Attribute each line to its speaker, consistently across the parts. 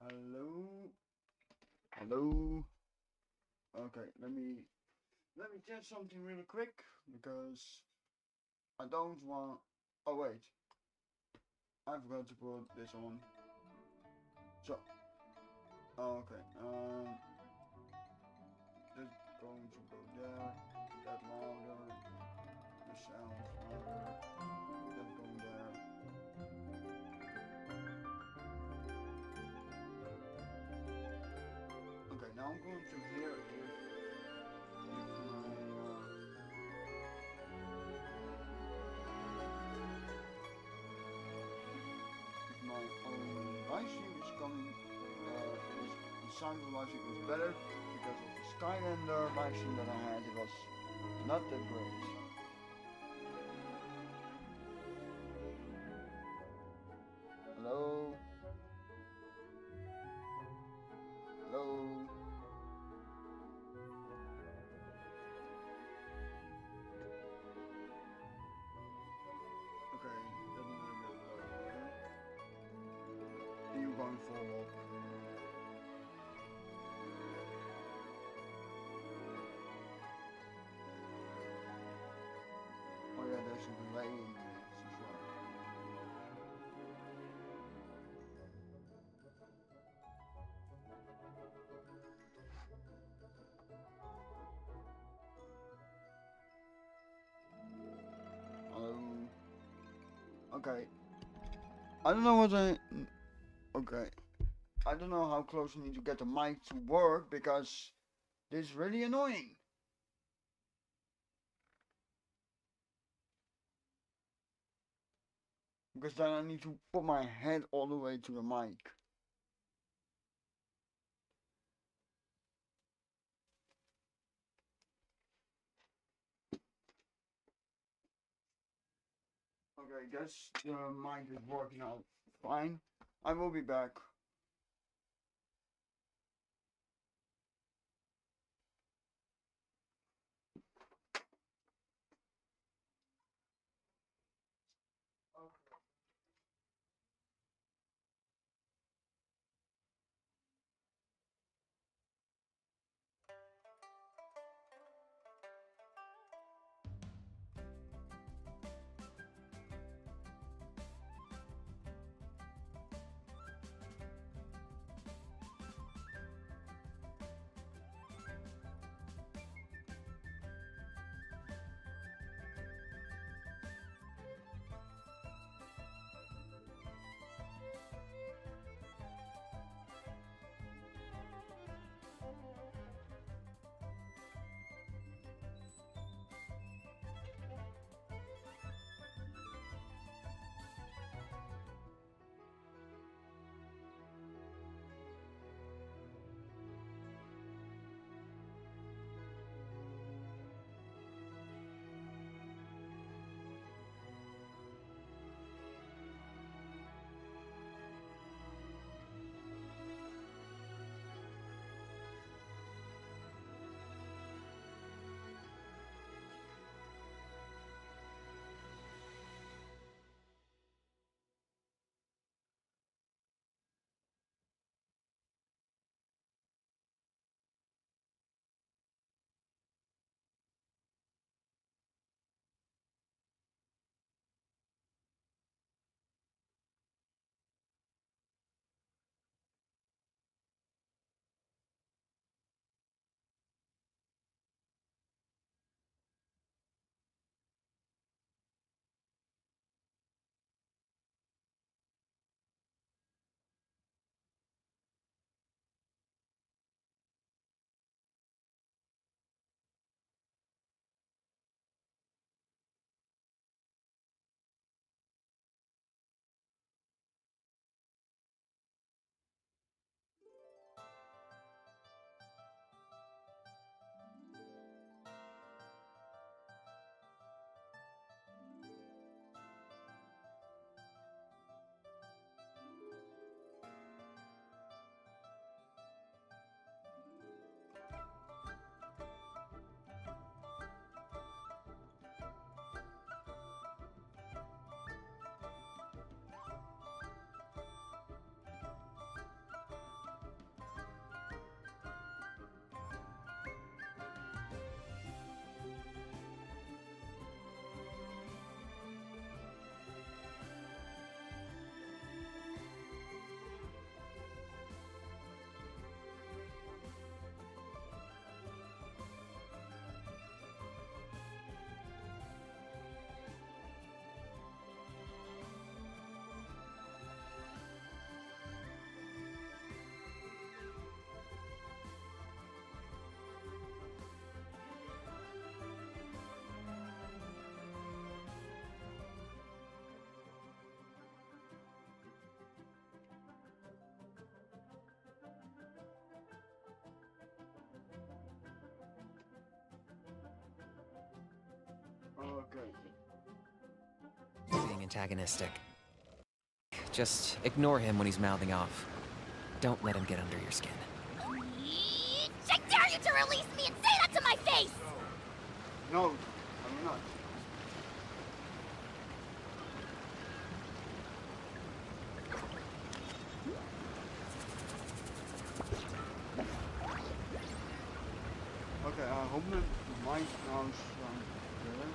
Speaker 1: Hello. Hello. Okay, let me test something really quick because I don't want. Oh wait, I forgot to put this on. So okay, just going to go there. That louder. The sound louder. That's going there. Okay, now I'm going to hear if my own live stream is coming. The sound of live stream is better because of the Skylander live stream that I had. It was not that great. Hello. Hello. Okay, that's a little bit lower. You going forward? Oh yeah, there's a delay in this as well. Hello. Okay. I don't know what I. Okay. I don't know how close I need to get the mic to work because this is really annoying. Because then I need to put my head all the way to the mic. Okay, guess the mic is working out fine. I will be back.
Speaker 2: antagonistic. Just ignore him when he's mouthing off. Don't let him get under your skin.
Speaker 3: I dare you to release me and say that to my face!
Speaker 1: No, I'm not. Okay, I hope that my mouse good.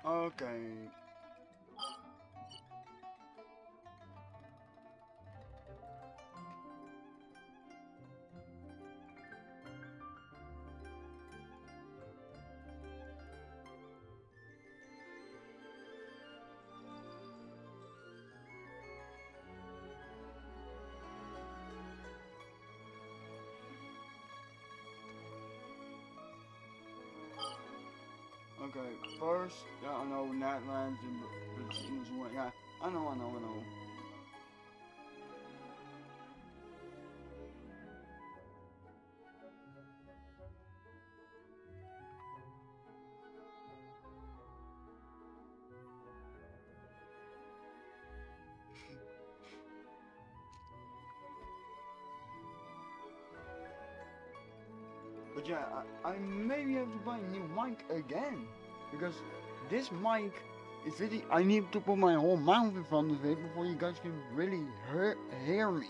Speaker 1: Okay. Okay, first, yeah, I know Netlands and it's inazuma. Yeah, I know. But yeah, I maybe have to buy a new mic again, because this mic is really, I need to put my whole mouth in front of it before you guys can really hear me.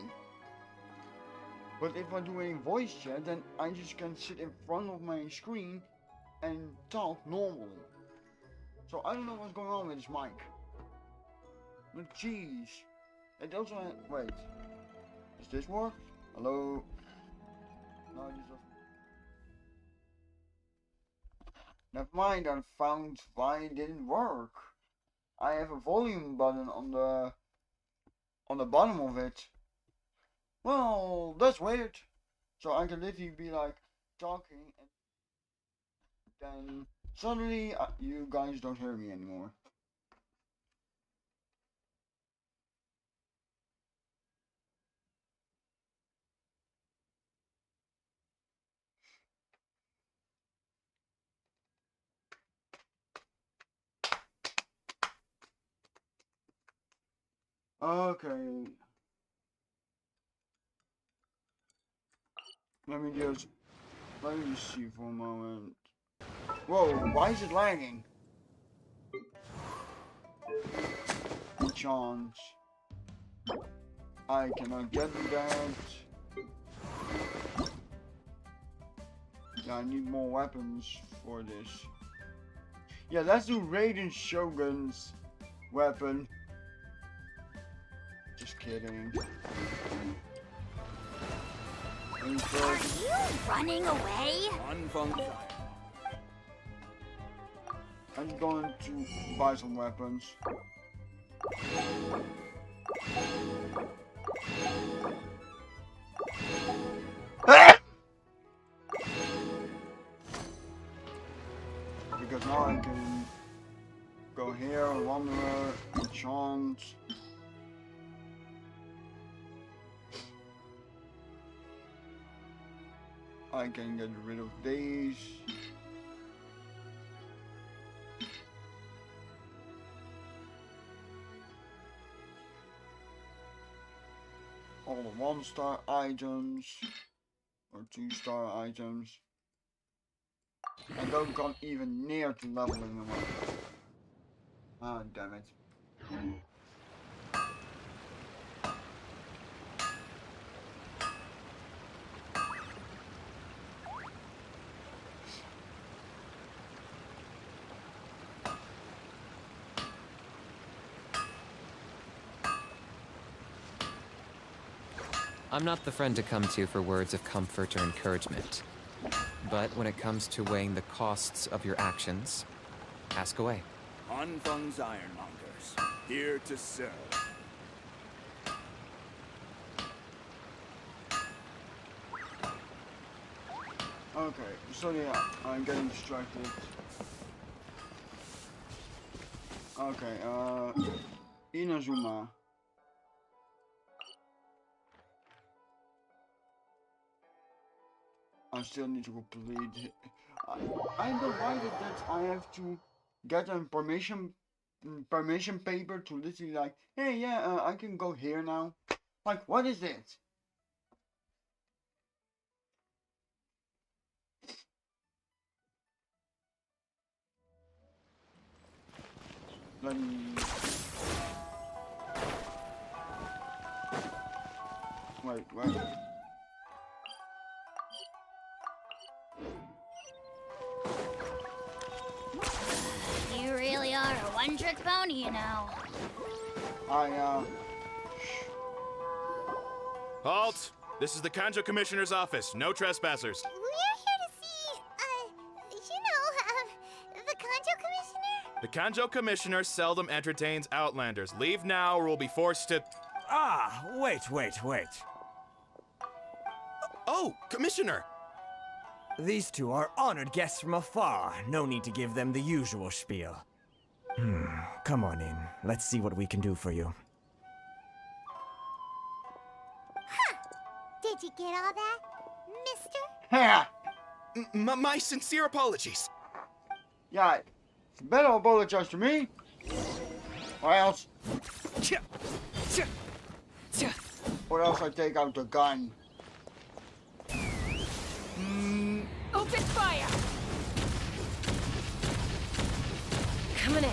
Speaker 1: But if I do a voice chat, then I just can sit in front of my screen and talk normally. So I don't know what's going on with this mic. But jeez. It also wait. Does this work? Hello? No, this doesn't. Never mind, I found why it didn't work. I have a volume button on the bottom of it. Well, that's weird. So I can literally be like talking and then suddenly you guys don't hear me anymore. Okay. Let me just see for a moment. Whoa, why is it lagging? Chance. I cannot get that. Yeah, I need more weapons for this. Yeah, let's do Raiden Shogun's weapon. Just kidding.
Speaker 3: Are you running away?
Speaker 1: I'm going to buy some weapons. Because now I can go here, Wanderer, enchant. I can get rid of these. All the 1-star items or 2-star items. I don't come even near to leveling them up. Ah, damn it.
Speaker 2: I'm not the friend to come to for words of comfort or encouragement. But when it comes to weighing the costs of your actions, ask away.
Speaker 4: Anfang's Ironmongers, here to serve.
Speaker 1: Okay, so yeah, I'm getting distracted. Okay, Inazuma. I still need to complete. I don't like it that I have to get a permission paper to literally like, hey, yeah, I can go here now. Like, what is it? Let me. Wait.
Speaker 3: You really are a one-trick pony, you know.
Speaker 4: Halt! This is the Kanjo Commissioner's office. No trespassers.
Speaker 3: We're here to see, the Kanjo Commissioner?
Speaker 4: The Kanjo Commissioner seldom entertains Outlanders. Leave now or we'll be forced to...
Speaker 5: Ah, wait.
Speaker 4: Oh, Commissioner!
Speaker 5: These two are honored guests from afar. No need to give them the usual spiel. Come on in. Let's see what we can do for you.
Speaker 3: Did you get all that, mister?
Speaker 1: Yeah,
Speaker 4: My sincere apologies.
Speaker 1: yeah. Better apologize to me, or else I take out the gun.
Speaker 6: Open fire! Coming in.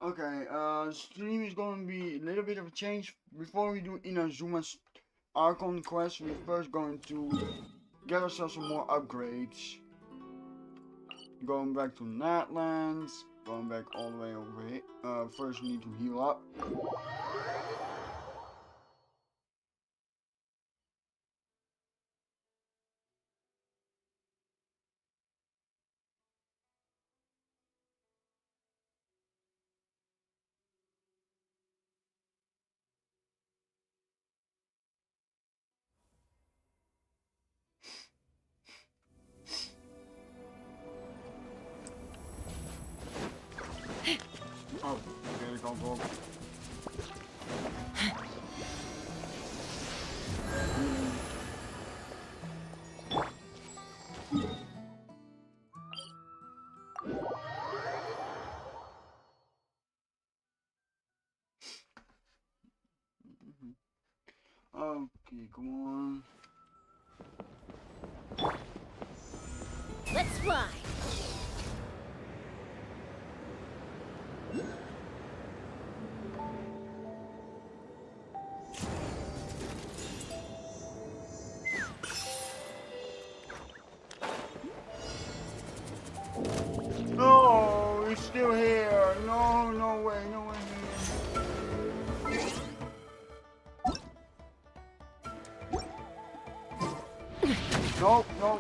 Speaker 1: Okay, stream is going to be a little bit of a change. Before we do Inazuma's Archon quest, we're first going to get ourselves some more upgrades. Going back to Natlands, going back all the way over here. First we need to heal up. Oh, okay, go. Okay, come on.
Speaker 6: Let's fly!
Speaker 1: No, he's still here. No way. Nope, no.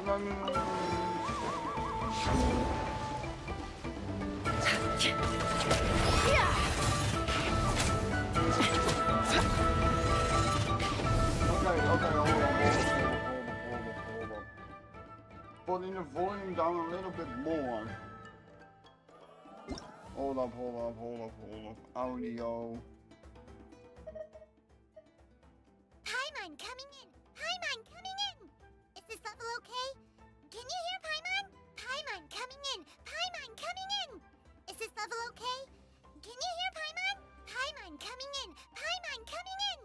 Speaker 1: Okay, hold on. Putting the volume down a little bit more. Hold up. Audio.
Speaker 3: Paimon coming in! Paimon coming in!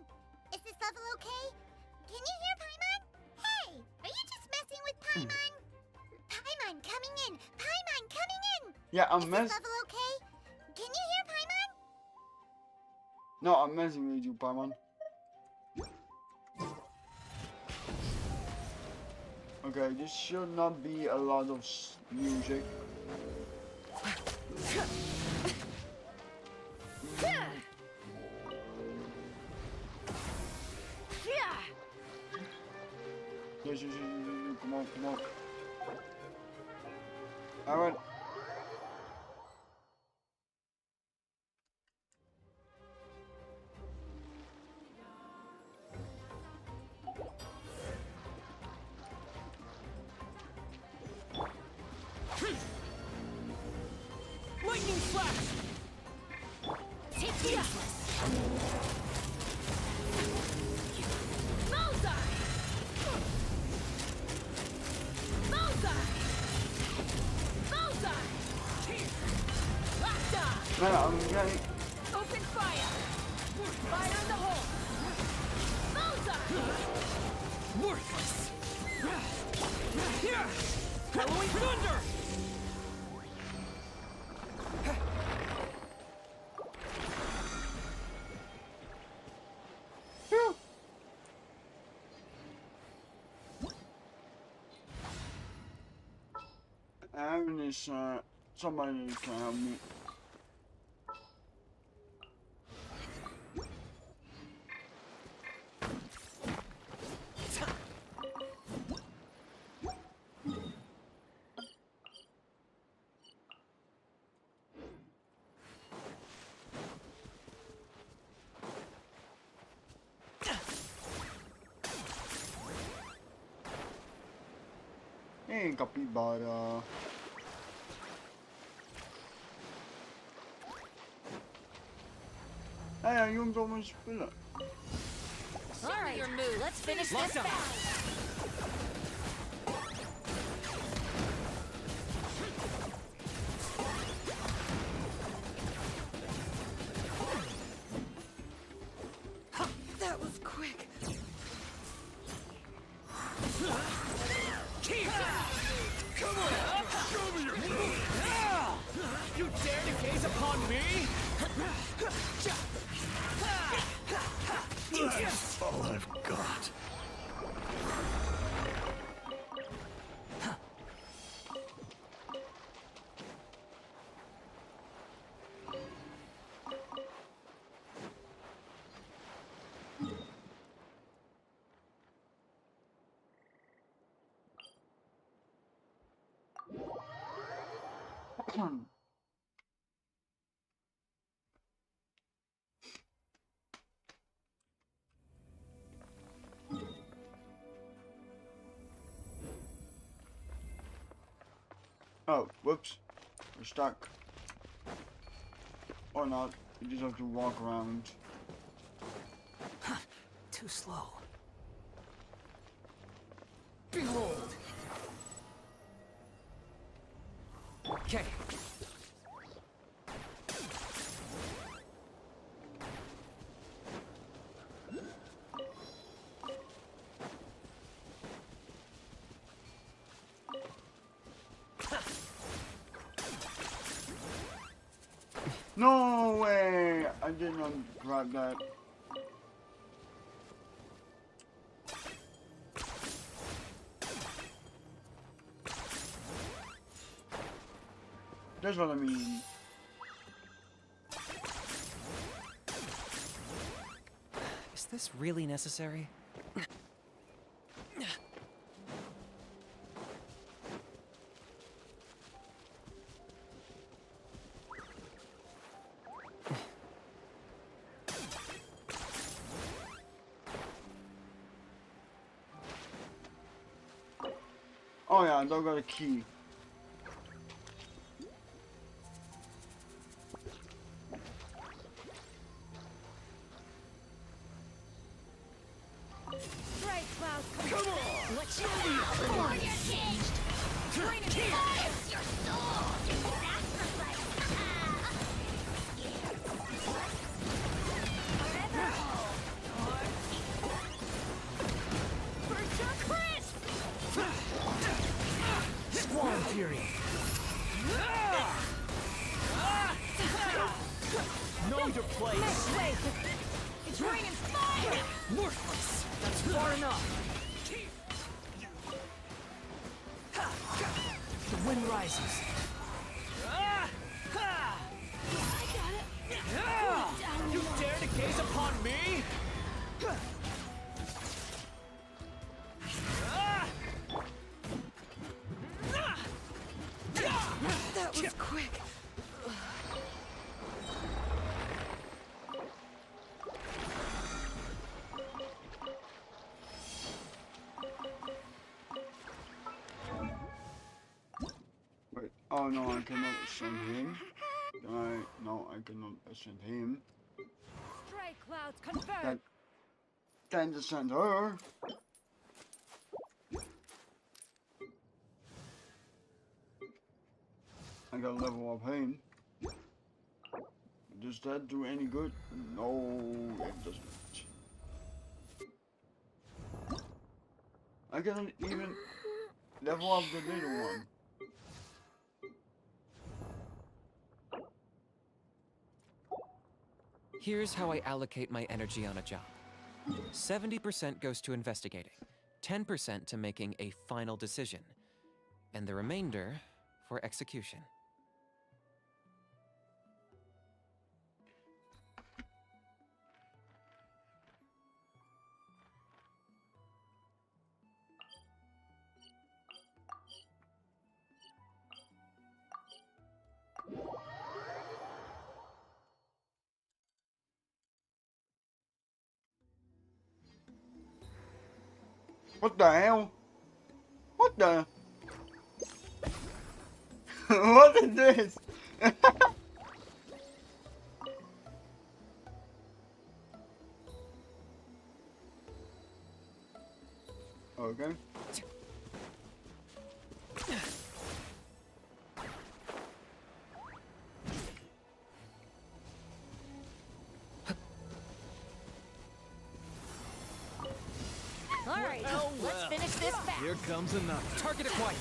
Speaker 3: Is this level okay? Can you hear Paimon? Hey! Are you just messing with Paimon? Paimon coming in! Paimon coming in!
Speaker 1: Yeah,
Speaker 3: Is this level okay? Can you hear Paimon?
Speaker 1: No, I'm messing with you, Paimon. Okay, this should not be a lot of music. Yes, come on, come on. Alright.
Speaker 6: Lightning flash! Take this! Bullseye! Bullseye! Bullseye! Locked
Speaker 1: No, I'm getting.
Speaker 6: Open fire! Fire in the hole! Bullseye! Worthless! Here! Halloween thunder!
Speaker 1: Agnes, somebody can help me. Hey, capybara. Hey, jongens om mijn spullen.
Speaker 6: All right, your move. Let's finish this battle. That was quick.
Speaker 5: Come on! Show me your You dare to gaze upon me? That's all I've got.
Speaker 1: Oh, whoops. We're stuck. Or not. You just have to walk around.
Speaker 5: Too slow. Behold! Okay.
Speaker 1: No way! I did not grab that. That's what I mean.
Speaker 2: Is this really necessary?
Speaker 1: Oh yeah, I don't got a key.
Speaker 6: Right, Cloud, come on! What you need?
Speaker 3: Or you're changed!
Speaker 6: Bring it here!
Speaker 3: It's your soul! Your sacrifice!
Speaker 5: your place.
Speaker 6: Make way! It's raining fire!
Speaker 5: Worthless. That's far enough. The wind rises. You dare to gaze upon me?
Speaker 6: That was quick.
Speaker 1: Wait, oh no, I cannot ascend him. No, I cannot ascend him.
Speaker 6: Stray clouds confirmed.
Speaker 1: Can't ascend her. I gotta level up him. Does that do any good? No, it doesn't. I cannot even level up the little one.
Speaker 2: Here's how I allocate my energy on a job. 70% goes to investigating, 10% to making a final decision, and the remainder for execution.
Speaker 1: What the hell? What the? What is this? Okay.
Speaker 6: All right, let's finish this back.
Speaker 5: Here comes another.
Speaker 2: Target acquired.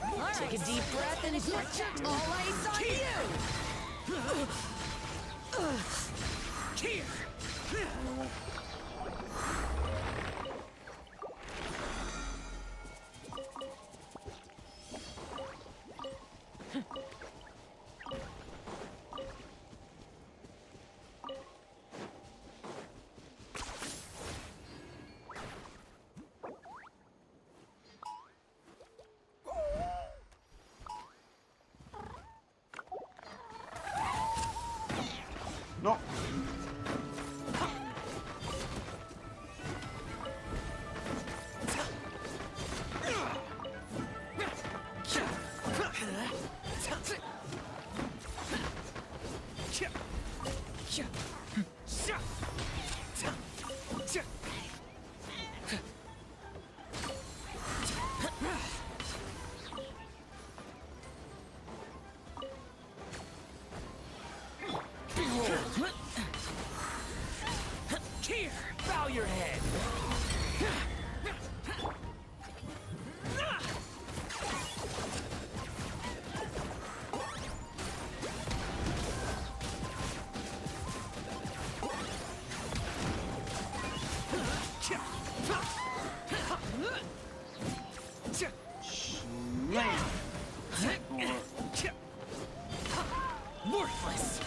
Speaker 6: All right, take a deep breath and stretch out all ice on you.
Speaker 5: Here.
Speaker 1: No.
Speaker 5: Here, bow your head. Worthless.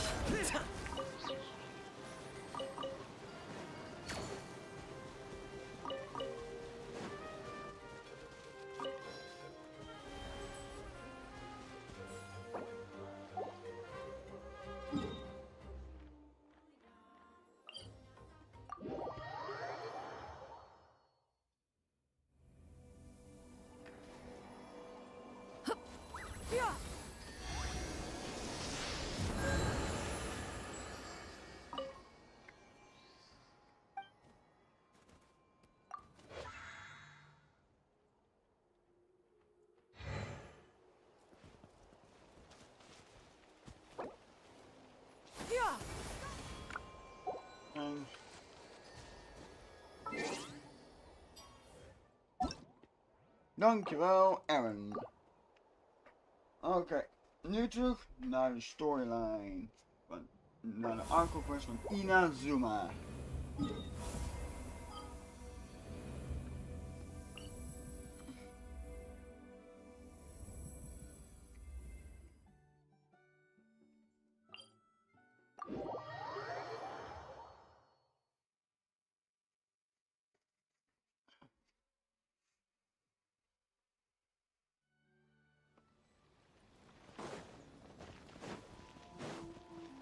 Speaker 1: Dankjewel, Aaron. Oké, nu terug naar de storyline. Naar de Archon quest van Inazuma.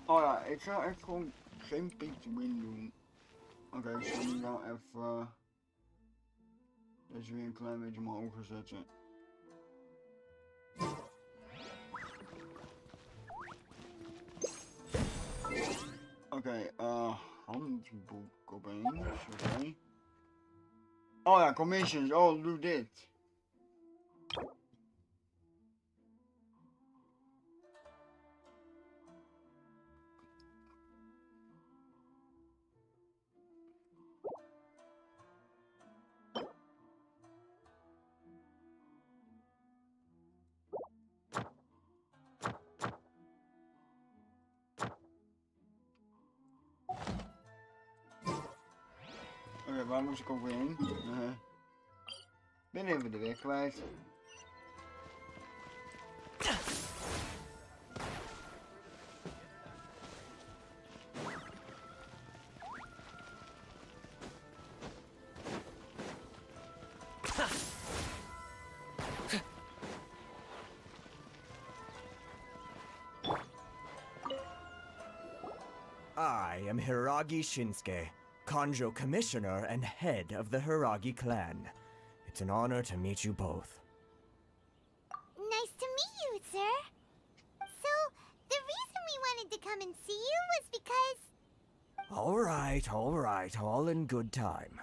Speaker 1: Oh ja, ik ga echt gewoon geen pay to win doen. Oké, ik zal nu wel even deze weer een klein beetje omhoog zetten. Oké, handboek opeens, oké. Oh ja, commissions, oh doe dit. Oké, waar moest ik ook weer heen? Ben even de weg kwijt.
Speaker 5: I am Hiragi Shinsuke, Kanjo Commissioner and head of the Hiragi clan. It's an honor to meet you both.
Speaker 3: Nice to meet you, sir. So, the reason we wanted to come and see you was because...
Speaker 5: All right, all in good time.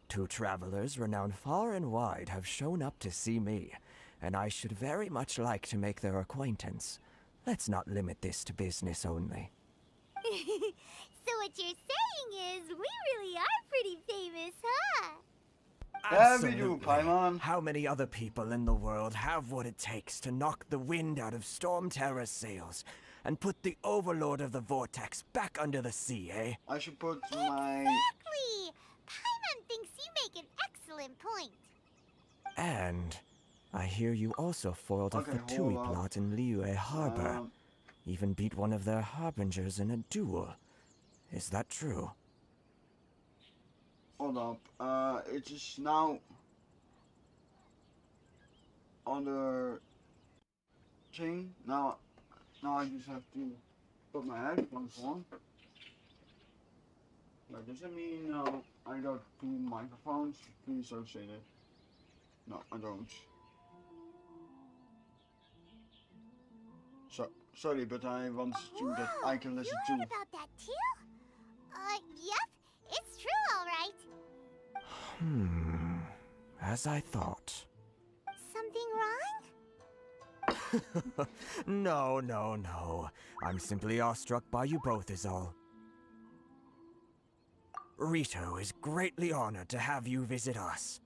Speaker 5: Two travelers renowned far and wide have shown up to see me, and I should very much like to make their acquaintance. Let's not limit this to business only.
Speaker 3: So what you're saying is, we really are pretty famous, huh?
Speaker 1: Yeah, we do, Paimon.
Speaker 5: How many other people in the world have what it takes to knock the wind out of Storm Terror's sails and put the Overlord of the Vortex back under the sea, eh?
Speaker 1: I should put my...
Speaker 3: Exactly! Paimon thinks you make an excellent point.
Speaker 5: And I hear you also foiled a
Speaker 1: Okay,
Speaker 5: Fatui
Speaker 1: hold on.
Speaker 5: plot in Liyue Harbor. Even beat one of their harbingers in a duel. Is that true?
Speaker 1: Hold up, it is now on the thing. Now I just have to put my headphones on. But does that mean I got two microphones? Please don't say that. No, I don't. So sorry, but I want you that I can listen
Speaker 3: you
Speaker 1: to.
Speaker 3: heard about that too? Yep, it's true, all right.
Speaker 5: As I thought.
Speaker 3: Something wrong?
Speaker 5: No. I'm simply awestruck by you both is all. Rito is greatly honored to have you visit us.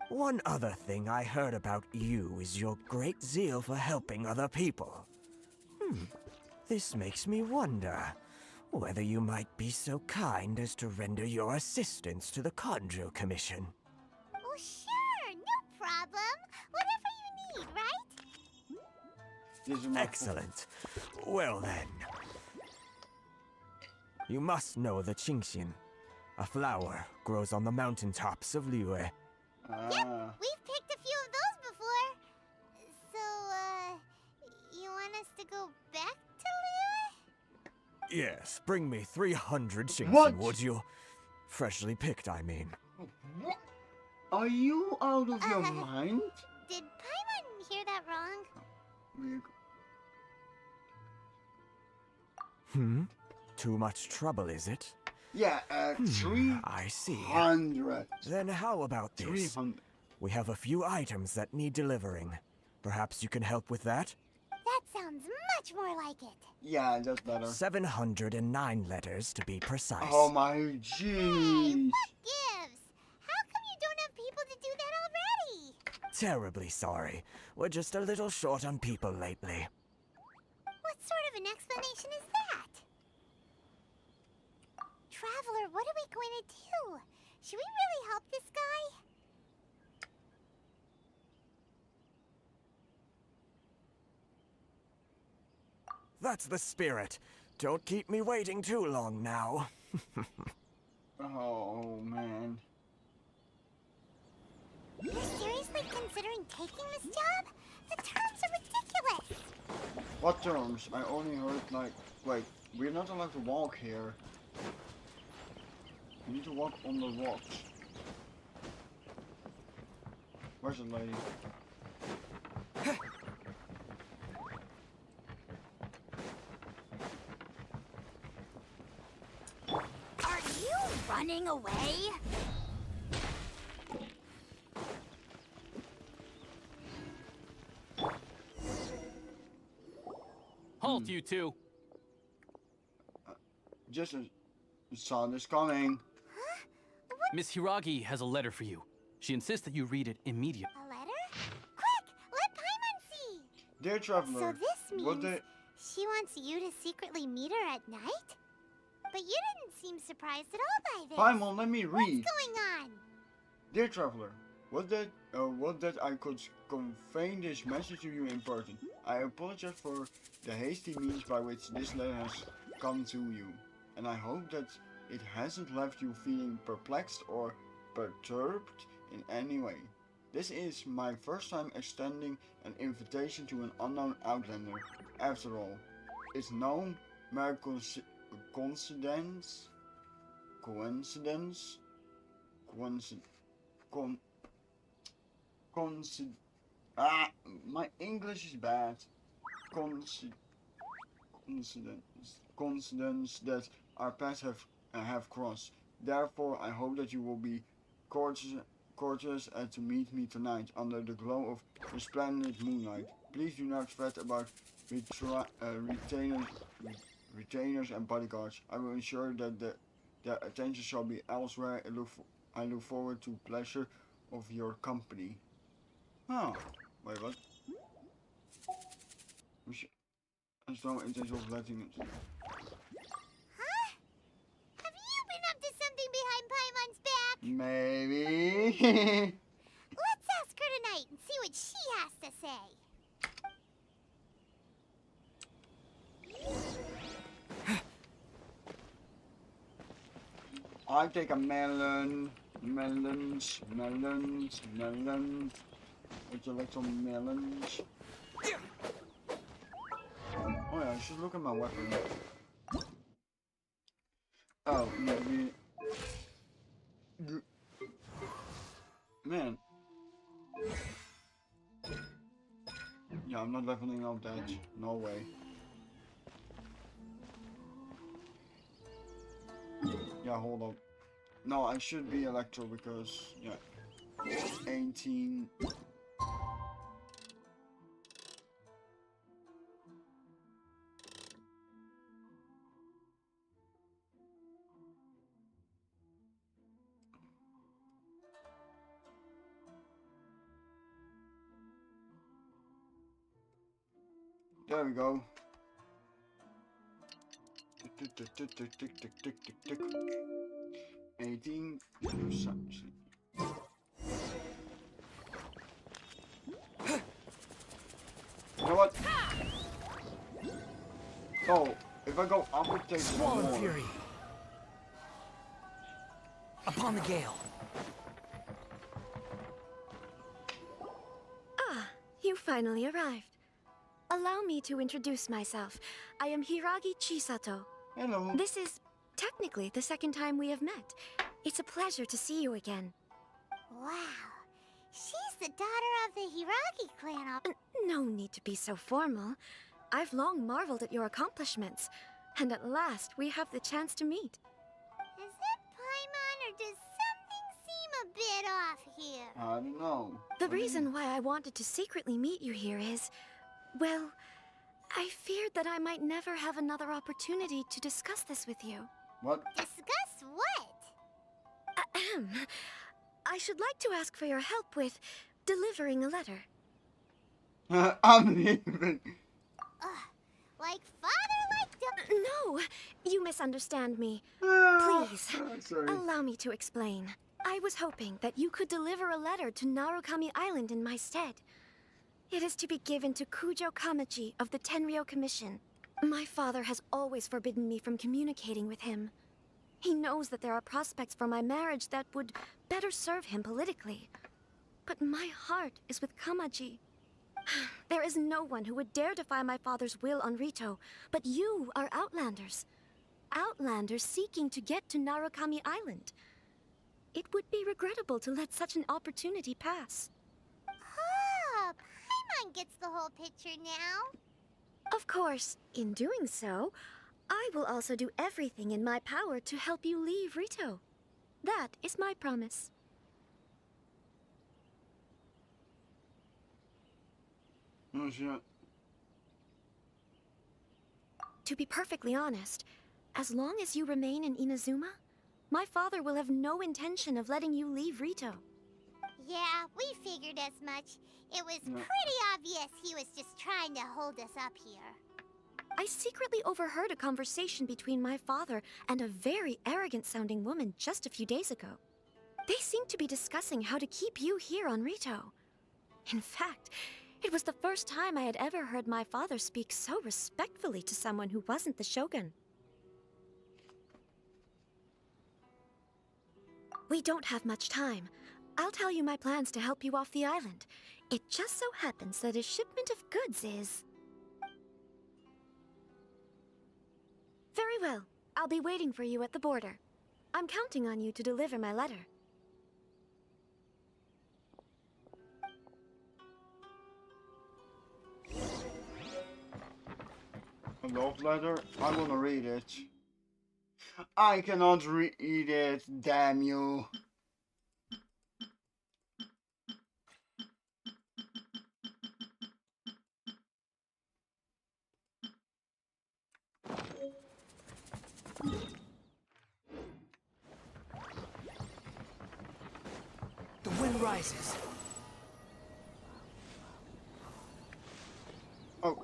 Speaker 5: One other thing I heard about you is your great zeal for helping other people. This makes me wonder whether you might be so kind as to render your assistance to the Kanjo Commission.
Speaker 3: Oh, sure, no problem. Whatever you need, right?
Speaker 1: This is my
Speaker 5: Excellent. Well then. You must know the Chingshin. A flower grows on the mountaintops of Liyue.
Speaker 3: Yep, we've picked a few of those before. So, you want us to go back to Liyue?
Speaker 5: Yes, bring me 300 Chingshin,
Speaker 1: What?
Speaker 5: would you? Freshly picked, I mean.
Speaker 1: What? Are you out of your mind?
Speaker 3: Did Paimon hear that wrong?
Speaker 5: Too much trouble, is it?
Speaker 1: Yeah,
Speaker 5: I see.
Speaker 1: 300.
Speaker 5: Then how about this?
Speaker 1: 300.
Speaker 5: We have a few items that need delivering. Perhaps you can help with that?
Speaker 3: That sounds much more like it.
Speaker 1: Yeah, that's better.
Speaker 5: 709 letters to be precise.
Speaker 1: Oh my
Speaker 3: Hey,
Speaker 1: jeez.
Speaker 3: what gives? How come you don't have people to do that already?
Speaker 5: terribly sorry. We're just a little short on people lately.
Speaker 3: What sort of an explanation is that? Traveler, what are we going to do? Should we really help this guy?
Speaker 5: That's the spirit. Don't keep me waiting too long now.
Speaker 1: Oh man.
Speaker 3: You're seriously considering taking this job? The terms are ridiculous!
Speaker 1: What terms? I only heard like, wait, we're not allowed to walk here. We need to walk on the rocks. Where's the lady?
Speaker 3: Are you running away?
Speaker 7: Halt, you two!
Speaker 1: Just a sun is coming.
Speaker 7: Miss Hiragi has a letter for you. She insists that you read it immediately.
Speaker 3: A letter? Quick! Let Paimon see!
Speaker 1: Dear traveler,
Speaker 3: So this
Speaker 1: what
Speaker 3: means she wants you to secretly meet her at night? But you didn't seem surprised at all by this.
Speaker 1: Paimon, let me read.
Speaker 3: What's going on?
Speaker 1: Dear traveler, what that I could convey this message to you in person. I apologize for the hasty means by which this letter has come to you, and I hope that it hasn't left you feeling perplexed or perturbed in any way. This is my first time extending an invitation to an unknown outlander. After all, it's no mere coincidence. My English is bad. Coincidence that our paths have crossed. Therefore, I hope that you will be courteous to meet me tonight under the glow of resplendent moonlight. Please do not fret about retainers and bodyguards. I will ensure that their attention shall be elsewhere. I look forward to pleasure of your company. Oh, wait, what? There's no intention of letting it.
Speaker 3: Huh? Have you been up to something behind Paimon's back?
Speaker 1: Maybe.
Speaker 3: Let's ask her tonight and see what she has to say.
Speaker 1: I take a melon. Melons. Would you like some melons? Oh yeah, I should look at my weapon. Oh, maybe. Man. Yeah, I'm not leveling up that. No way. Yeah, hold up. No, I should be Electro because, yeah. 18. There we go. Tick, tick, tick, tick, tick, tick, tick, tick, tick. 18%. You know what? Oh, if I go up, it takes one
Speaker 5: Swan
Speaker 1: more.
Speaker 5: Fury. Upon the gale.
Speaker 8: Ah, you finally arrived. Allow me to introduce myself. I am Hiragi Chisato.
Speaker 1: Hello.
Speaker 8: This is technically the second time we have met. It's a pleasure to see you again.
Speaker 3: Wow. She's the daughter of the Hiragi clan.
Speaker 8: No need to be so formal. I've long marveled at your accomplishments, and at last we have the chance to meet.
Speaker 3: Is it Paimon or does something seem a bit off here?
Speaker 1: I don't know.
Speaker 8: The reason why I wanted to secretly meet you here is, well, I feared that I might never have another opportunity to discuss this with you.
Speaker 1: What?
Speaker 3: Discuss what?
Speaker 8: Ahem. I should like to ask for your help with, delivering a letter.
Speaker 1: I'm leaving.
Speaker 3: Like father, like daughter.
Speaker 8: No, you misunderstand me.
Speaker 1: Ah,
Speaker 8: Please,
Speaker 1: sorry.
Speaker 8: allow me to explain. I was hoping that you could deliver a letter to Narukami Island in my stead. It is to be given to Kujo Kamachi of the Tenryou Commission. My father has always forbidden me from communicating with him. He knows that there are prospects for my marriage that would better serve him politically. But my heart is with Kamaji. There is no one who would dare defy my father's will on Rito, but you are Outlanders. Outlanders seeking to get to Narukami Island. It would be regrettable to let such an opportunity pass.
Speaker 3: Oh, Paimon gets the whole picture now.
Speaker 8: Of course, in doing so, I will also do everything in my power to help you leave Rito. That is my promise.
Speaker 1: Oh shit.
Speaker 8: To be perfectly honest, as long as you remain in Inazuma, my father will have no intention of letting you leave Rito.
Speaker 3: Yeah, we figured as much. It was pretty obvious he was just trying to hold us up here.
Speaker 8: I secretly overheard a conversation between my father and a very arrogant-sounding woman just a few days ago. They seemed to be discussing how to keep you here on Rito. In fact, it was the first time I had ever heard my father speak so respectfully to someone who wasn't the Shogun. We don't have much time. I'll tell you my plans to help you off the island. It just so happens that a shipment of goods is... Very well. I'll be waiting for you at the border. I'm counting on you to deliver my letter.
Speaker 1: A love letter? I'm gonna read it. I cannot read it, damn you.
Speaker 7: The wind rises.
Speaker 1: Oh,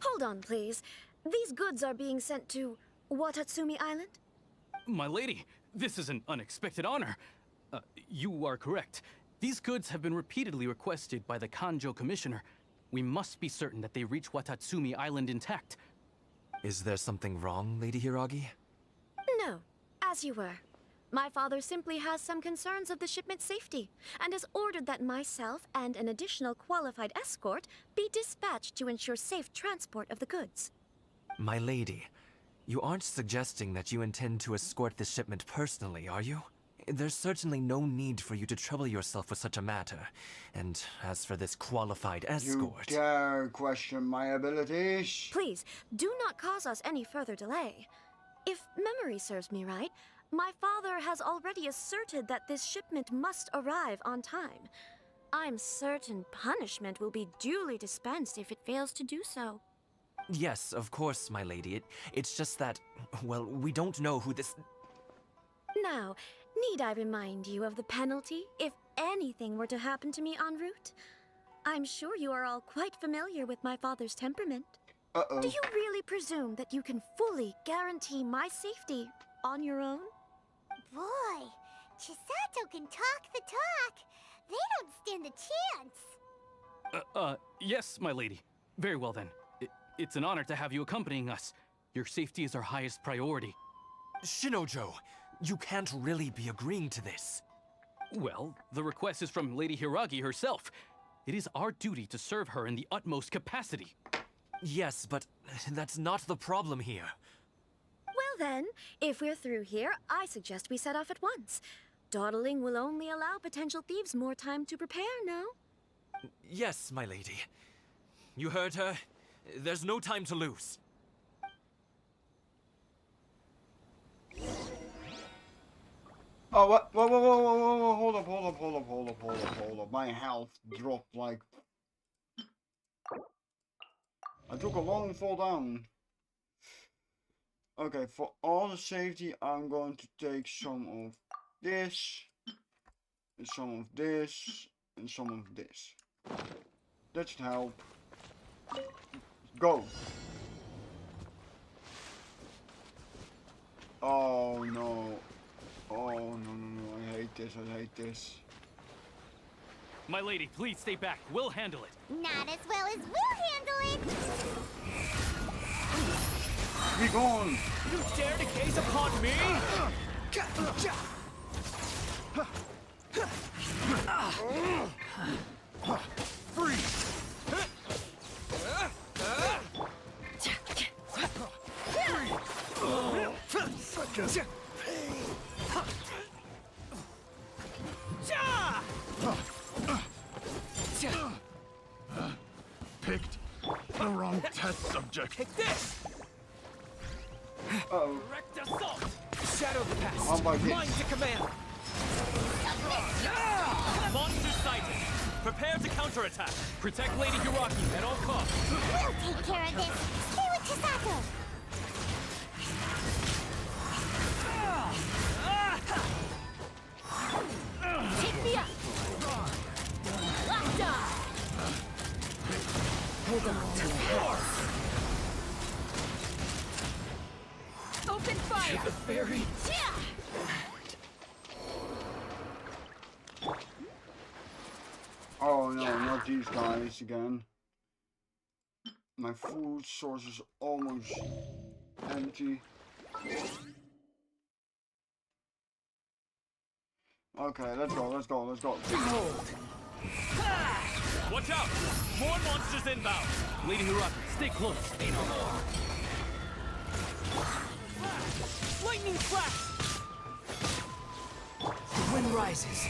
Speaker 8: Hold on, please. These goods are being sent to Watatsumi Island?
Speaker 7: My lady, this is an unexpected honor. You are correct. These goods have been repeatedly requested by the Kanjo Commissioner. We must be certain that they reach Watatsumi Island intact.
Speaker 2: Is there something wrong, Lady Hiragi?
Speaker 8: No, as you were. My father simply has some concerns of the shipment's safety, and has ordered that myself and an additional qualified escort be dispatched to ensure safe transport of the goods.
Speaker 2: My lady, you aren't suggesting that you intend to escort this shipment personally, are you? There's certainly no need for you to trouble yourself with such a matter. And as for this qualified
Speaker 1: you
Speaker 2: escort...
Speaker 1: dare question my abilities?
Speaker 8: Please, do not cause us any further delay. If memory serves me right, my father has already asserted that this shipment must arrive on time. I'm certain punishment will be duly dispensed if it fails to do so.
Speaker 2: Yes, of course, my lady. It's just that, well, we don't know who this...
Speaker 8: Now, need I remind you of the penalty if anything were to happen to me en route? I'm sure you are all quite familiar with my father's temperament.
Speaker 1: Uh-oh.
Speaker 8: Do you really presume that you can fully guarantee my safety on your own?
Speaker 3: Boy, Chisato can talk the talk. They don't stand a chance.
Speaker 7: Yes, my lady. Very well then. It's an honor to have you accompanying us. Your safety is our highest priority.
Speaker 2: Shinojo, you can't really be agreeing to this.
Speaker 7: Well, the request is from Lady Hiragi herself. It is our duty to serve her in the utmost capacity.
Speaker 2: Yes, but that's not the problem here.
Speaker 8: Well then, if we're through here, I suggest we set off at once. Dawdling will only allow potential thieves more time to prepare, no?
Speaker 2: Yes, my lady. You heard her. There's no time to lose.
Speaker 1: Oh, what? Whoa, hold up. My health dropped like... I took a long fall down. Okay, for all the safety, I'm going to take some of this, and some of this, and some of this. That should help. Go! Oh no. Oh no, I hate this, I hate this.
Speaker 7: My lady, please stay back. We'll handle it.
Speaker 3: Not as well as we'll handle it.
Speaker 1: Be gone!
Speaker 7: You dare to gaze upon me?
Speaker 9: Picked the wrong test subject.
Speaker 7: Take this!
Speaker 1: Uh-oh.
Speaker 7: Direct assault! Shadow the past!
Speaker 1: How about this?
Speaker 7: Mind to command! Monster sighted! Prepare to counterattack! Protect Lady Hiraki at all costs!
Speaker 3: We'll take care of this. Stay with Chisato.
Speaker 6: Take me up! Locked on! Hold on to it. Open fire!
Speaker 7: The fairy!
Speaker 1: Oh no, not these guys again. My food source is almost empty. Okay, let's go, let's go, let's go.
Speaker 7: Watch out! More monsters inbound! Lady Hiraki, stay close. Say no more! Lightning flash!
Speaker 6: The wind rises.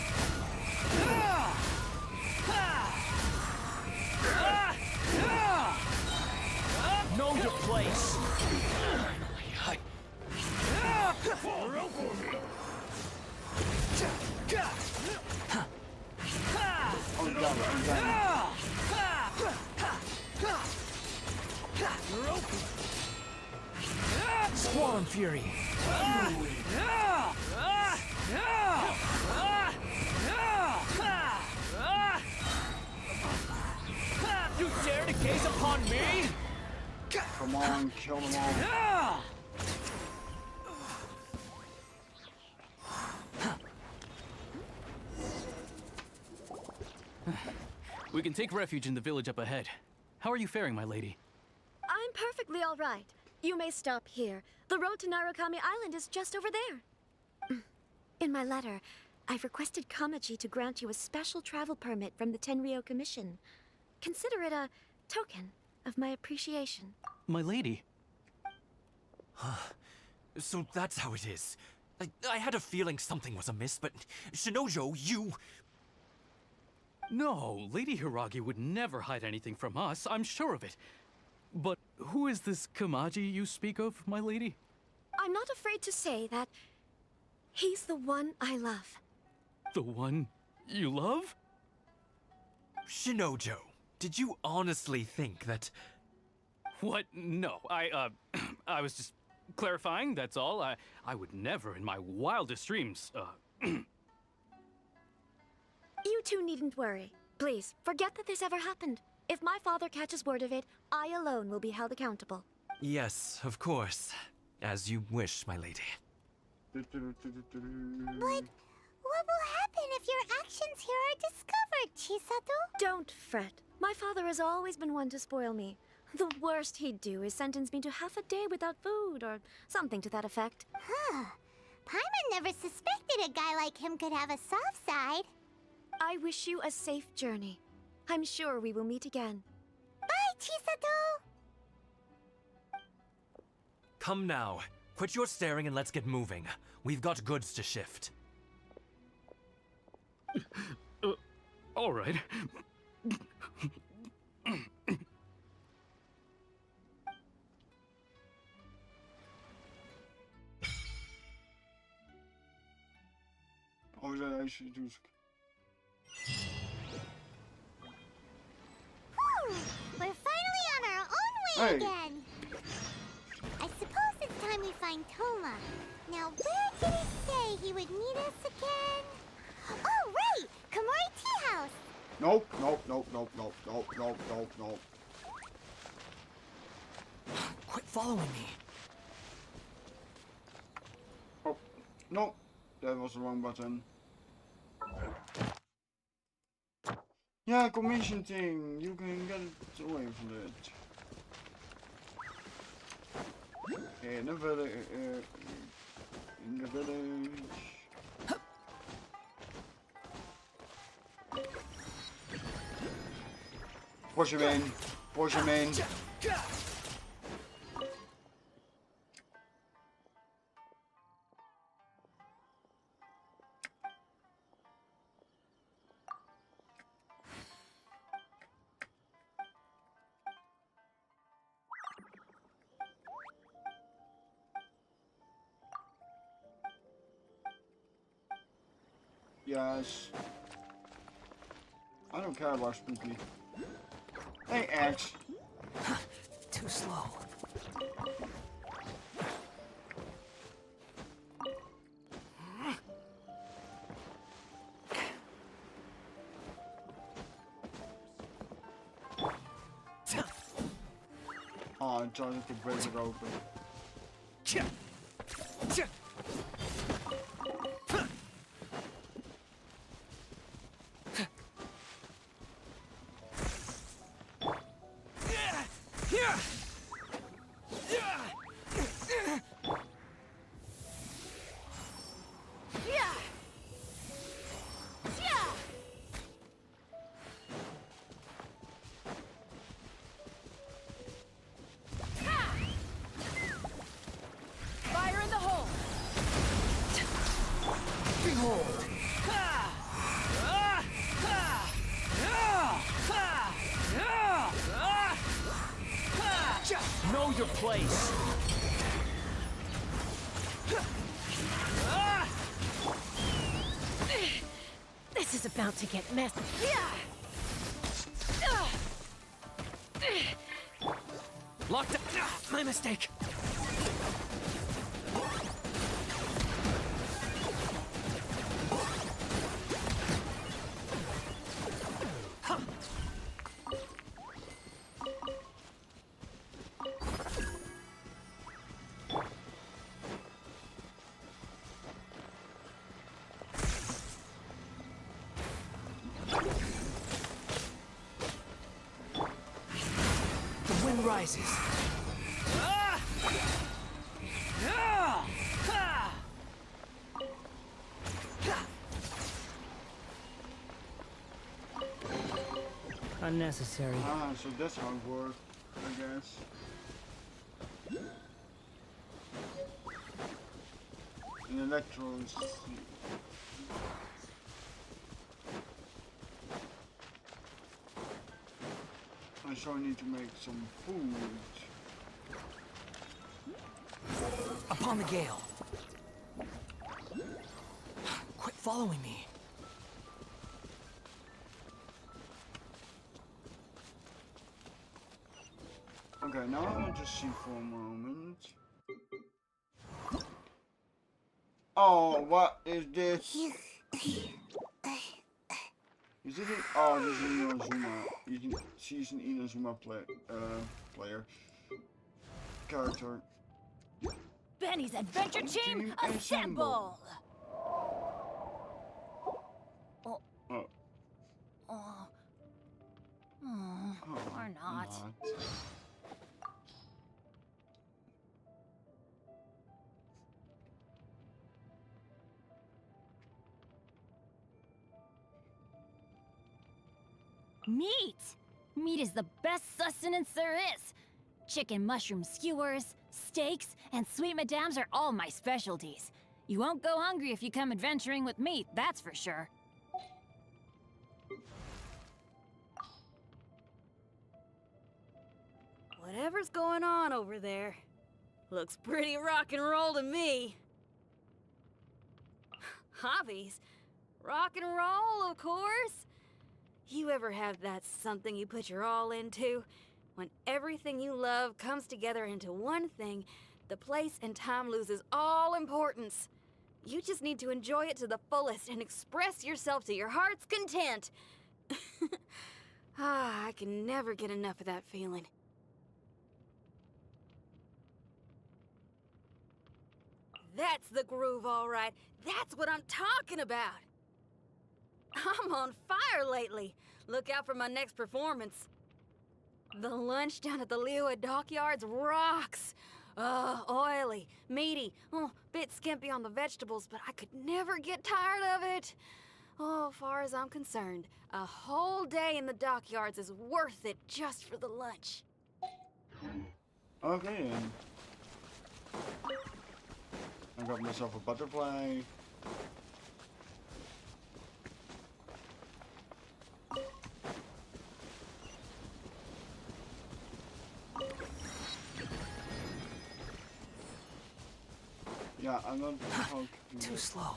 Speaker 7: Know your place!
Speaker 1: I'm done, I'm done.
Speaker 6: Squall and Fury.
Speaker 7: You dare to gaze upon me?
Speaker 1: Come on, kill them all.
Speaker 7: We can take refuge in the village up ahead. How are you faring, my lady?
Speaker 8: I'm perfectly all right. You may stop here. The road to Narukami Island is just over there. In my letter, I've requested Kamaji to grant you a special travel permit from the Tenryou Commission. Consider it a token of my appreciation.
Speaker 7: My lady?
Speaker 2: So that's how it is. I had a feeling something was amiss, but Shinojo, you...
Speaker 7: No, Lady Hiragi would never hide anything from us, I'm sure of it. But who is this Kamaji you speak of, my lady?
Speaker 8: I'm not afraid to say that he's the one I love.
Speaker 7: The one you love?
Speaker 2: Shinojo, did you honestly think that...
Speaker 7: What? No, I was just clarifying, that's all. I would never in my wildest dreams,
Speaker 8: You two needn't worry. Please, forget that this ever happened. If my father catches word of it, I alone will be held accountable.
Speaker 2: Yes, of course. As you wish, my lady.
Speaker 3: But what will happen if your actions here are discovered, Chisato?
Speaker 8: Don't fret. My father has always been one to spoil me. The worst he'd do is sentence me to half a day without food, or something to that effect.
Speaker 3: Huh. Paimon never suspected a guy like him could have a soft side.
Speaker 8: I wish you a safe journey. I'm sure we will meet again.
Speaker 3: Bye, Chisato!
Speaker 2: Come now. Quit your staring and let's get moving. We've got goods to shift.
Speaker 7: all right.
Speaker 1: Oh, yeah, I should do...
Speaker 3: Whew! We're finally on our own way
Speaker 1: Hey.
Speaker 3: again! I suppose it's time we find Toma. Now, where did he say he would meet us again? Oh, right! Komori Tea House!
Speaker 1: Nope, nope, nope, nope, nope, nope, nope, nope, nope.
Speaker 5: Quit following me.
Speaker 1: Oh, no. That was the wrong button. Yeah, commission thing. You can get it away from it. In the village. In the village. Push him in. Push him in. Yes. I don't care about Spooky. Hey, Axe.
Speaker 5: Too slow.
Speaker 1: Oh, I'm trying to break it open.
Speaker 6: Fire in the hole!
Speaker 5: Behold!
Speaker 7: Know your place.
Speaker 6: This is about to get messy.
Speaker 7: Locked up.
Speaker 5: My mistake. The wind rises.
Speaker 6: Unnecessary.
Speaker 1: Ah, so that's how it works, I guess. And electrons. I so need to make some food.
Speaker 5: Upon the gale. Quit following me.
Speaker 1: Okay, now I want to see for a moment. Oh, what is this? Is it an, oh, this is an inazuma. She's an inazuma player. Character.
Speaker 6: Benny's adventure team, assemble! Oh.
Speaker 1: Oh.
Speaker 6: Oh. Or not. Meat! Meat is the best sustenance there is. Chicken mushroom skewers, steaks, and sweet madams are all my specialties. You won't go hungry if you come adventuring with meat, that's for sure. Whatever's going on over there, looks pretty rock and roll to me. Hobbies? Rock and roll, of course. You ever have that something you put your all into? When everything you love comes together into one thing, the place and time loses all importance. You just need to enjoy it to the fullest and express yourself to your heart's content. I can never get enough of that feeling. That's the groove, all right. That's what I'm talking about. I'm on fire lately. Look out for my next performance. The lunch down at the Liyue Dockyards rocks. Oily, meaty, bit skimpy on the vegetables, but I could never get tired of it. Oh, far as I'm concerned, a whole day in the dockyards is worth it just for the lunch.
Speaker 1: Okay, then. I got myself a butterfly. Yeah, I'm not talking
Speaker 2: Too slow.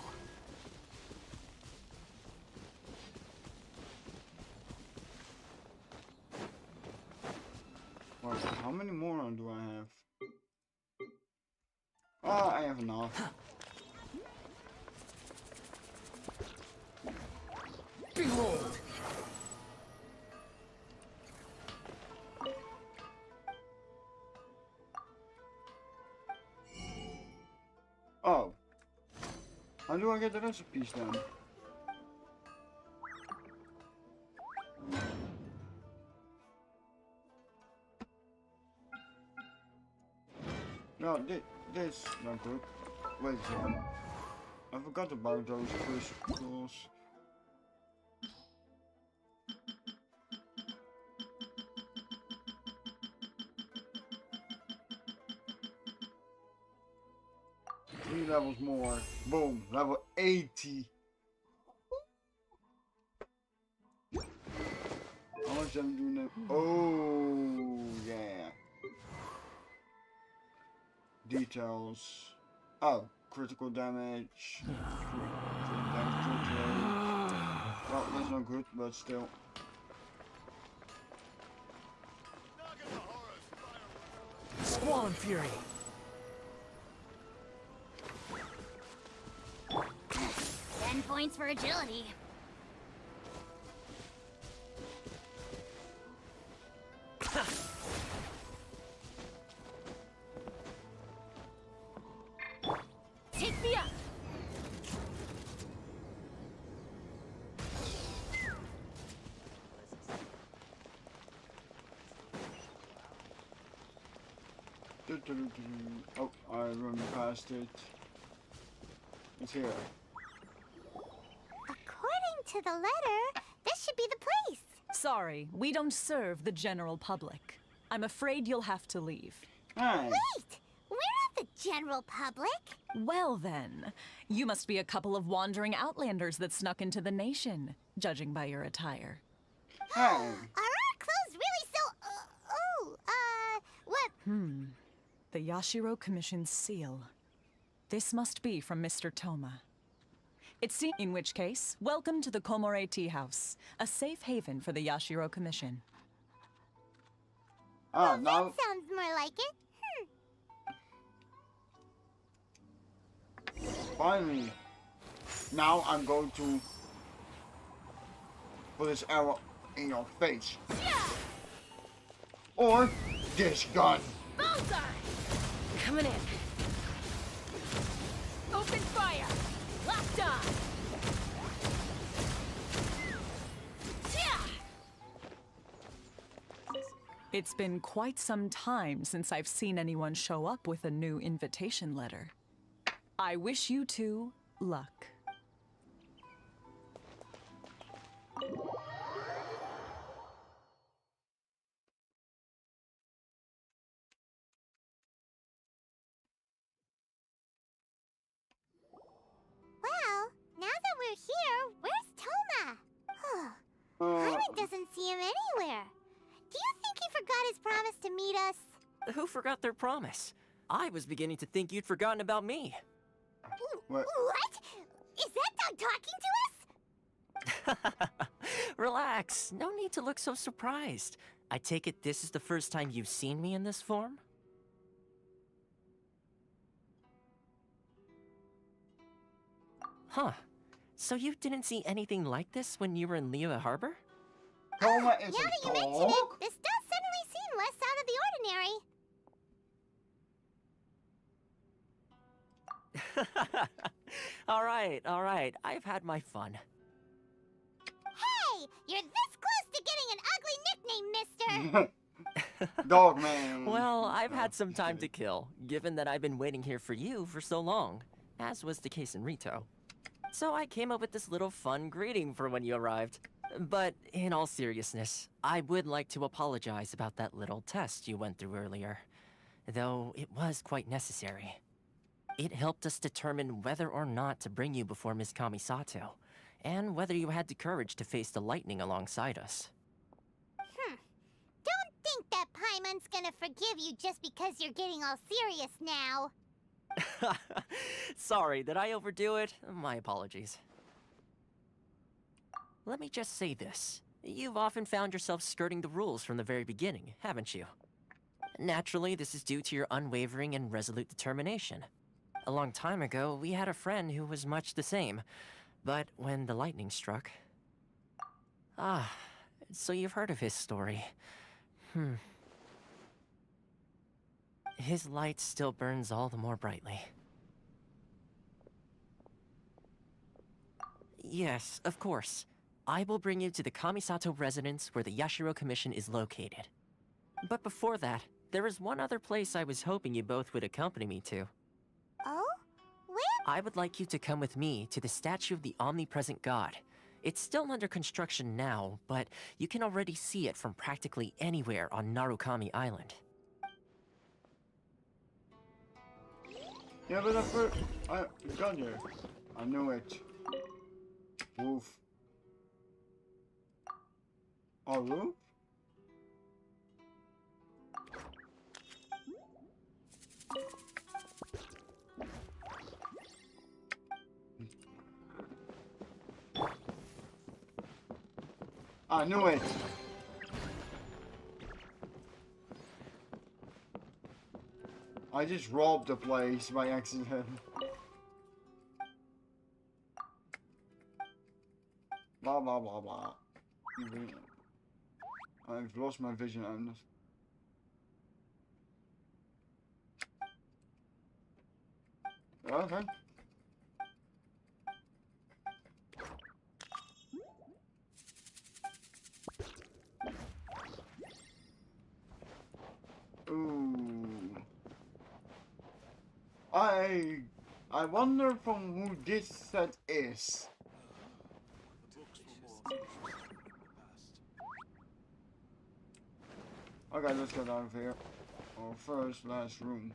Speaker 1: Well, how many more do I have? Oh, I have enough.
Speaker 2: Behold!
Speaker 1: Oh. How do I get the recipes then? No, this not good. Wait a second. I forgot about those crystals. Three levels more. Boom. Level 80. How much am I doing now? Oh, yeah. Details. Oh, critical damage. Damage rate. Well, that's not good, but still.
Speaker 2: Squall Fury!
Speaker 3: 10 points for agility. Take me up!
Speaker 1: Oh, I run past it. It's here.
Speaker 3: According to the letter, this should be the place.
Speaker 10: Sorry, we don't serve the general public. I'm afraid you'll have to leave.
Speaker 1: Hi.
Speaker 3: Wait! We're not the general public.
Speaker 10: Well then, you must be a couple of wandering outlanders that snuck into the nation, judging by your attire.
Speaker 1: Hi.
Speaker 3: Are our clothes really so... what?
Speaker 10: The Yashiro Commission's seal. This must be from Mr. Toma. It seems, in which case, welcome to the Komore Tea House, a safe haven for the Yashiro Commission.
Speaker 1: Ah,
Speaker 3: That
Speaker 1: now
Speaker 3: sounds more like it.
Speaker 1: finally. Now I'm going to put this arrow in your face. Or this gun.
Speaker 3: Bullseye!
Speaker 6: Coming in. Open fire! Locked on!
Speaker 10: It's been quite some time since I've seen anyone show up with a new invitation letter. I wish you two luck.
Speaker 3: Well, now that we're here, where's Toma? Paimon doesn't see him anywhere. Do you think he forgot his promise to meet us?
Speaker 11: Who forgot their promise? I was beginning to think you'd forgotten about me.
Speaker 1: What?
Speaker 3: What? Is that dog talking to us?
Speaker 11: Relax, no need to look so surprised. I take it this is the first time you've seen me in this form? Huh. So you didn't see anything like this when you were in Liyue Harbor?
Speaker 1: Toma is
Speaker 3: Now that
Speaker 1: a
Speaker 3: you mention
Speaker 1: dog?
Speaker 3: it, this does suddenly seem less out of the ordinary.
Speaker 11: All right. I've had my fun.
Speaker 3: Hey, you're this close to getting an ugly nickname, mister.
Speaker 1: Dog man.
Speaker 11: Well, I've had some time to kill, given that I've been waiting here for you for so long, as was the case in Rito. So I came up with this little fun greeting for when you arrived. But in all seriousness, I would like to apologize about that little test you went through earlier, though it was quite necessary. It helped us determine whether or not to bring you before Miss Kamisato, and whether you had the courage to face the lightning alongside us.
Speaker 3: Don't think that Paimon's gonna forgive you just because you're getting all serious now.
Speaker 11: Sorry, did I overdo it? My apologies. Let me just say this. You've often found yourself skirting the rules from the very beginning, haven't you? Naturally, this is due to your unwavering and resolute determination. A long time ago, we had a friend who was much the same, but when the lightning struck... Ah, so you've heard of his story. His light still burns all the more brightly. Yes, of course. I will bring you to the Kamisato residence where the Yashiro Commission is located. But before that, there is one other place I was hoping you both would accompany me to.
Speaker 3: Oh? Where?
Speaker 11: I would like you to come with me to the statue of the omnipresent god. It's still under construction now, but you can already see it from practically anywhere on Narukami Island.
Speaker 1: Yeah, but I got you. I knew it. Woof. Oh, roof? I knew it. I just robbed the place by accident. Blah blah blah blah. I've lost my vision on this. Okay. Ooh. I wonder from who this set is. Okay, let's get out of here. Our first, last room.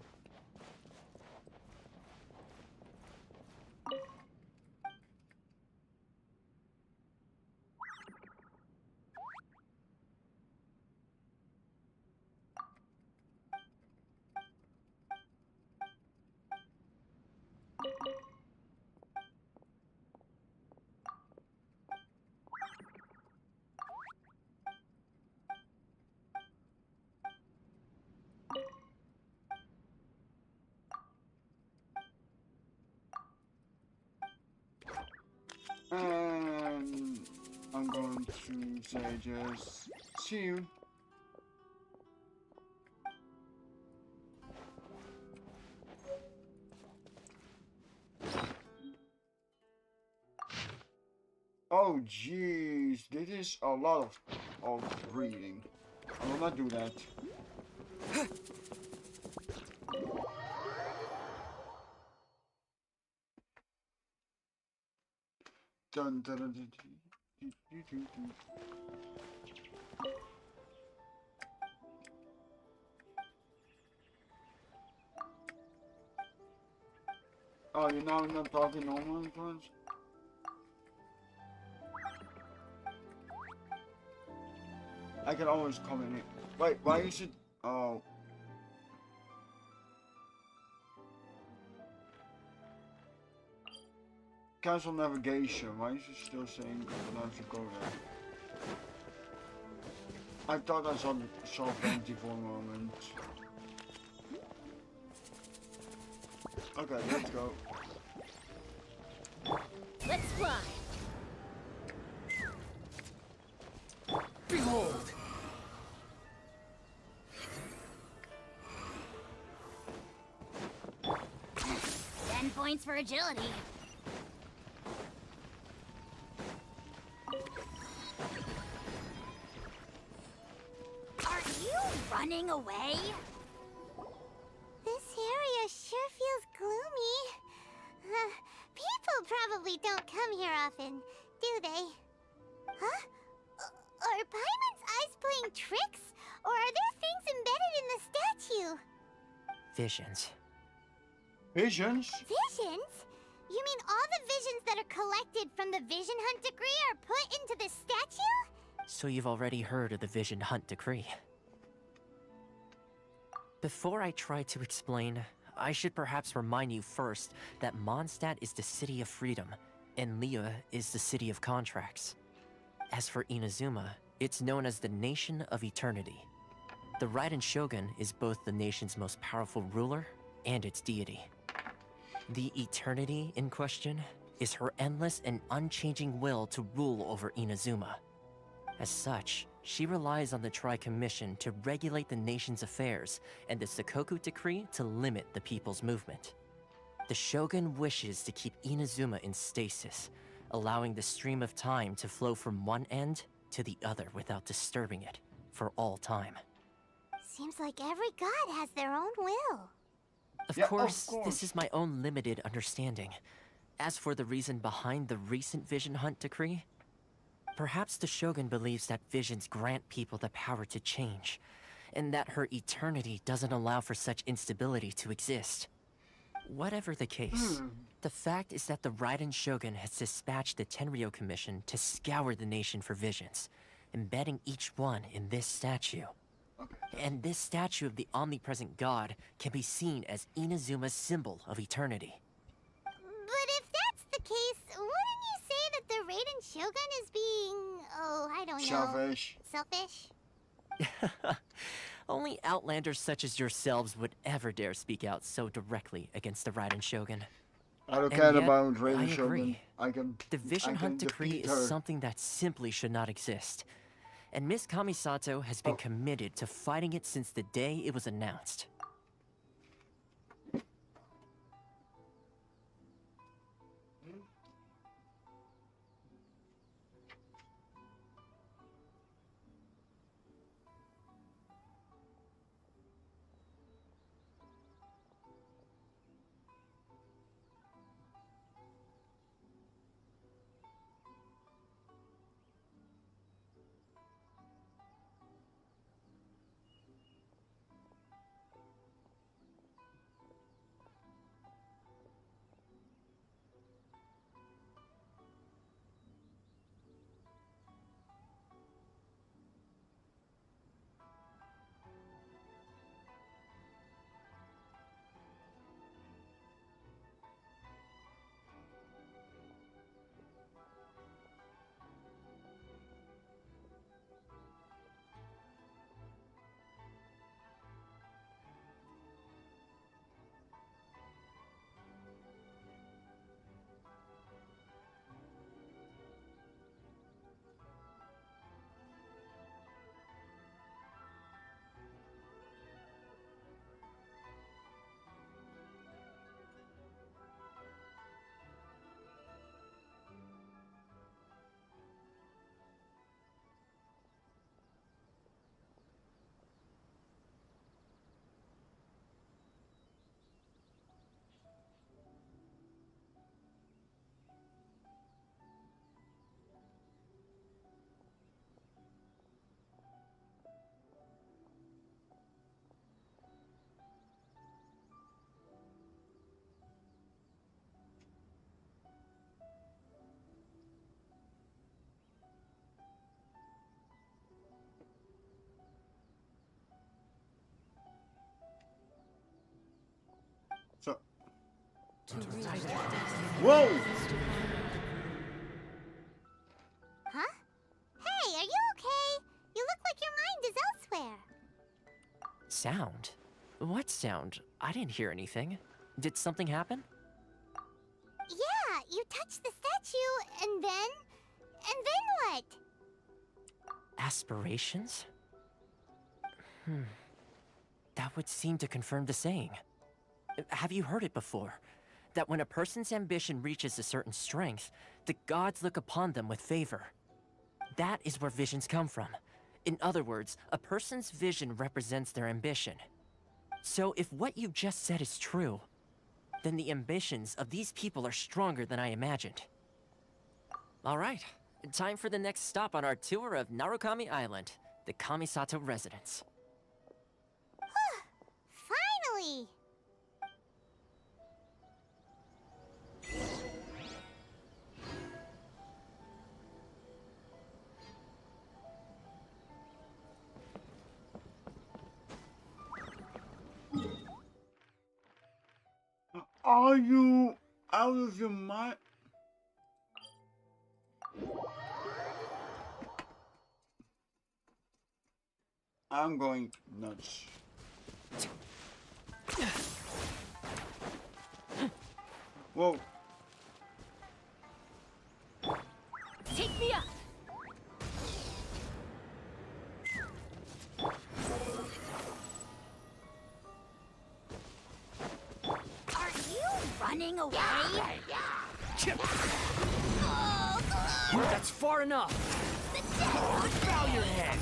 Speaker 1: And I'm going to say just see you. Oh jeez, this is a lot of reading. I will not do that. Dun, dun, dun, dun, dun, dun, dun, dun. Oh, you're now not talking normal influence? I can always come in here. Wait, why you should... Oh. Cancel navigation. Why is it still saying that I have to go there? I thought I saw Vanity for a moment. Okay, let's go.
Speaker 3: Let's fly.
Speaker 7: Behold!
Speaker 3: 10 points for agility. Are you running away? This area sure feels gloomy. People probably don't come here often, do they? Huh? Are Paimon's eyes playing tricks? Or are there things embedded in the statue?
Speaker 11: Visions.
Speaker 1: Visions?
Speaker 3: Visions? You mean all the visions that are collected from the Vision Hunt Decree are put into this statue?
Speaker 11: So you've already heard of the Vision Hunt Decree. Before I try to explain, I should perhaps remind you first that Mondstadt is the city of freedom, and Liyue is the city of contracts. As for Inazuma, it's known as the Nation of Eternity. The Raiden Shogun is both the nation's most powerful ruler and its deity. The Eternity in question is her endless and unchanging will to rule over Inazuma. As such, she relies on the Tri-Commission to regulate the nation's affairs and the Sakoku Decree to limit the people's movement. The Shogun wishes to keep Inazuma in stasis, allowing the stream of time to flow from one end to the other without disturbing it for all time.
Speaker 3: Seems like every god has their own will.
Speaker 11: Of course, this is my own limited understanding. As for the reason behind the recent Vision Hunt Decree, perhaps the Shogun believes that visions grant people the power to change, and that her eternity doesn't allow for such instability to exist. Whatever the case, the fact is that the Raiden Shogun has dispatched the Tenryou Commission to scour the nation for visions, embedding each one in this statue. And this statue of the omnipresent god can be seen as Inazuma's symbol of eternity.
Speaker 3: But if that's the case, wouldn't you say that the Raiden Shogun is being... oh, I don't know...
Speaker 1: Selfish.
Speaker 3: Selfish?
Speaker 11: Only outlanders such as yourselves would ever dare speak out so directly against the Raiden Shogun.
Speaker 1: I don't
Speaker 11: And
Speaker 1: care
Speaker 11: yet,
Speaker 1: about
Speaker 11: I
Speaker 1: Raiden Shogun.
Speaker 11: agree. The
Speaker 1: I
Speaker 11: Vision
Speaker 1: can
Speaker 11: Hunt Decree
Speaker 1: defeat
Speaker 11: is
Speaker 1: her.
Speaker 11: something that simply should not exist. And Miss Kamisato has been committed to fighting it since the day it was announced.
Speaker 1: So. Whoa!
Speaker 3: Huh? Hey, are you okay? You look like your mind is elsewhere.
Speaker 11: Sound? What sound? I didn't hear anything. Did something happen?
Speaker 3: Yeah, you touched the statue, and then... what?
Speaker 11: Aspirations? That would seem to confirm the saying. Have you heard it before? That when a person's ambition reaches a certain strength, the gods look upon them with favor. That is where visions come from. In other words, a person's vision represents their ambition. So if what you just said is true, then the ambitions of these people are stronger than I imagined. All right, time for the next stop on our tour of Narukami Island, the Kamisato residence.
Speaker 3: Finally!
Speaker 1: Are you out of your mind? I'm going nuts. Whoa.
Speaker 6: Take me up!
Speaker 3: Are you running away?
Speaker 11: That's far enough! Bow your head!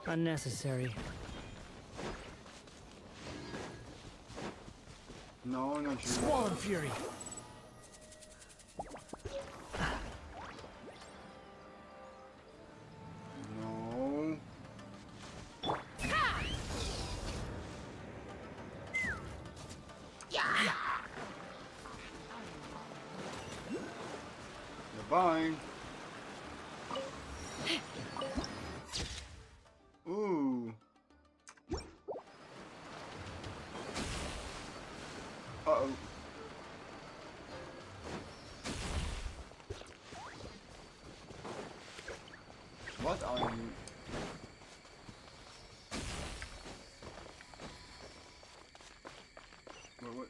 Speaker 11: Unnecessary.
Speaker 1: No, not you.
Speaker 11: Swollen fury.
Speaker 1: No. Goodbye. Ooh. Uh-oh. What are you? What?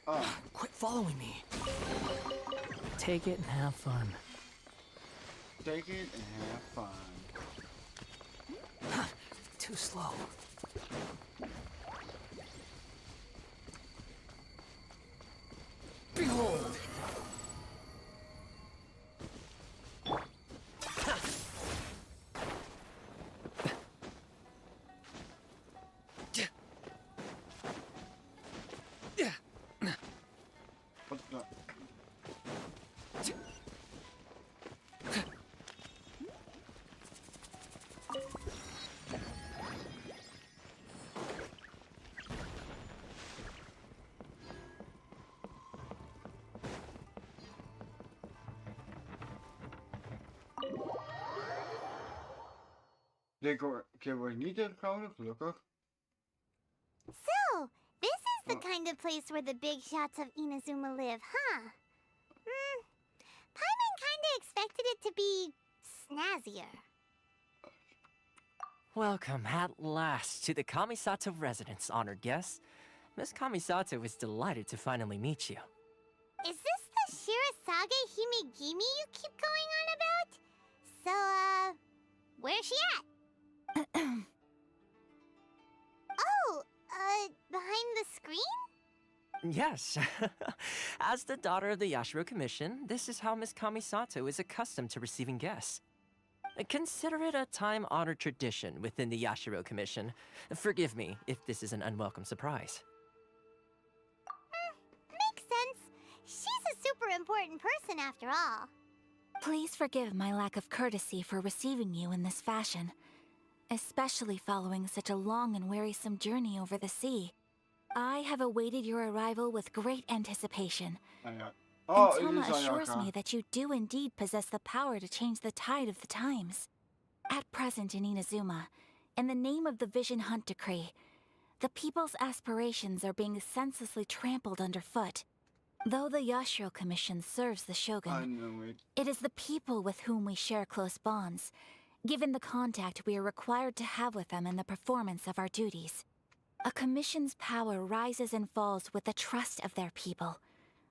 Speaker 1: Ah.
Speaker 11: Quit following me. Take it and have fun.
Speaker 1: Take it and have fun.
Speaker 11: Too slow. Behold!
Speaker 1: What the? Ik word niet tegengehouden, gelukkig.
Speaker 3: So, this is the kind of place where the big shots of Inazuma live, huh? Paimon kinda expected it to be snazzier.
Speaker 11: Welcome at last to the Kamisato residence, honored guests. Miss Kamisato is delighted to finally meet you.
Speaker 3: Is this the Shirasage Himegimi you keep going on about? So, where's she at? Oh, behind the screen?
Speaker 11: Yes. As the daughter of the Yashiro Commission, this is how Miss Kamisato is accustomed to receiving guests. Consider it a time-honored tradition within the Yashiro Commission. Forgive me if this is an unwelcome surprise.
Speaker 3: Makes sense. She's a super important person after all.
Speaker 8: Please forgive my lack of courtesy for receiving you in this fashion, especially following such a long and wearisome journey over the sea. I have awaited your arrival with great anticipation.
Speaker 1: Oh,
Speaker 8: and Toma assures me that you do indeed possess the power to change the tide of the times. At present in Inazuma, in the name of the Vision Hunt Decree, the people's aspirations are being senselessly trampled underfoot.
Speaker 3: Though the Yashiro Commission serves the Shogun,
Speaker 1: I know it.
Speaker 3: it is the people with whom we share close bonds, given the contact we are required to have with them in the performance of our duties. A commission's power rises and falls with the trust of their people.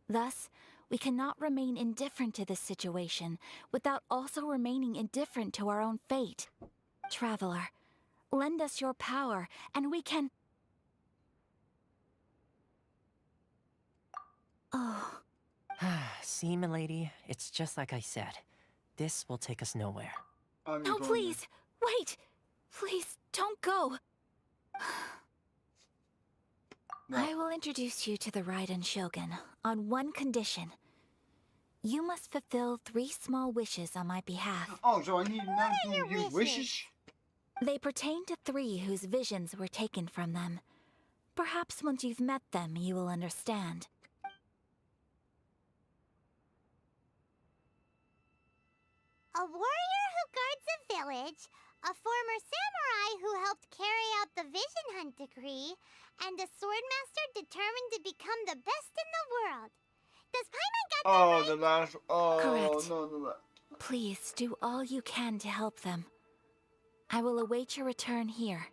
Speaker 3: Thus, we cannot remain indifferent to this situation without also remaining indifferent to our own fate. Traveler, lend us your power, and we can... Oh...
Speaker 11: See, milady, it's just like I said. This will take us nowhere.
Speaker 1: I'm
Speaker 3: No,
Speaker 1: going
Speaker 3: please! Wait! Please, don't go!
Speaker 1: No.
Speaker 3: I will introduce you to the Raiden Shogun on one condition. You must fulfill 3 small wishes on my behalf.
Speaker 1: Oh, so I need now to
Speaker 3: your
Speaker 1: use wishes?
Speaker 3: They pertain to 3 whose visions were taken from them. Perhaps once you've met them, you will understand.
Speaker 12: A warrior who guards a village, a former samurai who helped carry out the Vision Hunt decree, and a swordmaster determined to become the best in the world. Does Paimon got that right?
Speaker 1: The last. Oh,
Speaker 3: Correct.
Speaker 1: no.
Speaker 3: Please do all you can to help them. I will await your return here.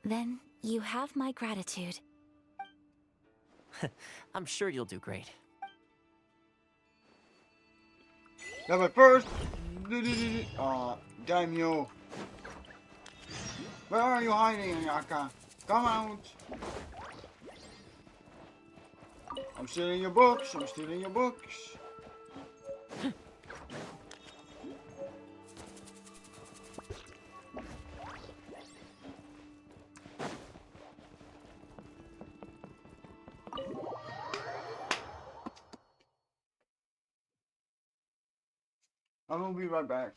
Speaker 3: Then you have my gratitude.
Speaker 11: I'm sure you'll do great.
Speaker 1: Yeah, but first. Daimyo. Where are you hiding, Ayaka? Come out. I'm stealing your books. I'm stealing your books. I will be right back.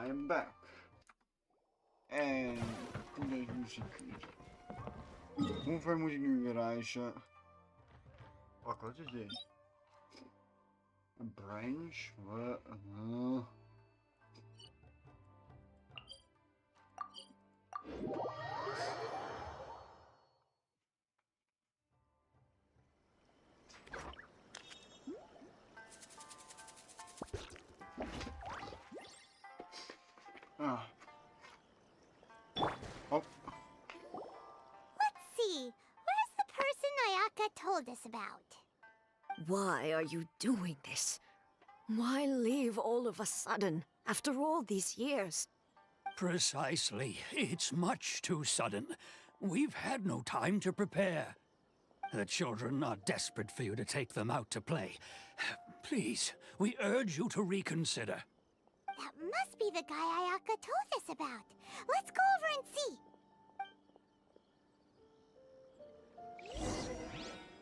Speaker 1: I am back. En in deze muziek. Hoe ver moet ik nu weer reizen? Wacht, wat is dit? Een branch? Wat? Ah. Oh.
Speaker 12: Let's see. Where's the person Ayaka told us about?
Speaker 8: Why are you doing this? Why leave all of a sudden, after all these years?
Speaker 9: Precisely. It's much too sudden. We've had no time to prepare. The children are desperate for you to take them out to play. Please, we urge you to reconsider.
Speaker 12: That must be the guy Ayaka told us about. Let's go over and see.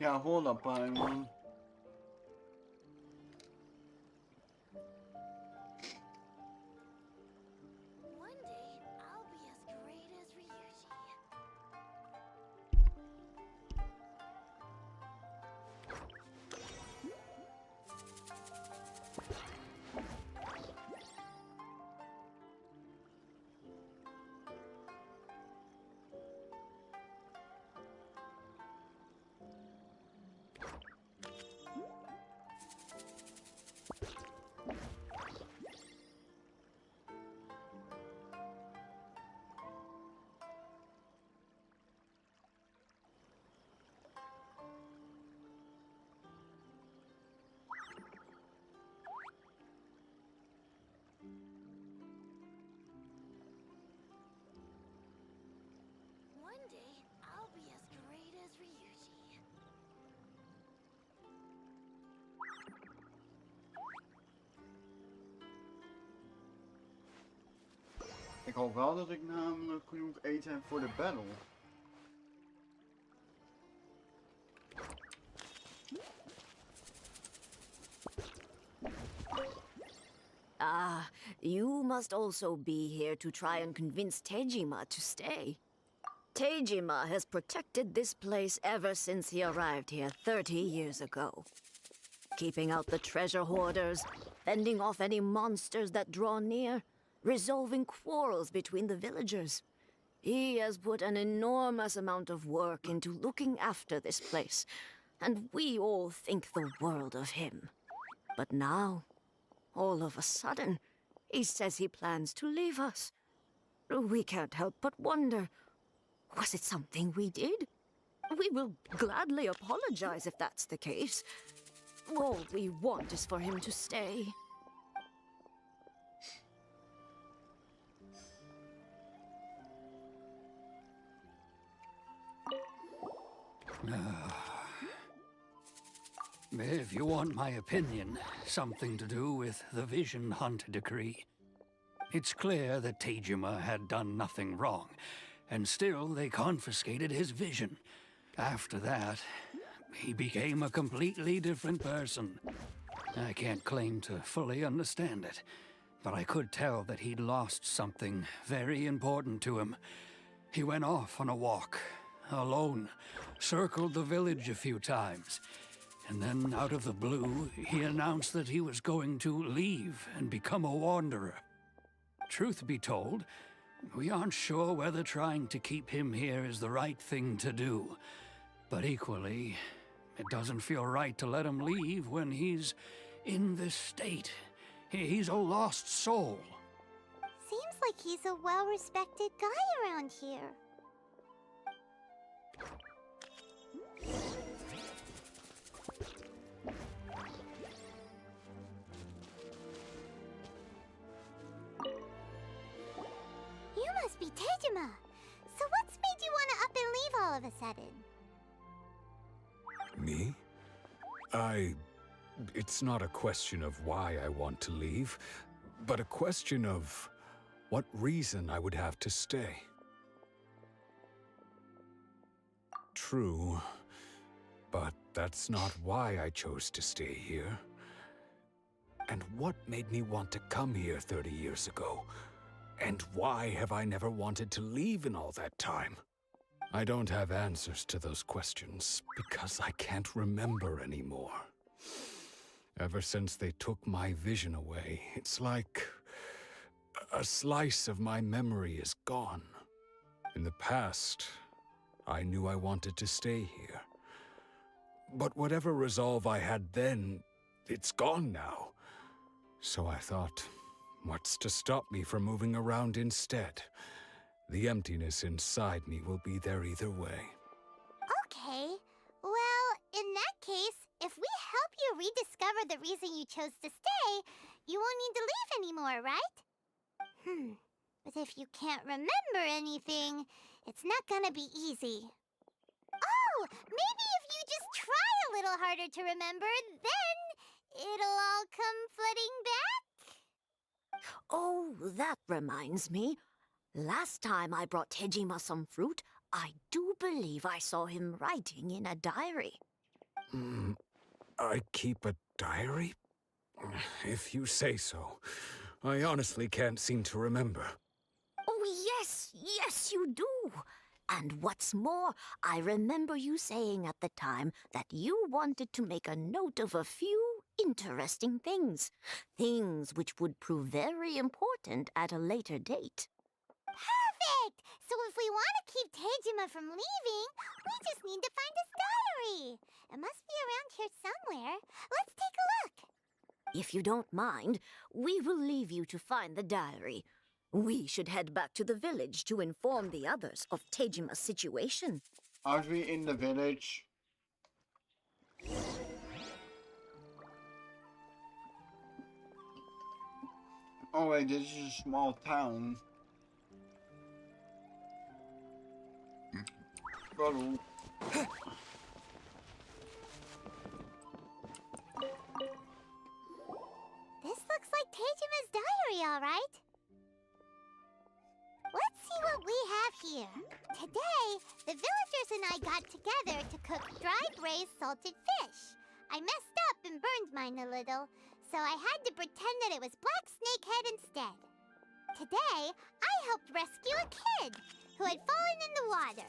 Speaker 1: Yeah, hold up, Paimon.
Speaker 3: One day, I'll be as great as Ryuji. One day, I'll be as great as Ryuji.
Speaker 1: Ik hoop wel dat ik namelijk genoeg eten heb voor de battle.
Speaker 8: Ah, you must also be here to try and convince Tejima to stay. Tejima has protected this place ever since he arrived here 30 years ago. Keeping out the treasure hoarders, fending off any monsters that draw near, resolving quarrels between the villagers. He has put an enormous amount of work into looking after this place, and we all think the world of him. But now, all of a sudden, he says he plans to leave us. We can't help but wonder, was it something we did? We will gladly apologize if that's the case. All we want is for him to stay.
Speaker 9: If you want my opinion, something to do with the Vision Hunt decree. It's clear that Tejima had done nothing wrong, and still they confiscated his vision. After that, he became a completely different person. I can't claim to fully understand it, but I could tell that he'd lost something very important to him. He went off on a walk, alone, circled the village a few times, and then out of the blue, he announced that he was going to leave and become a wanderer. Truth be told, we aren't sure whether trying to keep him here is the right thing to do. But equally, it doesn't feel right to let him leave when he's in this state. He's a lost soul.
Speaker 12: Seems like he's a well-respected guy around here. You must be Tejima. So what's made you want to up and leave all of a sudden?
Speaker 13: Me? It's not a question of why I want to leave, but a question of what reason I would have to stay. True, but that's not why I chose to stay here. And what made me want to come here 30 years ago? And why have I never wanted to leave in all that time? I don't have answers to those questions because I can't remember anymore. Ever since they took my vision away, it's like a slice of my memory is gone. In the past, I knew I wanted to stay here. But whatever resolve I had then, it's gone now. So I thought, what's to stop me from moving around instead? The emptiness inside me will be there either way.
Speaker 12: Okay. Well, in that case, if we help you rediscover the reason you chose to stay, you won't need to leave anymore, right? But if you can't remember anything, it's not gonna be easy. Oh, maybe if you just try a little harder to remember, then it'll all come flooding back?
Speaker 8: Oh, that reminds me. Last time I brought Tejima some fruit, I do believe I saw him writing in a diary.
Speaker 13: I keep a diary? If you say so. I honestly can't seem to remember.
Speaker 8: Oh, yes, you do. And what's more, I remember you saying at the time that you wanted to make a note of a few interesting things. Things which would prove very important at a later date.
Speaker 12: Perfect! So if we want to keep Tejima from leaving, we just need to find his diary. It must be around here somewhere. Let's take a look.
Speaker 8: If you don't mind, we will leave you to find the diary. We should head back to the village to inform the others of Tejima's situation.
Speaker 1: Are we in the village? Oh wait, this is a small town. Bottle.
Speaker 12: This looks like Tejima's diary, all right. Let's see what we have here. Today, the villagers and I got together to cook dried braised salted fish. I messed up and burned mine a little, so I had to pretend that it was black snakehead instead. Today, I helped rescue a kid who had fallen in the water.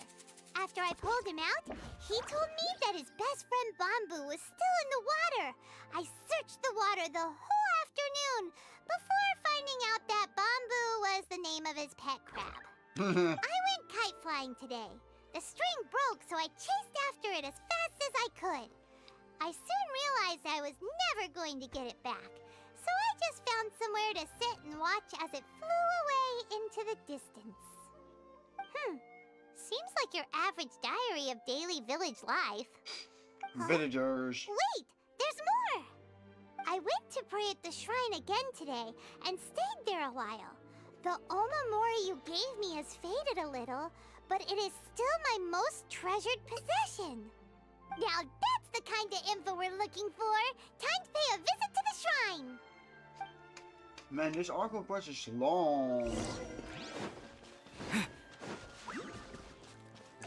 Speaker 12: After I pulled him out, he told me that his best friend Bamboo was still in the water. I searched the water the whole afternoon before finding out that Bamboo was the name of his pet crab. I went kite flying today. The string broke, so I chased after it as fast as I could. I soon realized I was never going to get it back, so I just found somewhere to sit and watch as it flew away into the distance. Seems like your average diary of daily village life.
Speaker 1: Villagers.
Speaker 12: Wait, there's more! I went to pray at the shrine again today and stayed there a while. The omamori you gave me has faded a little, but it is still my most treasured possession. Now that's the kind of info we're looking for. Time to pay a visit to the shrine.
Speaker 1: Man, this Archon quest is long.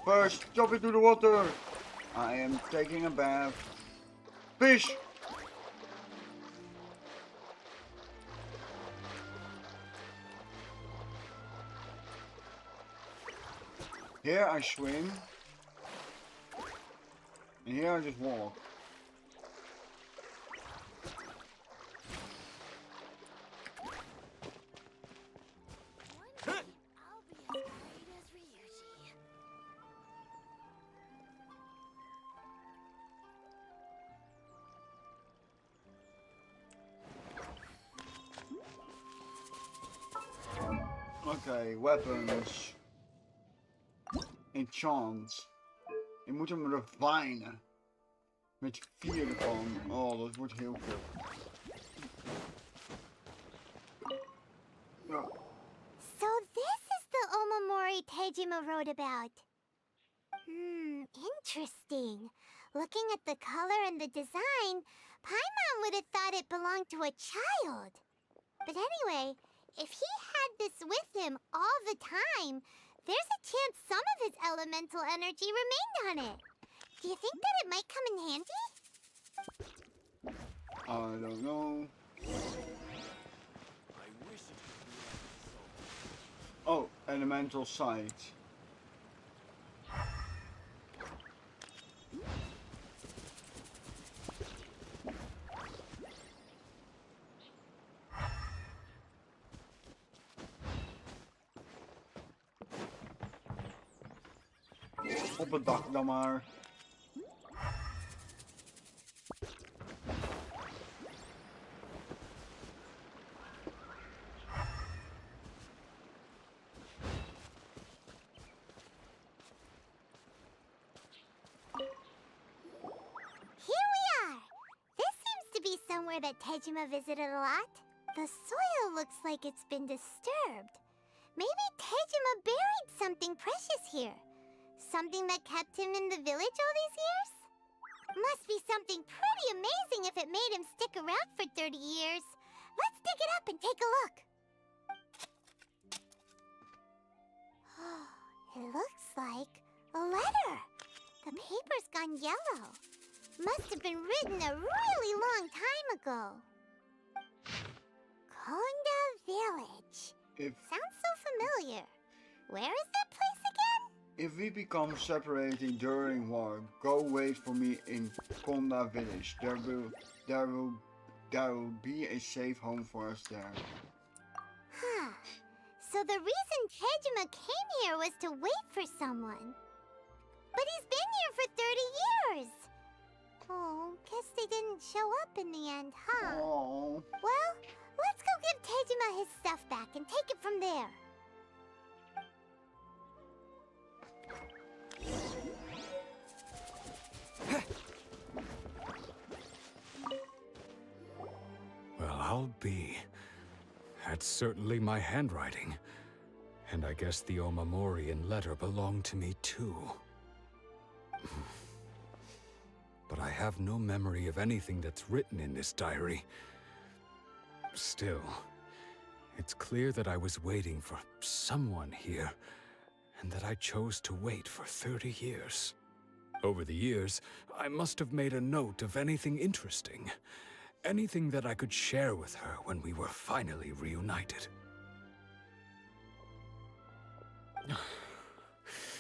Speaker 1: First, jump into the water. I am taking a bath. Fish! Here I swim. And here I just walk. Okay, weapons. Enchants. Je moet hem refinen. Met 4 ervan. Oh, dat wordt heel veel. Ja.
Speaker 12: So this is the omamori Tejima wrote about. Interesting. Looking at the color and the design, Paimon would have thought it belonged to a child. But anyway, if he had this with him all the time, there's a chance some of his elemental energy remained on it. Do you think that it might come in handy?
Speaker 1: I don't know. elemental side. Op het dak dan maar.
Speaker 12: Somewhere that Tejima visited a lot. The soil looks like it's been disturbed. Maybe Tejima buried something precious here. Something that kept him in the village all these years? Must be something pretty amazing if it made him stick around for 30 years. Let's dig it up and take a look. It looks like a letter. The paper's gone yellow. Must have been written a really long time ago. Konda Village. Sounds so familiar. Where is that place again?
Speaker 1: If we become separated during war, go wait for me in Konda Village. There will be a safe home for us there.
Speaker 12: Huh. So the reason Tejima came here was to wait for someone. But he's been here for 30 years. Oh, guess they didn't show up in the end, huh?
Speaker 1: Oh.
Speaker 12: Well, let's go give Tejima his stuff back and take it from there.
Speaker 13: Well, I'll be. That's certainly my handwriting. And I guess the Omamorian letter belonged to me too. But I have no memory of anything that's written in this diary. Still, it's clear that I was waiting for someone here, and that I chose to wait for 30 years. Over the years, I must have made a note of anything interesting, anything that I could share with her when we were finally reunited.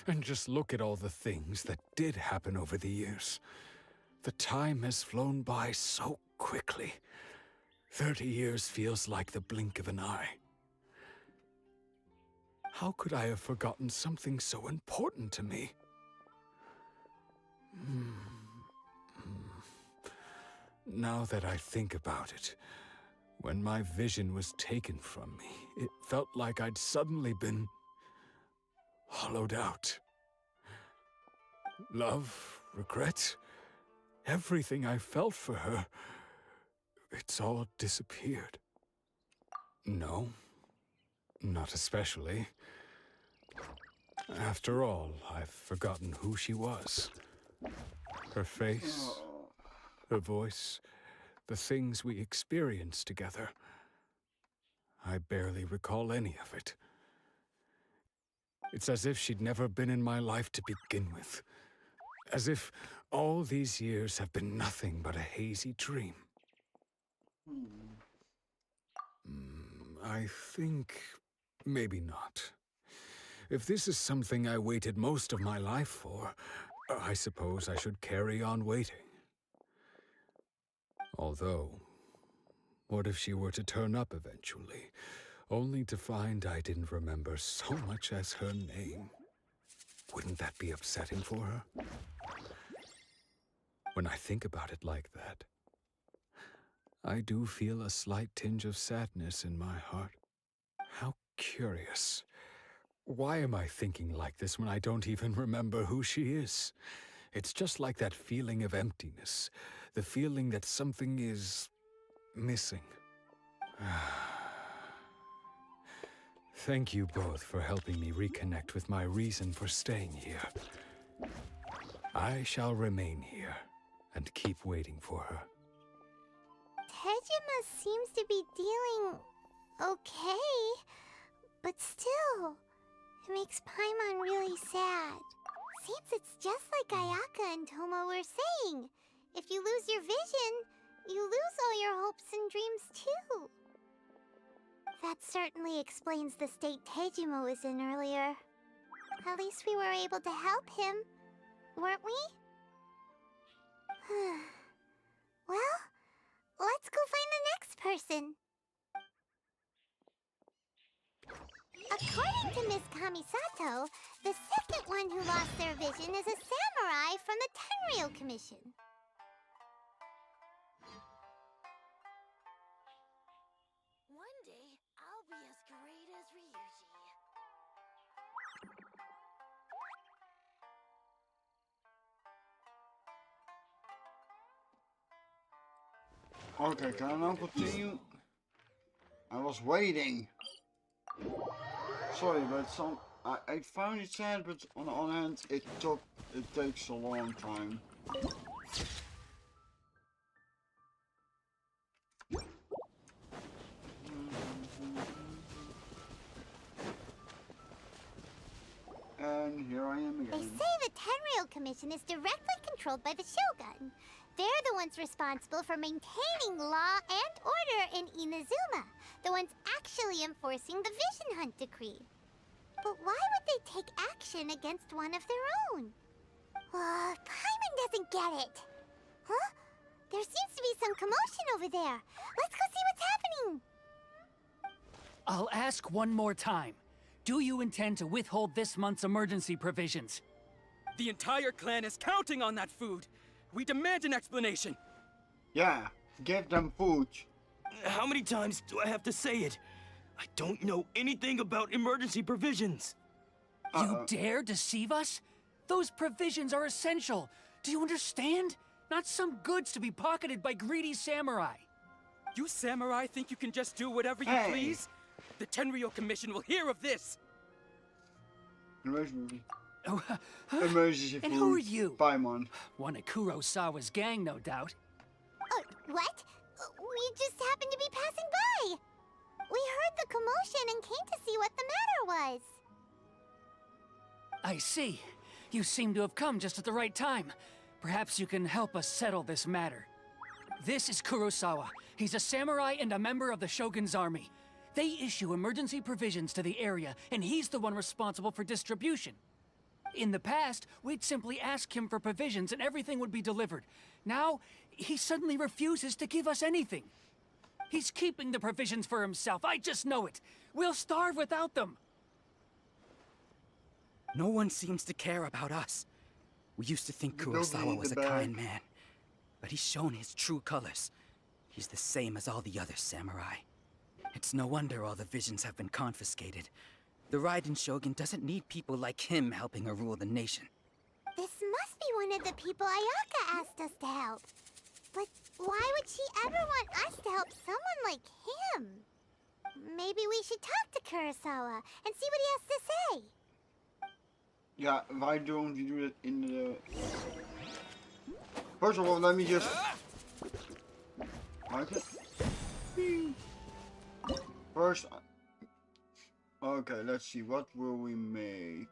Speaker 13: And just look at all the things that did happen over the years. The time has flown by so quickly. 30 years feels like the blink of an eye. How could I have forgotten something so important to me? Now that I think about it, when my vision was taken from me, it felt like I'd suddenly been hollowed out. Love, regret, everything I felt for her, it's all disappeared. No, not especially. After all, I've forgotten who she was. Her face, her voice, the things we experienced together. I barely recall any of it. It's as if she'd never been in my life to begin with. As if all these years have been nothing but a hazy dream. I think maybe not. If this is something I waited most of my life for, I suppose I should carry on waiting. Although, what if she were to turn up eventually, only to find I didn't remember so much as her name? Wouldn't that be upsetting for her? When I think about it like that, I do feel a slight tinge of sadness in my heart. How curious. Why am I thinking like this when I don't even remember who she is? It's just like that feeling of emptiness, the feeling that something is missing. Thank you both for helping me reconnect with my reason for staying here. I shall remain here and keep waiting for her.
Speaker 12: Tejima seems to be dealing okay, but still, it makes Paimon really sad. Seems it's just like Ayaka and Toma were saying. If you lose your vision, you lose all your hopes and dreams too. That's certainly explains the state Teijima was in earlier. At least we were able to help him, weren't we? Well, let's go find the next person. According to Miss Kamisato, the second one who lost their vision is a samurai from the Tenryou Commission.
Speaker 8: One day, I'll be as great as Ryuji.
Speaker 1: Okay, can I now continue? I was waiting. Sorry, but I found it sad, but on the other hand, it takes a long time. And here I am again.
Speaker 12: They say the Tenryou Commission is directly controlled by the Shogun. They're the ones responsible for maintaining law and order in Inazuma, the ones actually enforcing the Vision Hunt Decree. But why would they take action against one of their own? Paimon doesn't get it. Huh? There seems to be some commotion over there. Let's go see what's happening.
Speaker 9: I'll ask one more time. Do you intend to withhold this month's emergency provisions?
Speaker 14: The entire clan is counting on that food. We demand an explanation.
Speaker 1: Yeah, give them food.
Speaker 14: How many times do I have to say it? I don't know anything about emergency provisions.
Speaker 9: You dare deceive us? Those provisions are essential. Do you understand? Not some goods to be pocketed by greedy samurai.
Speaker 14: You samurai think you can just do whatever you please? The Tenryou Commission will hear of this.
Speaker 1: Emergency.
Speaker 9: Oh,
Speaker 1: Emergency
Speaker 9: and
Speaker 1: food.
Speaker 9: who are you?
Speaker 1: Paimon.
Speaker 9: One of Kurosawa's gang, no doubt.
Speaker 12: What? We just happened to be passing by. We heard the commotion and came to see what the matter was.
Speaker 9: I see. You seem to have come just at the right time. Perhaps you can help us settle this matter. This is Kurosawa. He's a samurai and a member of the Shogun's army. They issue emergency provisions to the area, and he's the one responsible for distribution. In the past, we'd simply ask him for provisions and everything would be delivered. Now, he suddenly refuses to give us anything. He's keeping the provisions for himself, I just know it. We'll starve without them.
Speaker 14: No one seems to care about us. We used to think Kurosawa was a kind man, but he's shown his true colors. He's the same as all the other samurai. It's no wonder all the visions have been confiscated. The Raiden Shogun doesn't need people like him helping her rule the nation.
Speaker 12: This must be one of the people Ayaka asked us to help. But why would she ever want us to help someone like him? Maybe we should talk to Kurosawa and see what he has to say.
Speaker 1: Yeah, why don't we do it in the... First of all, let me just... Like it? First... Okay, let's see, what will we make?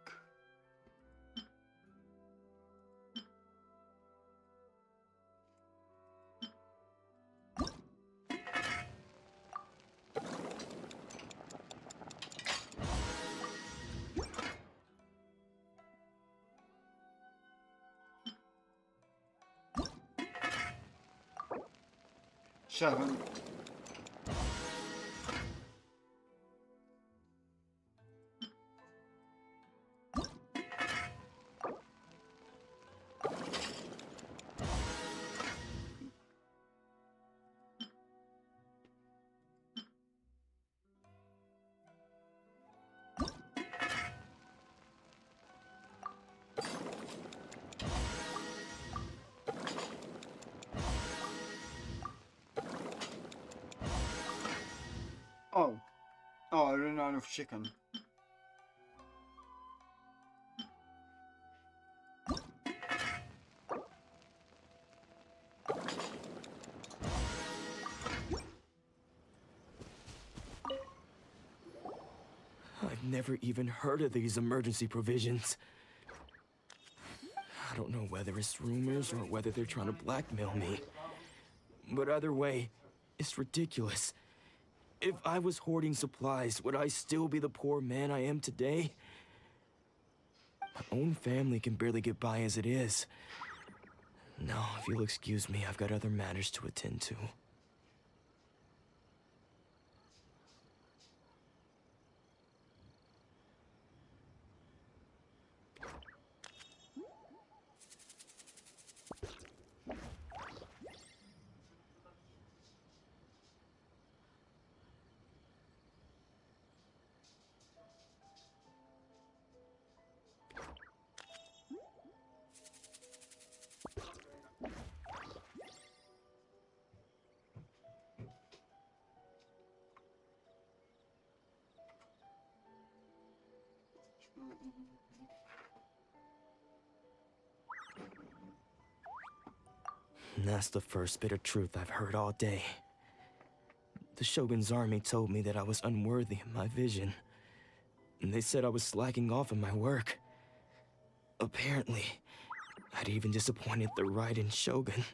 Speaker 1: Seven. Oh, I ran out of chicken.
Speaker 14: I've never even heard of these emergency provisions. I don't know whether it's rumors or whether they're trying to blackmail me. But either way, it's ridiculous.
Speaker 15: If I was hoarding supplies, would I still be the poor man I am today? My own family can barely get by as it is. Now, if you'll excuse me, I've got other matters to attend to. And that's the first bit of truth I've heard all day. The Shogun's army told me that I was unworthy of my vision. And they said I was slacking off in my work. Apparently, I'd even disappointed the Raiden Shogun.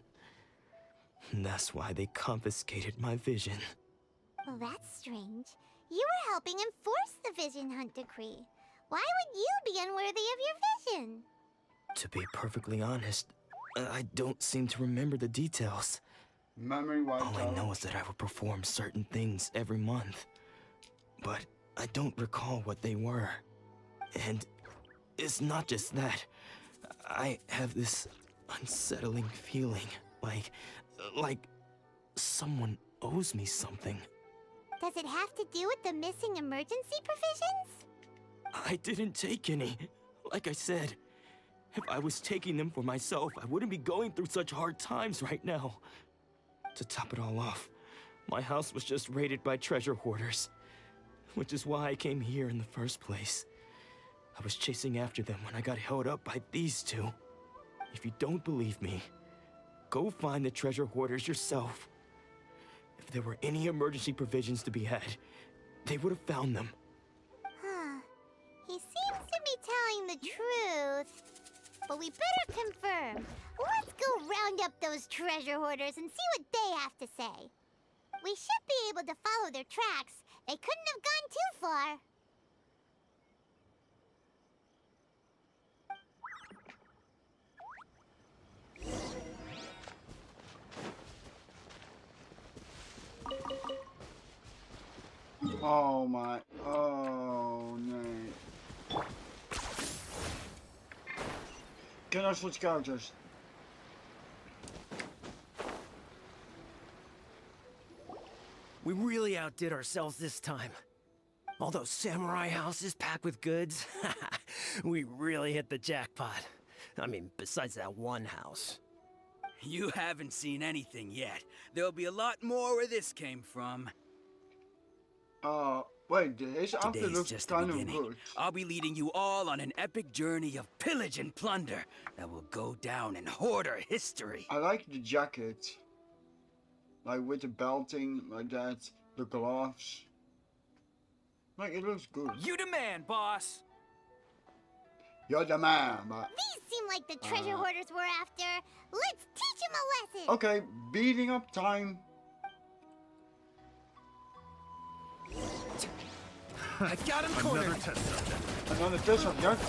Speaker 15: And that's why they confiscated my vision.
Speaker 12: Well, that's strange. You were helping enforce the Vision Hunt Decree. Why would you be unworthy of your vision?
Speaker 15: To be perfectly honest, I don't seem to remember the details.
Speaker 1: Memory wiped
Speaker 15: All I
Speaker 1: out.
Speaker 15: know is that I would perform certain things every month. But I don't recall what they were. And it's not just that. I have this unsettling feeling, like someone owes me something.
Speaker 12: Does it have to do with the missing emergency provisions?
Speaker 15: I didn't take any. Like I said, if I was taking them for myself, I wouldn't be going through such hard times right now. To top it all off, my house was just raided by treasure hoarders, which is why I came here in the first place. I was chasing after them when I got held up by these two. If you don't believe me, go find the treasure hoarders yourself. If there were any emergency provisions to be had, they would have found them.
Speaker 12: Huh. He seems to be telling the truth. But we better confirm. Let's go round up those treasure hoarders and see what they have to say. We should be able to follow their tracks. They couldn't have gone too far.
Speaker 1: Oh my. Oh no. Can I switch characters?
Speaker 5: We really outdid ourselves this time. All those samurai houses packed with goods. We really hit the jackpot. I mean, besides that one house.
Speaker 14: You haven't seen anything yet. There'll be a lot more where this came from.
Speaker 1: Wait, deze actor
Speaker 14: Today's
Speaker 1: looks
Speaker 14: just the
Speaker 1: kind of
Speaker 14: beginning.
Speaker 1: good.
Speaker 14: I'll be leading you all on an epic journey of pillage and plunder that will go down in hoarder history.
Speaker 1: I like the jacket. Like with the belting, like that. The gloves. Like, it looks good.
Speaker 14: You demand, boss!
Speaker 1: You're the man, but...
Speaker 12: These seem like the treasure hoarders we're after. Let's teach them a lesson!
Speaker 1: Okay, beating up time.
Speaker 14: I got him cornered!
Speaker 4: Another test subject.
Speaker 1: Another test subject.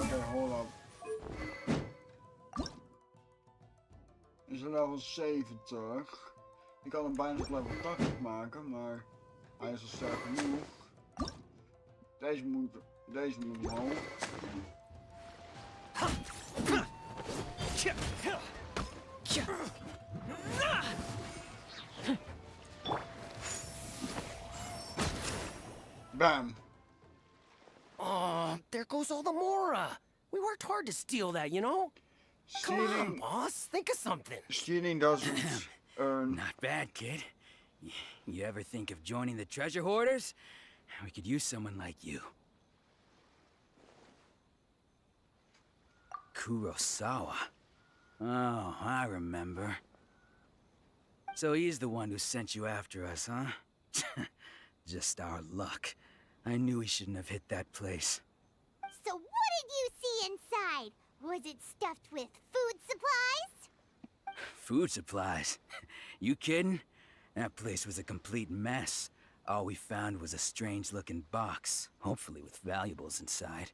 Speaker 1: Okay, hold up. Is er level 70. Ik kan hem bijna tot level 80 maken, maar hij is al sterk genoeg. Deze moet omhoog. Bam.
Speaker 5: Oh, there goes all the Mora. We worked hard to steal that, you know? Come on, boss. Think of something.
Speaker 1: Stealing doesn't earn.
Speaker 14: Not bad, kid. You ever think of joining the treasure hoarders? We could use someone like you. Kurosawa. Oh, I remember. So he's the one who sent you after us, huh? Just our luck. I knew we shouldn't have hit that place.
Speaker 12: So what did you see inside? Was it stuffed with food supplies?
Speaker 14: Food supplies? You kidding? That place was a complete mess. All we found was a strange-looking box, hopefully with valuables inside.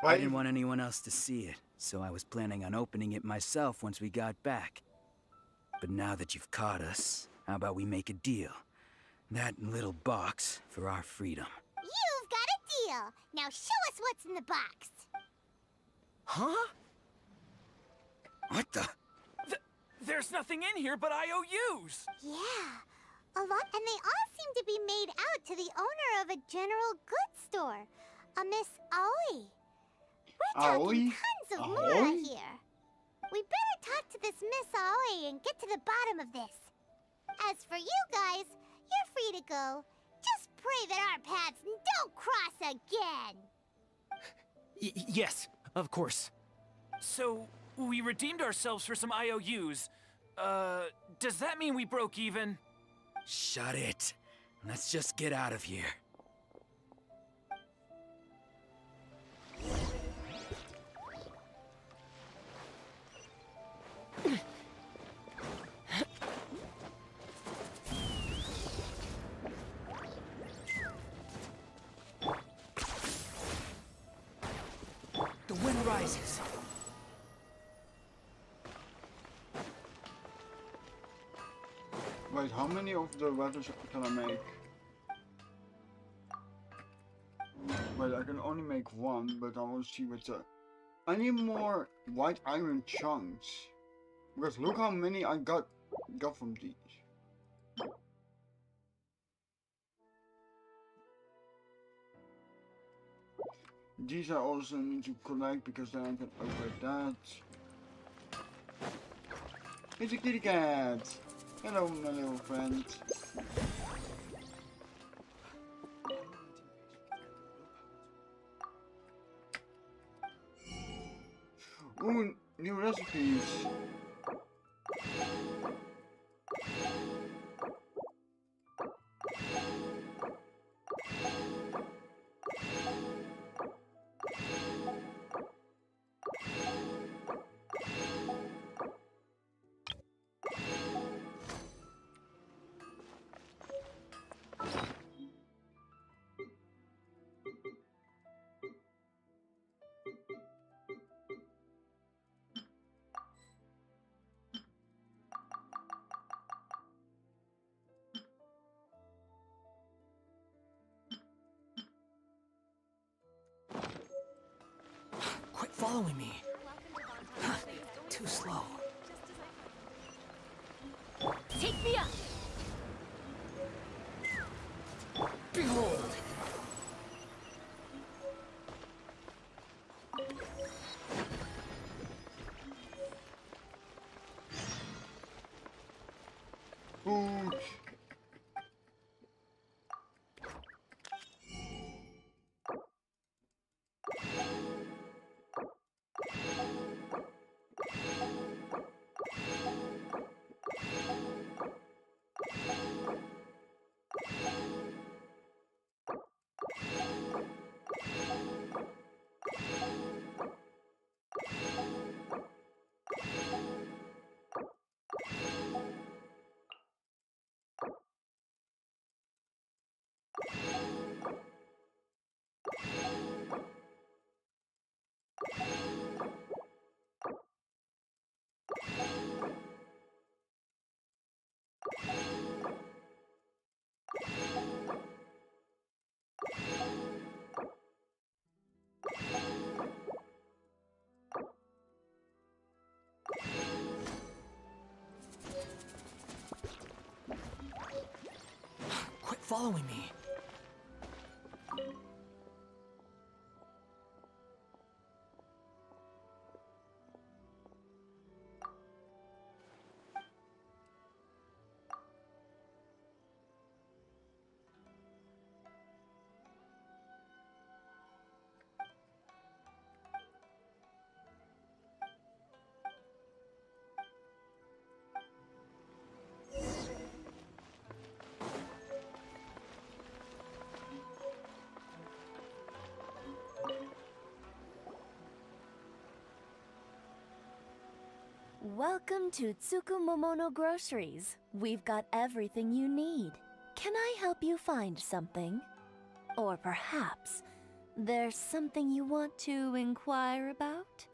Speaker 14: I didn't want anyone else to see it, so I was planning on opening it myself once we got back. But now that you've caught us, how about we make a deal? That little box for our freedom.
Speaker 12: You've got a deal. Now show us what's in the box.
Speaker 14: Huh? What the?
Speaker 16: There's nothing in here but IOUs!
Speaker 12: Yeah, a lot, and they all seem to be made out to the owner of a general goods store, a Miss Aoi. We're talking tons of mura here. We better talk to this Miss Aoi and get to the bottom of this. As for you guys, you're free to go. Just pray that our paths don't cross again.
Speaker 16: Yes, of course. So, we redeemed ourselves for some IOUs. Does that mean we broke even?
Speaker 14: Shut it. Let's just get out of here.
Speaker 16: The wind rises.
Speaker 1: Wait, how many of the weapons can I make? Wait, I can only make one, but I want to see what's the... I need more white iron chunks. Because look how many I got from these. These I also need to collect because then I can upgrade that. It's a kitty cat! Hello, my little friend. Ooh, new recipes.
Speaker 14: Quit following me. Too slow.
Speaker 6: Take me up!
Speaker 14: Behold!
Speaker 1: Ooh.
Speaker 14: Quit following me.
Speaker 8: Welcome to Tsukumomono Groceries. We've got everything you need. Can I help you find something? Or perhaps there's something you want to inquire about?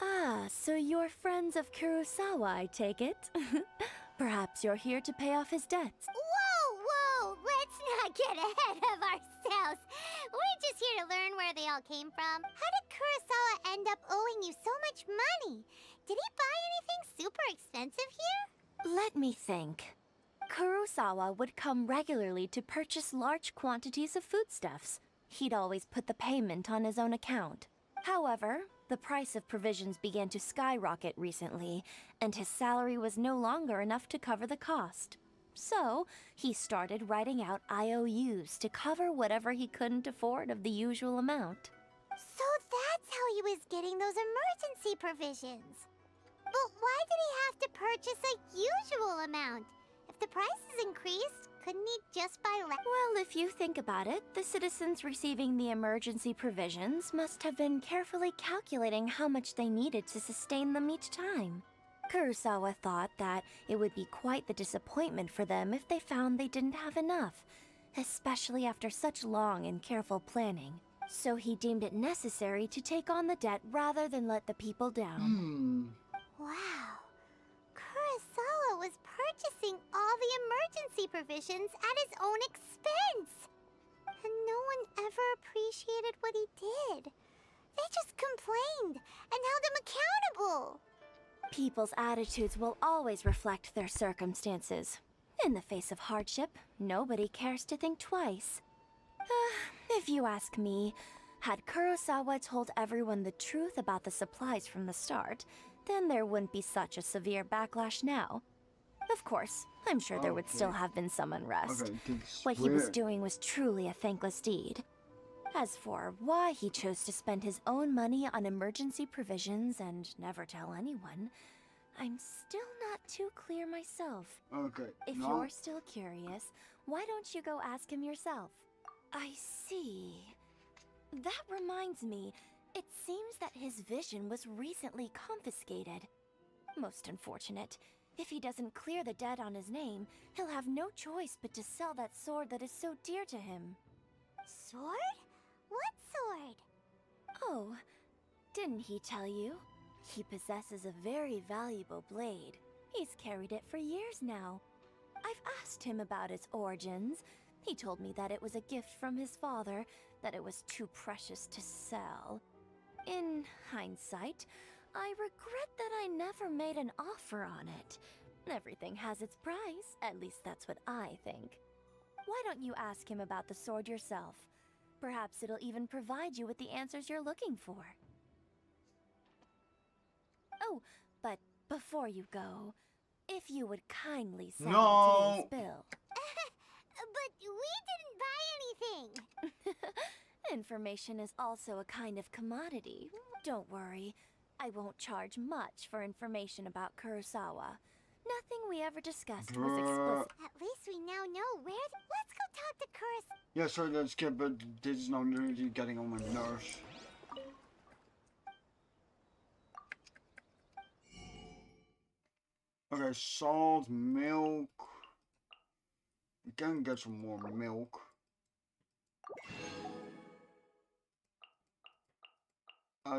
Speaker 8: Ah, so you're friends of Kurosawa, I take it? Perhaps you're here to pay off his debts.
Speaker 12: Whoa! Let's not get ahead of ourselves. We're just here to learn where they all came from. How did Kurosawa end up owing you so much money? Did he buy anything super expensive here?
Speaker 8: Let me think. Kurosawa would come regularly to purchase large quantities of foodstuffs. He'd always put the payment on his own account. However, the price of provisions began to skyrocket recently, and his salary was no longer enough to cover the cost. So, he started writing out IOUs to cover whatever he couldn't afford of the usual amount.
Speaker 12: So that's how he was getting those emergency provisions. But why did he have to purchase a usual amount? If the prices increased, couldn't he just buy less?
Speaker 8: Well, if you think about it, the citizens receiving the emergency provisions must have been carefully calculating how much they needed to sustain them each time. Kurosawa thought that it would be quite the disappointment for them if they found they didn't have enough, especially after such long and careful planning. So he deemed it necessary to take on the debt rather than let the people down.
Speaker 12: Wow. Kurosawa was purchasing all the emergency provisions at his own expense. And no one ever appreciated what he did. They just complained and held him accountable.
Speaker 8: People's attitudes will always reflect their circumstances. In the face of hardship, nobody cares to think twice. If you ask me, had Kurosawa told everyone the truth about the supplies from the start, then there wouldn't be such a severe backlash now. Of course, I'm sure there would still have been some unrest. What he was doing was truly a thankless deed. As for why he chose to spend his own money on emergency provisions and never tell anyone, I'm still not too clear myself. If you're still curious, why don't you go ask him yourself? I see. That reminds me, it seems that his vision was recently confiscated. Most unfortunate. If he doesn't clear the debt on his name, he'll have no choice but to sell that sword that is so dear to him.
Speaker 12: Sword? What sword?
Speaker 8: Oh, didn't he tell you? He possesses a very valuable blade. He's carried it for years now. I've asked him about its origins. He told me that it was a gift from his father, that it was too precious to sell. In hindsight, I regret that I never made an offer on it. Everything has its price, at least that's what I think. Why don't you ask him about the sword yourself? Perhaps it'll even provide you with the answers you're looking for. Oh, but before you go, if you would kindly send today's bill.
Speaker 12: But we didn't buy anything!
Speaker 8: Information is also a kind of commodity. Don't worry, I won't charge much for information about Kurosawa. Nothing we ever discussed was explicit.
Speaker 12: At least we now know where. Let's go talk to Kurosawa.
Speaker 1: Yeah, sorry to skip, but this is now literally getting on my nerves. Okay, salt, milk. We can get some more milk.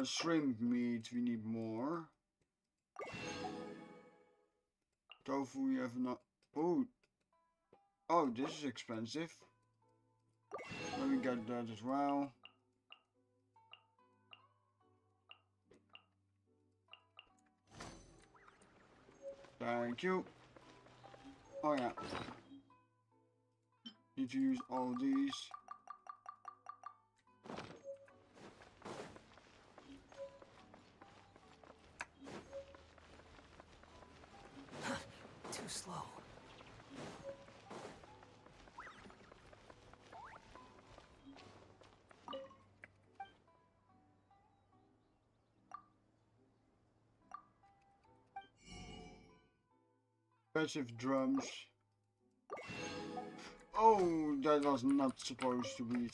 Speaker 1: Shrimp meat, we need more. Tofu, we have not. Oh, this is expensive. Let me get that as well. Thank you. Oh yeah. Need to use all these.
Speaker 14: Too slow.
Speaker 1: Passive drums. Oh, that was not supposed to be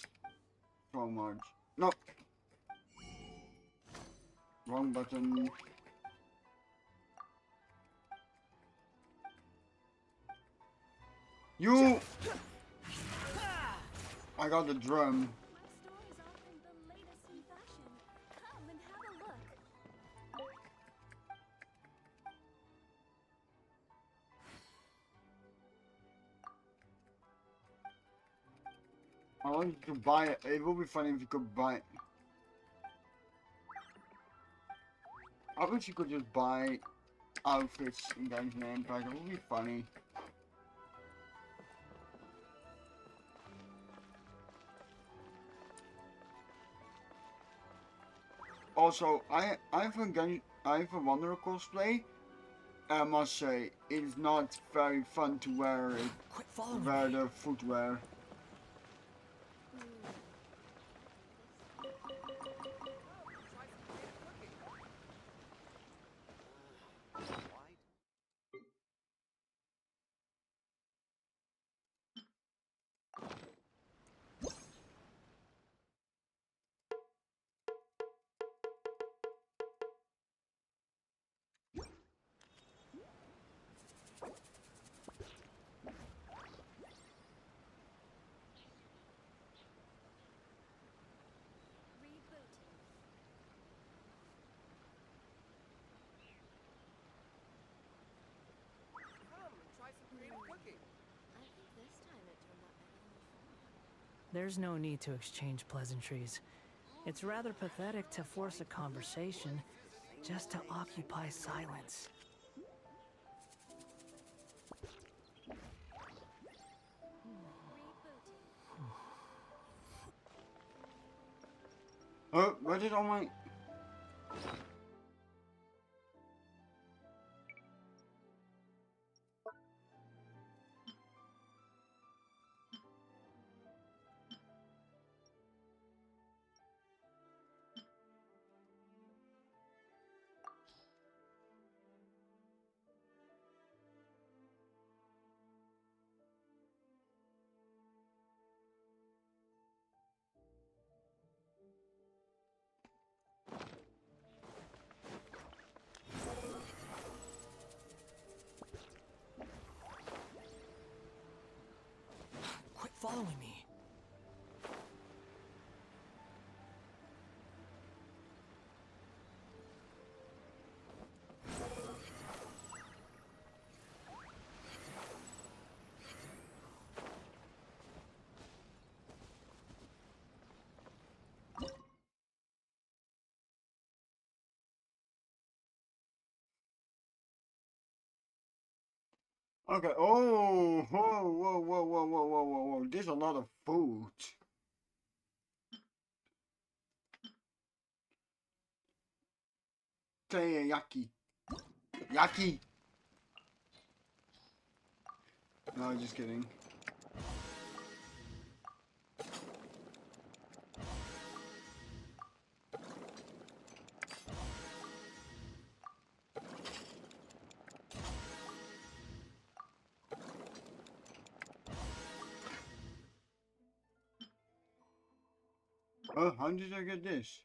Speaker 1: so much. No. Wrong button. You! I got the drum. I want you to buy it. It would be funny if you could buy it. I wish you could just buy outfits in Genshin Impact. It would be funny. Also, I have a Wanderer cosplay. I must say, it's not very fun to wear it. Wear the footwear.
Speaker 17: There's no need to exchange pleasantries. It's rather pathetic to force a conversation just to occupy silence.
Speaker 1: Oh, where did all my...
Speaker 17: Quit following me.
Speaker 1: Okay, oh, whoa, whoa, whoa, whoa, whoa, whoa, whoa, whoa, there's a lot of food. Teriyaki. Yaki! No, just kidding. Oh, how did I get this?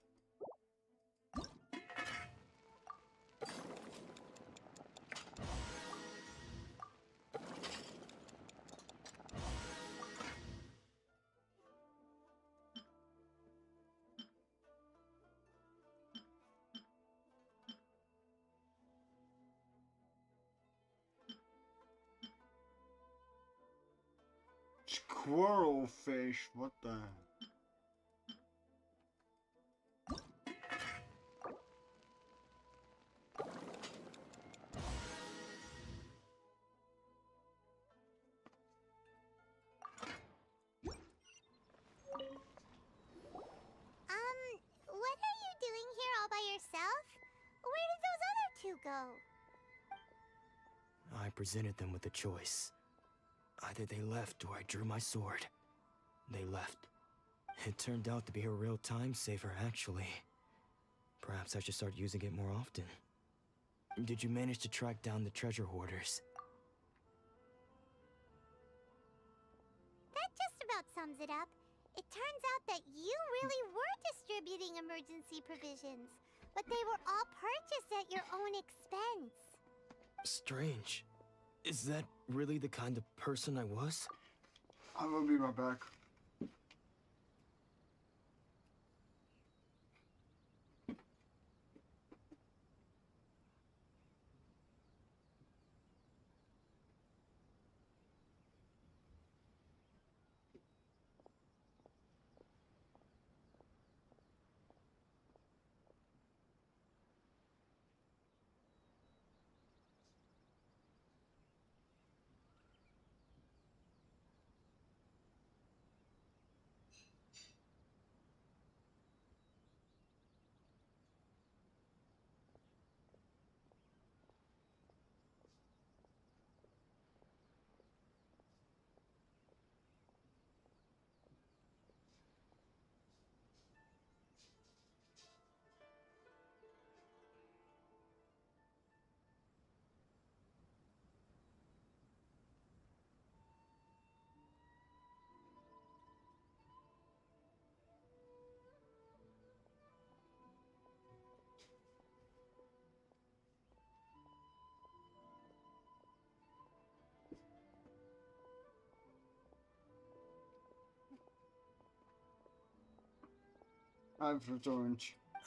Speaker 1: Squirrel fish, what the?
Speaker 12: What are you doing here all by yourself? Where did those other two go?
Speaker 15: I presented them with a choice. Either they left or I drew my sword. They left. It turned out to be a real time saver, actually. Perhaps I should start using it more often. Did you manage to track down the treasure hoarders?
Speaker 12: That just about sums it up. It turns out that you really were distributing emergency provisions, but they were all purchased at your own expense.
Speaker 15: Strange. Is that really the kind of person I was?
Speaker 1: I will be right back. I've returned.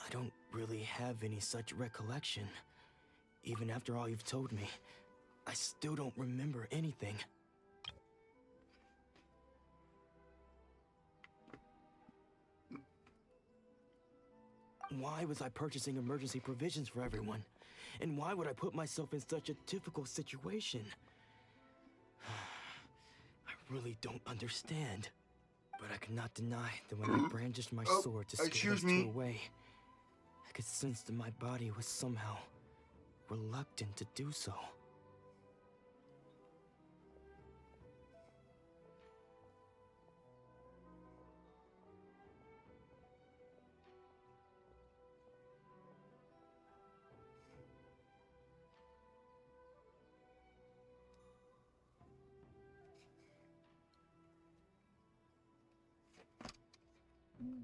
Speaker 15: I don't really have any such recollection. Even after all you've told me, I still don't remember anything. Why was I purchasing emergency provisions for everyone? And why would I put myself in such a difficult situation? I really don't understand. But I cannot deny that when I brandished my sword to scare those two away, I could sense that my body was somehow reluctant to do so.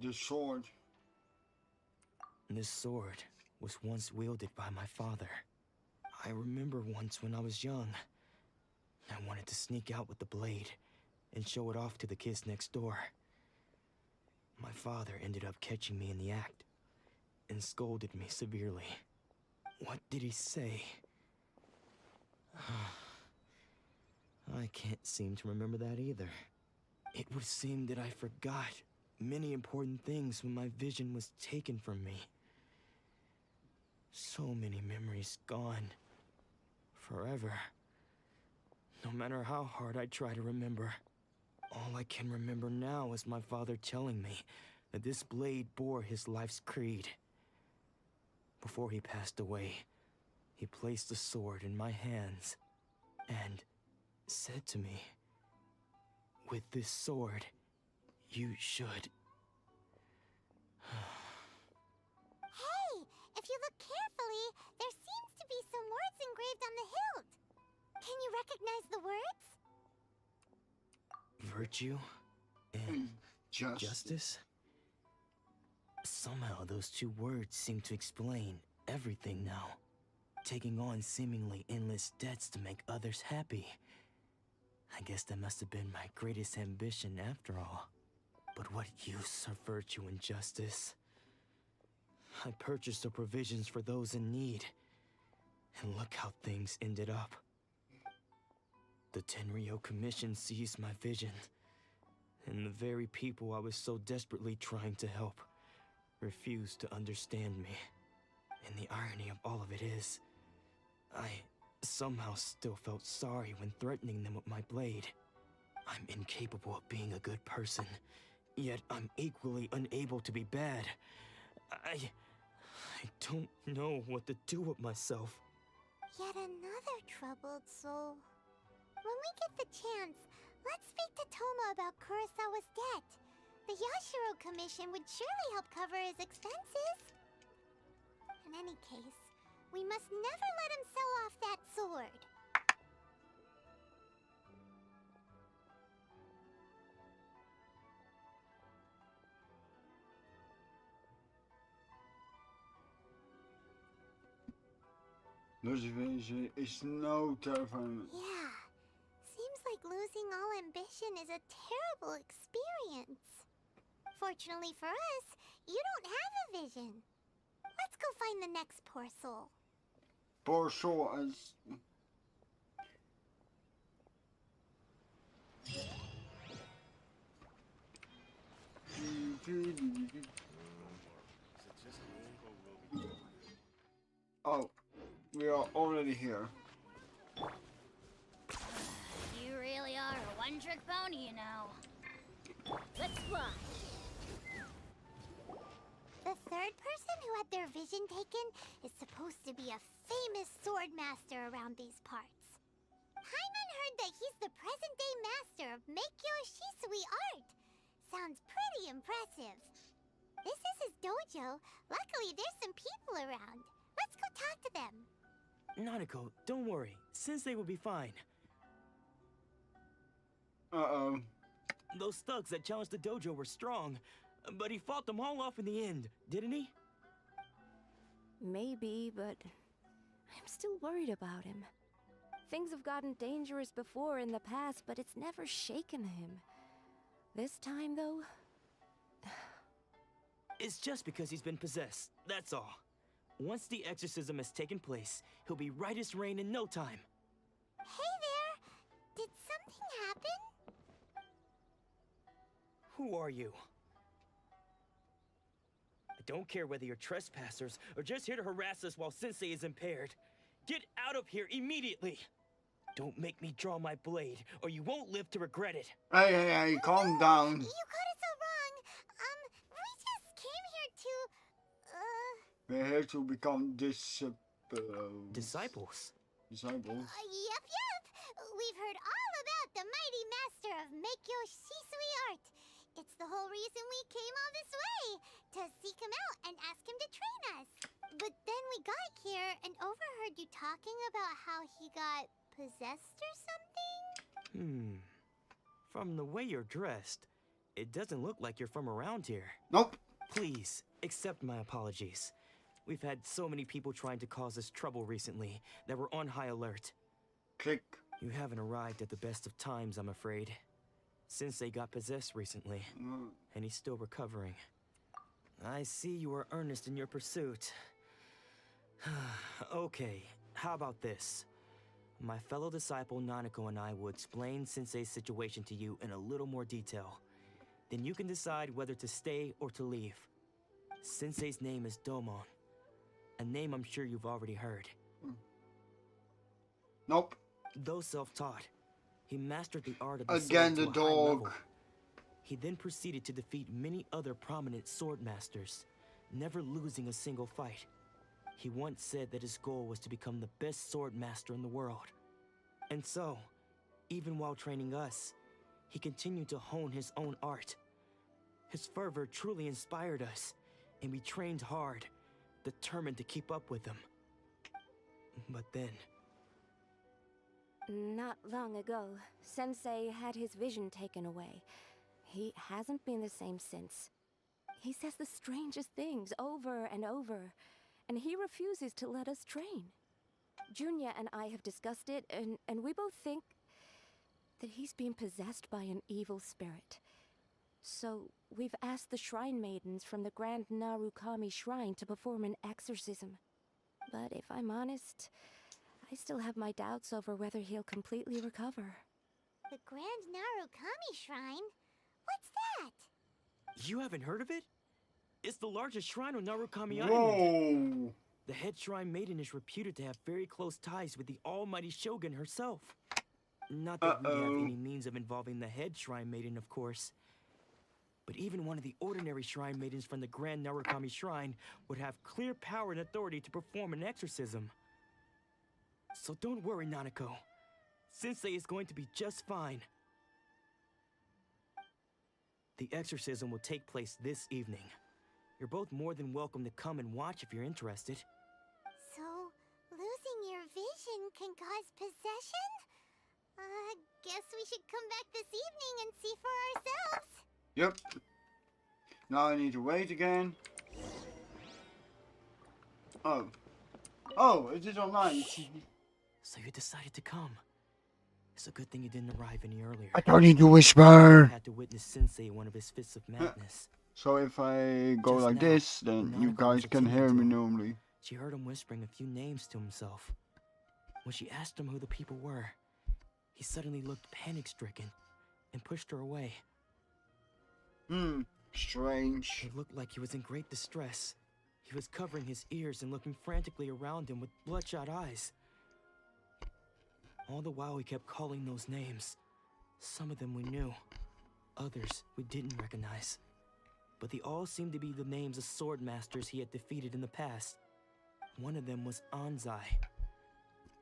Speaker 1: The sword.
Speaker 15: This sword was once wielded by my father. I remember once when I was young, I wanted to sneak out with the blade and show it off to the kids next door. My father ended up catching me in the act and scolded me severely. What did he say? I can't seem to remember that either. It would seem that I forgot many important things when my vision was taken from me. So many memories gone. Forever. No matter how hard I try to remember, all I can remember now is my father telling me that this blade bore his life's creed. Before he passed away, he placed the sword in my hands and said to me, "With this sword, you should..."
Speaker 12: Hey, if you look carefully, there seems to be some words engraved on the hilt. Can you recognize the words?
Speaker 15: Virtue and justice? Somehow those two words seem to explain everything now. Taking on seemingly endless debts to make others happy. I guess that must have been my greatest ambition after all. But what use are virtue and justice? I purchased the provisions for those in need, and look how things ended up. The Tenryou Commission seized my vision, and the very people I was so desperately trying to help refused to understand me. And the irony of all of it is, I somehow still felt sorry when threatening them with my blade. I'm incapable of being a good person, yet I'm equally unable to be bad. I don't know what to do with myself.
Speaker 12: Yet another troubled soul. When we get the chance, let's speak to Toma about Kurosawa's debt. The Yashiro Commission would surely help cover his expenses. In any case, we must never let him sell off that sword.
Speaker 1: Deze wezen is no terrifying.
Speaker 12: Yeah, all ambition is a terrible experience. Fortunately for us, you don't have a vision. Let's go find the next poor soul.
Speaker 1: Poor soul as... Oh, we are already here.
Speaker 3: You really are a one-trick pony, you know. Let's fly.
Speaker 12: The third person who had their vision taken is supposed to be a famous sword master around these parts. Paimon heard that he's the present-day master of Meikyo Shisui art. Sounds pretty impressive. This is his dojo. Luckily, there's some people around. Let's go talk to them.
Speaker 15: Nanako, don't worry. Sensei will be fine.
Speaker 1: Uh-oh.
Speaker 15: Those thugs that challenged the dojo were strong, but he fought them all off in the end, didn't he?
Speaker 8: Maybe, but I'm still worried about him. Things have gotten dangerous before in the past, but it's never shaken him. This time, though...
Speaker 15: It's just because he's been possessed, that's all. Once the exorcism has taken place, he'll be right as rain in no time.
Speaker 12: Hey there! Did something happen?
Speaker 15: Who are you? I don't care whether you're trespassers or just here to harass us while Sensei is impaired. Get out of here immediately! Don't make me draw my blade, or you won't live to regret it.
Speaker 1: Hey, calm down.
Speaker 12: You got it so wrong. We just came here to...
Speaker 1: We're here to become disciples.
Speaker 15: Disciples?
Speaker 1: Disciples?
Speaker 12: Yep. We've heard all about the mighty master of Meikyo Shisui art. It's the whole reason we came all this way, to seek him out and ask him to train us. But then we got here and overheard you talking about how he got possessed or something?
Speaker 15: From the way you're dressed, it doesn't look like you're from around here.
Speaker 1: Nope.
Speaker 15: Please, accept my apologies. We've had so many people trying to cause us trouble recently that we're on high alert.
Speaker 1: Click.
Speaker 15: You haven't arrived at the best of times, I'm afraid. Sensei got possessed recently, and he's still recovering. I see you are earnest in your pursuit. Okay, how about this? My fellow disciple Nanako and I will explain Sensei's situation to you in a little more detail. Then you can decide whether to stay or to leave. Sensei's name is Domon, a name I'm sure you've already heard.
Speaker 1: Nope.
Speaker 15: Though self-taught, he mastered the art of the
Speaker 1: Again,
Speaker 15: sword
Speaker 1: the
Speaker 15: to a high
Speaker 1: dog.
Speaker 15: level. He then proceeded to defeat many other prominent sword masters, never losing a single fight. He once said that his goal was to become the best sword master in the world. And so, even while training us, he continued to hone his own art. His fervor truly inspired us, and we trained hard, determined to keep up with him. But then...
Speaker 8: Not long ago, Sensei had his vision taken away. He hasn't been the same since. He says the strangest things over and over, and he refuses to let us train. Junya and I have discussed it, and we both think that he's been possessed by an evil spirit. So we've asked the shrine maidens from the Grand Narukami Shrine to perform an exorcism. But if I'm honest, I still have my doubts over whether he'll completely recover.
Speaker 12: The Grand Narukami Shrine? What's that?
Speaker 15: You haven't heard of it? It's the largest shrine on Narukami
Speaker 1: Whoa.
Speaker 15: Island. The head shrine maiden is reputed to have very close ties with the almighty shogun herself. Not that we have any means of involving the head shrine maiden, of course. But even one of the ordinary shrine maidens from the Grand Narukami Shrine would have clear power and authority to perform an exorcism. So don't worry, Nanako. Sensei is going to be just fine. The exorcism will take place this evening. You're both more than welcome to come and watch if you're interested.
Speaker 12: So, losing your vision can cause possession? Guess we should come back this evening and see for ourselves.
Speaker 1: Yep. Now I need to wait again. Oh, it is online.
Speaker 15: So you decided to come. It's a good thing you didn't arrive any earlier.
Speaker 1: I don't need to whisper.
Speaker 15: I had to witness Sensei one of his fits of madness.
Speaker 1: So if I go
Speaker 15: Just
Speaker 1: like
Speaker 15: now,
Speaker 1: this, then
Speaker 15: when
Speaker 1: you
Speaker 15: Nanako was
Speaker 1: guys can
Speaker 15: attending
Speaker 1: hear
Speaker 15: to
Speaker 1: me
Speaker 15: him,
Speaker 1: normally.
Speaker 15: She heard him whispering a few names to himself. When she asked him who the people were, he suddenly looked panic-stricken and pushed her away.
Speaker 1: Strange.
Speaker 15: It looked like he was in great distress. He was covering his ears and looking frantically around him with bloodshot eyes. All the while he kept calling those names. Some of them we knew, others we didn't recognize. But they all seemed to be the names of sword masters he had defeated in the past. One of them was Anzai.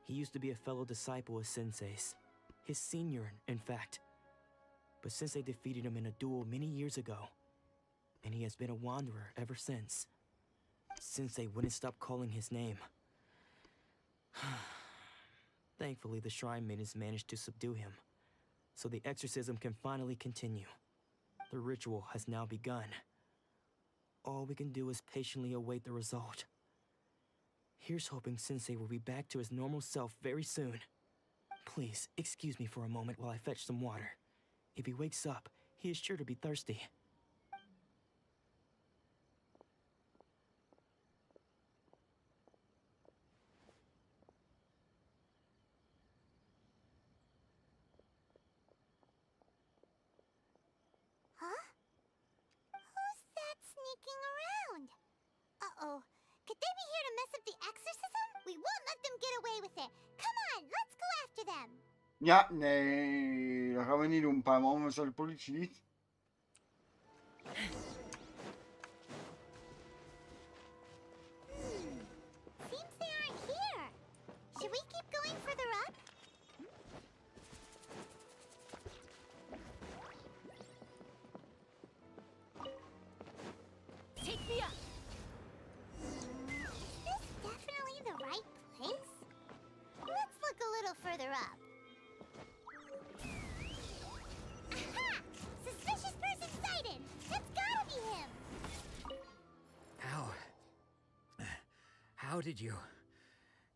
Speaker 15: He used to be a fellow disciple of Sensei's, his senior, in fact. But Sensei defeated him in a duel many years ago, and he has been a wanderer ever since. Sensei wouldn't stop calling his name. Thankfully, the shrine maidens managed to subdue him, so the exorcism can finally continue. The ritual has now begun. All we can do is patiently await the result. Here's hoping Sensei will be back to his normal self very soon. Please, excuse me for a moment while I fetch some water. If he wakes up, he is sure to be thirsty.
Speaker 12: Huh? Who's that sneaking around? Uh-oh. Could they be here to mess up the exorcism? We won't let them get away with it. Come on, let's go after them.
Speaker 1: Ja, nee, dat gaan we niet doen. Een paar man, we zijn de politie niet.
Speaker 12: Seems they aren't here. Should we keep going further up?
Speaker 6: Take me up!
Speaker 12: Is this definitely the right place? Let's look a little further up. Aha! Suspicious person sighted! That's gotta be him!
Speaker 18: How did you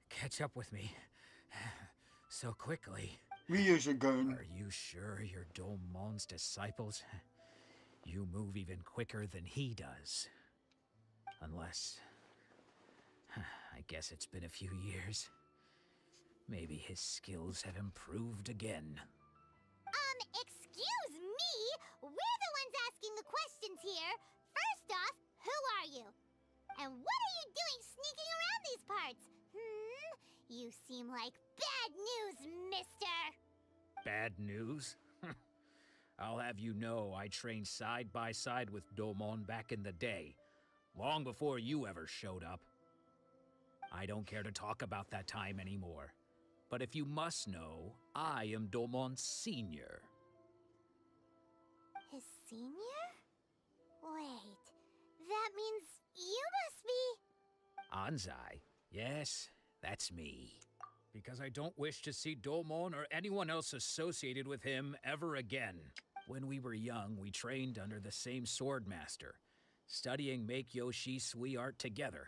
Speaker 18: catch up with me so quickly?
Speaker 1: Wie is a gun?
Speaker 18: Are you sure you're Domon's disciples? You move even quicker than he does. Unless... I guess it's been a few years. Maybe his skills have improved again.
Speaker 12: Excuse me? We're the ones asking the questions here. First off, who are you? And what are you doing sneaking around these parts? You seem like bad news, mister!
Speaker 18: Bad news? I'll have you know I trained side by side with Domon back in the day, long before you ever showed up. I don't care to talk about that time anymore. But if you must know, I am Domon's senior.
Speaker 12: His senior? Wait, that means you must be...
Speaker 18: Anzai? Yes, that's me. Because I don't wish to see Domon or anyone else associated with him ever again. When we were young, we trained under the same sword master, studying Make-Yoshi Sui art together.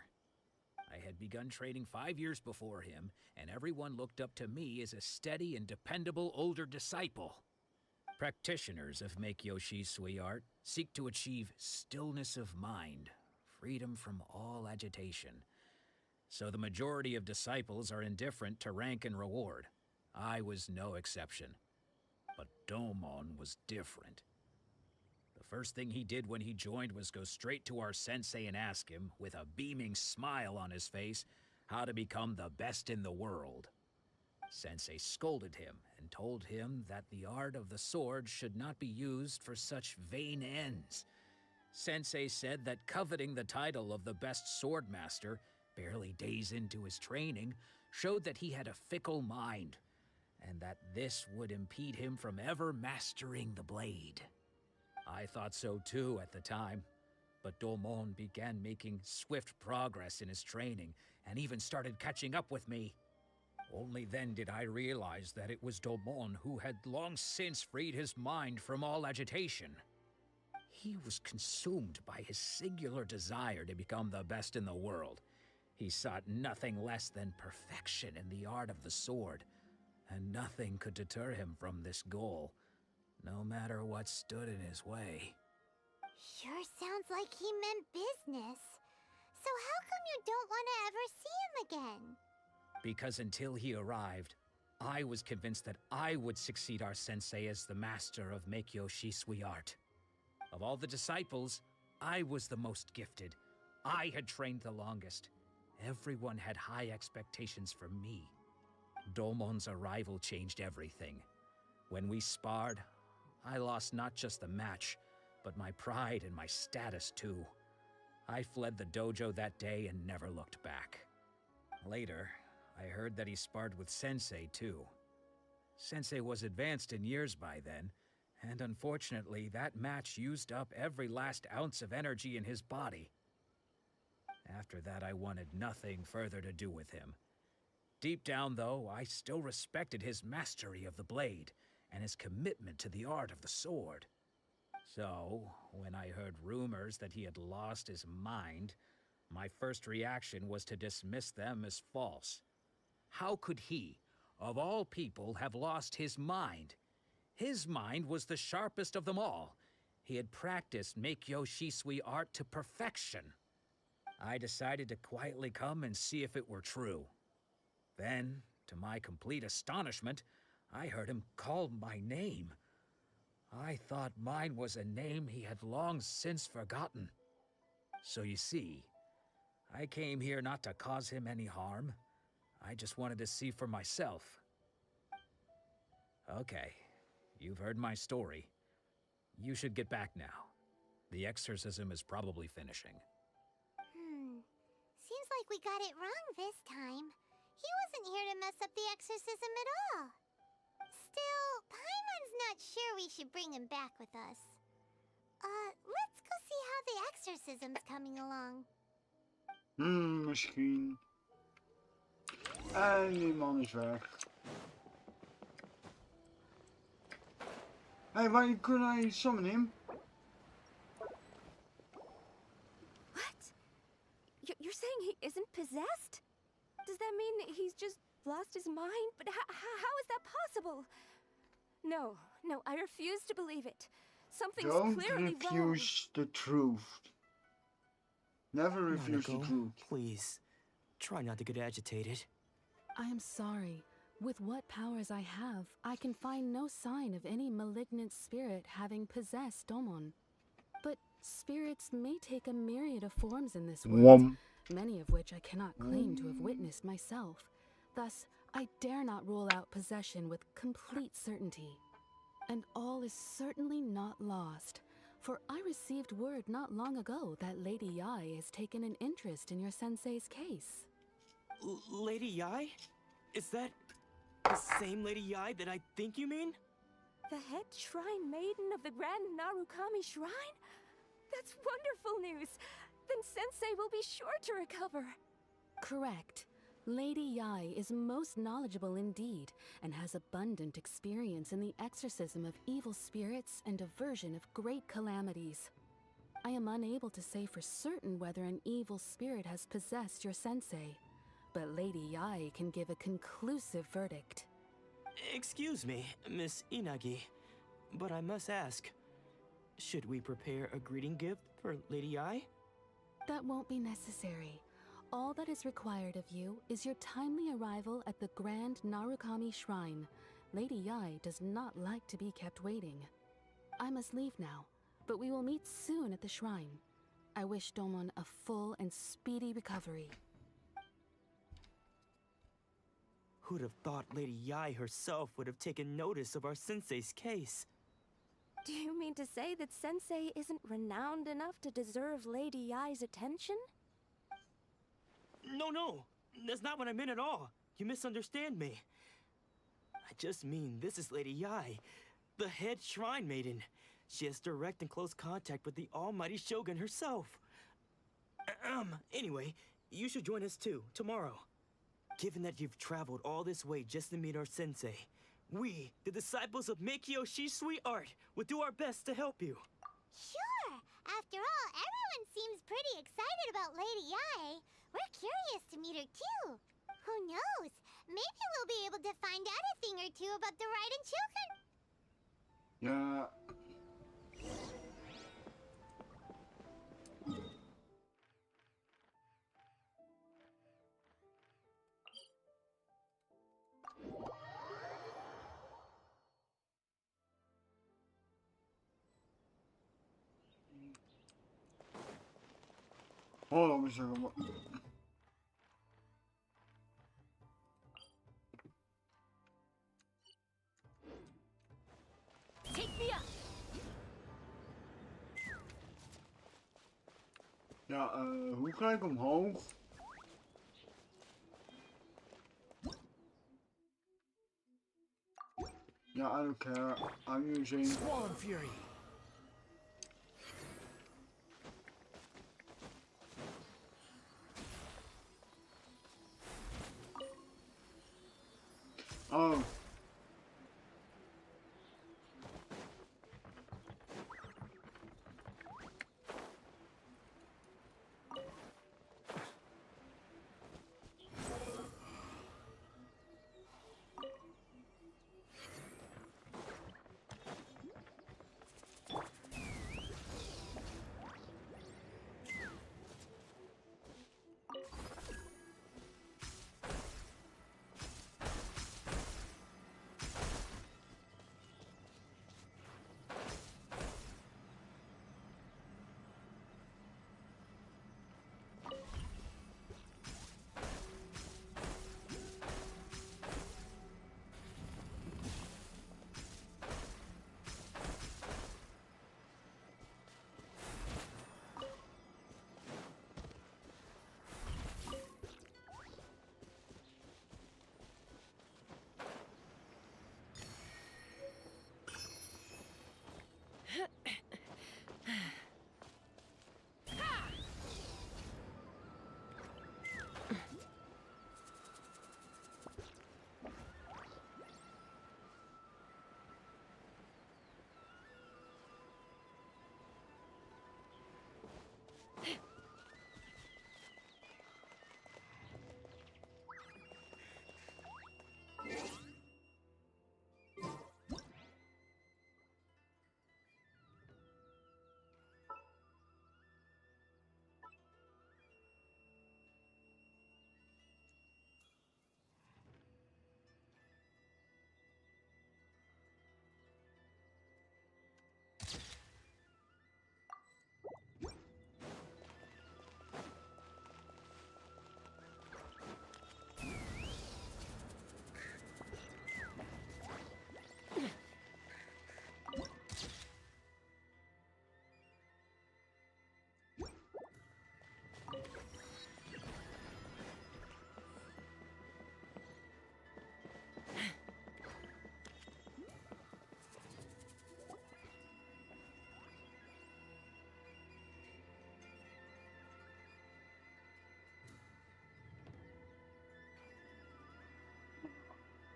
Speaker 18: I had begun training 5 years before him, and everyone looked up to me as a steady and dependable older disciple. Practitioners of Make-Yoshi Sui art seek to achieve stillness of mind, freedom from all agitation. So the majority of disciples are indifferent to rank and reward. I was no exception. But Domon was different. The first thing he did when he joined was go straight to our sensei and ask him, with a beaming smile on his face, how to become the best in the world. Sensei scolded him and told him that the art of the sword should not be used for such vain ends. Sensei said that coveting the title of the best sword master, barely days into his training, showed that he had a fickle mind, and that this would impede him from ever mastering the blade. I thought so too at the time, but Domon began making swift progress in his training and even started catching up with me. Only then did I realize that it was Domon who had long since freed his mind from all agitation. He was consumed by his singular desire to become the best in the world. He sought nothing less than perfection in the art of the sword, and nothing could deter him from this goal, no matter what stood in his way.
Speaker 12: Sure sounds like he meant business. So how come you don't want to ever see him again?
Speaker 18: Because until he arrived, I was convinced that I would succeed our sensei as the master of Meikyo Shisui art. Of all the disciples, I was the most gifted. I had trained the longest. Everyone had high expectations for me. Domon's arrival changed everything. When we sparred, I lost not just the match, but my pride and my status too. I fled the dojo that day and never looked back. Later, I heard that he sparred with Sensei too. Sensei was advanced in years by then, and unfortunately that match used up every last ounce of energy in his body. After that, I wanted nothing further to do with him. Deep down, though, I still respected his mastery of the blade and his commitment to the art of the sword. So, when I heard rumors that he had lost his mind, my first reaction was to dismiss them as false. How could he, of all people, have lost his mind? His mind was the sharpest of them all. He had practiced Meikyo Shisui art to perfection. I decided to quietly come and see if it were true. Then, to my complete astonishment, I heard him call my name. I thought mine was a name he had long since forgotten. So you see, I came here not to cause him any harm. I just wanted to see for myself. Okay, you've heard my story. You should get back now. The exorcism is probably finishing.
Speaker 12: Seems like we got it wrong this time. He wasn't here to mess up the exorcism at all. Still, Paimon's not sure we should bring him back with us. Let's go see how the exorcism's coming along.
Speaker 1: Misschien. En die man is weg. Hey, why couldn't I summon him?
Speaker 8: You're saying he isn't possessed? Does that mean he's just lost his mind? But how is that possible? No, I refuse to believe it. Something's clearly wrong.
Speaker 1: Don't refuse the truth. Never refuse the truth.
Speaker 15: Please, try not to get agitated.
Speaker 6: I am sorry. With what powers I have, I can find no sign of any malignant spirit having possessed Domon. But spirits may take a myriad of forms in this world, many of which I cannot claim to have witnessed myself. Thus, I dare not rule out possession with complete certainty. And all is certainly not lost, for I received word not long ago that Lady Yai has taken an interest in your sensei's case.
Speaker 15: Lady Yai? Is that the same Lady Yai that I think you mean?
Speaker 8: The head shrine maiden of the Grand Narukami Shrine? That's wonderful news! Then Sensei will be sure to recover.
Speaker 6: Correct. Lady Yai is most knowledgeable indeed, and has abundant experience in the exorcism of evil spirits and aversion of great calamities. I am unable to say for certain whether an evil spirit has possessed your sensei, but Lady Yai can give a conclusive verdict.
Speaker 15: Excuse me, Miss Inagi, but I must ask, should we prepare a greeting gift for Lady Yai?
Speaker 6: That won't be necessary. All that is required of you is your timely arrival at the Grand Narukami Shrine. Lady Yai does not like to be kept waiting. I must leave now, but we will meet soon at the shrine. I wish Domon a full and speedy recovery.
Speaker 15: Who'd have thought Lady Yai herself would have taken notice of our sensei's case?
Speaker 8: Do you mean to say that Sensei isn't renowned enough to deserve Lady Yai's attention?
Speaker 15: No, that's not what I meant at all. You misunderstand me. I just mean this is Lady Yai, the head shrine maiden. She has direct and close contact with the almighty Shogun herself. Anyway, you should join us too, tomorrow. Given that you've traveled all this way just to meet our sensei, we, the disciples of Meikyo Shisui art, will do our best to help you.
Speaker 12: Sure! After all, everyone seems pretty excited about Lady Yai. We're curious to meet her too. Who knows? Maybe we'll be able to find out a thing or two about the Raiden children.
Speaker 1: Ja. Hold on a second.
Speaker 8: Take me up.
Speaker 1: Ja, hoe ga ik omhoog? Ja, I don't care. I'm using
Speaker 14: Swollen Fury.
Speaker 1: Oh.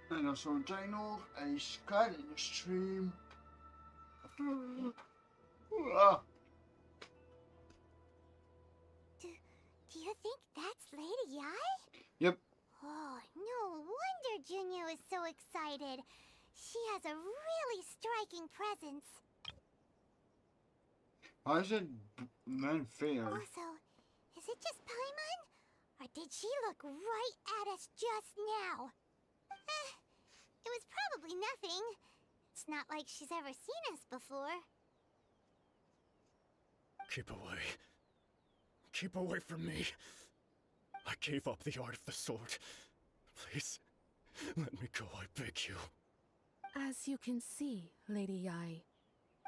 Speaker 1: En dan zo meteen nog een Sky in de stream.
Speaker 12: Do you think that's Lady Yai?
Speaker 1: Yep.
Speaker 12: Oh, no wonder Junya is so excited. She has a really striking presence.
Speaker 1: Why is it man fair?
Speaker 12: Also, is it just Paimon? Or did she look right at us just now? It was probably nothing. It's not like she's ever seen us before.
Speaker 13: Keep away. Keep away from me. I gave up the art of the sword. Please, let me go, I beg you.
Speaker 19: As you can see, Lady Yai,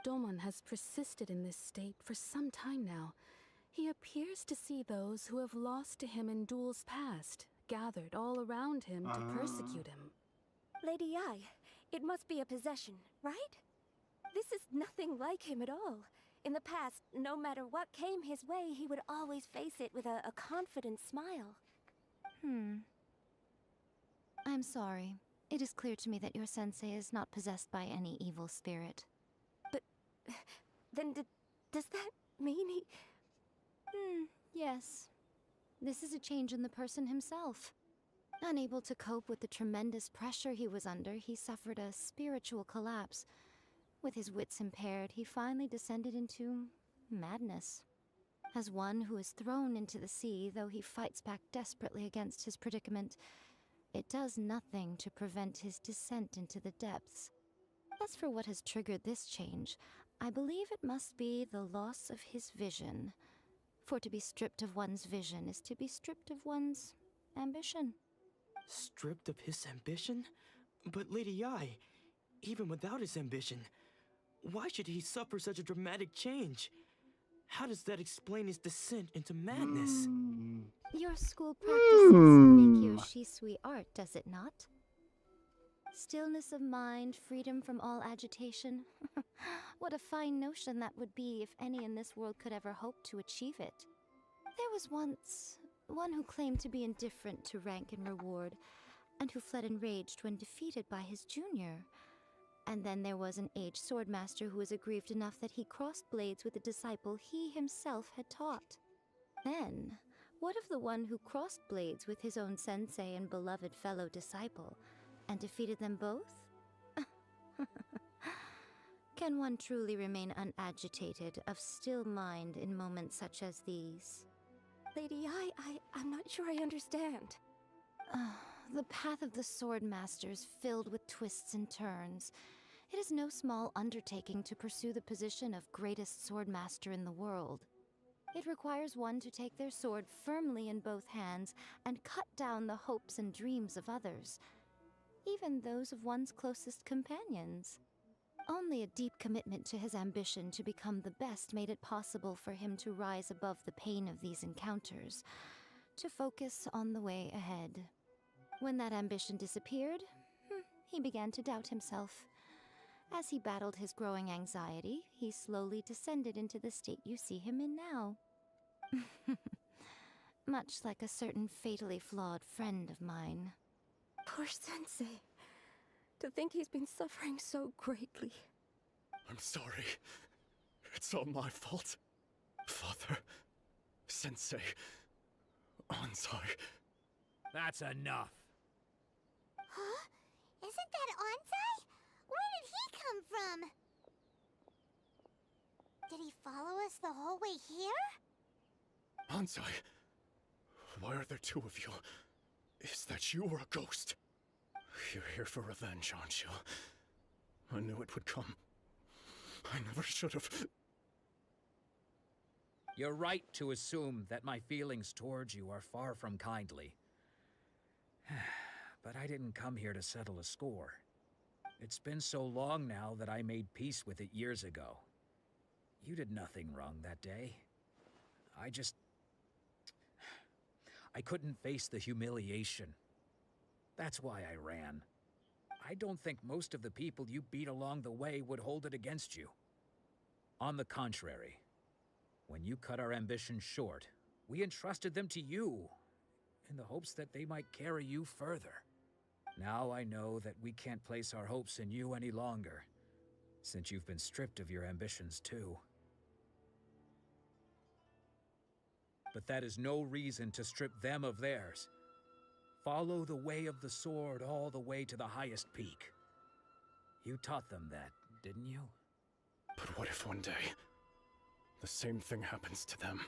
Speaker 19: Domon has persisted in this state for some time now. He appears to see those who have lost to him in duels past, gathered all around him to persecute him.
Speaker 8: Lady Yai, it must be a possession, right? This is nothing like him at all. In the past, no matter what came his way, he would always face it with a confident smile.
Speaker 20: I'm sorry. It is clear to me that your sensei is not possessed by any evil spirit.
Speaker 8: But then does that mean he...
Speaker 20: Yes. This is a change in the person himself. Unable to cope with the tremendous pressure he was under, he suffered a spiritual collapse. With his wits impaired, he finally descended into madness. As one who is thrown into the sea, though he fights back desperately against his predicament, it does nothing to prevent his descent into the depths. As for what has triggered this change, I believe it must be the loss of his vision. For to be stripped of one's vision is to be stripped of one's ambition.
Speaker 15: Stripped of his ambition? But Lady Yai, even without his ambition, why should he suffer such a dramatic change? How does that explain his descent into madness?
Speaker 20: Your school practices Meikyo Shisui art, does it not? Stillness of mind, freedom from all agitation. What a fine notion that would be if any in this world could ever hope to achieve it. There was once one who claimed to be indifferent to rank and reward, and who fled enraged when defeated by his junior. And then there was an aged swordmaster who was aggrieved enough that he crossed blades with a disciple he himself had taught. Then, what of the one who crossed blades with his own sensei and beloved fellow disciple, and defeated them both? Can one truly remain unagitated, of still mind in moments such as these?
Speaker 8: Lady I'm not sure I understand.
Speaker 20: The path of the Swordmaster is filled with twists and turns. It is no small undertaking to pursue the position of greatest Swordmaster in the world. It requires one to take their sword firmly in both hands and cut down the hopes and dreams of others, even those of one's closest companions. Only a deep commitment to his ambition to become the best made it possible for him to rise above the pain of these encounters, to focus on the way ahead. When that ambition disappeared, he began to doubt himself. As he battled his growing anxiety, he slowly descended into the state you see him in now. Much like a certain fatally flawed friend of mine.
Speaker 8: Poor Sensei. To think he's been suffering so greatly.
Speaker 13: I'm sorry. It's all my fault. Father, Sensei, Ansai.
Speaker 18: That's enough.
Speaker 12: Huh? Isn't that Ansai? Where did he come from? Did he follow us the whole way here?
Speaker 13: Ansai, why are there two of you? Is that you or a ghost? You're here for revenge, aren't you? I knew it would come. I never should have.
Speaker 18: You're right to assume that my feelings towards you are far from kindly. But I didn't come here to settle a score. It's been so long now that I made peace with it years ago. You did nothing wrong that day. I couldn't face the humiliation. That's why I ran. I don't think most of the people you beat along the way would hold it against you. On the contrary, when you cut our ambitions short, we entrusted them to you, in the hopes that they might carry you further. Now I know that we can't place our hopes in you any longer, since you've been stripped of your ambitions too. But that is no reason to strip them of theirs. Follow the way of the sword all the way to the highest peak. You taught them that, didn't you?
Speaker 13: But what if one day, the same thing happens to them?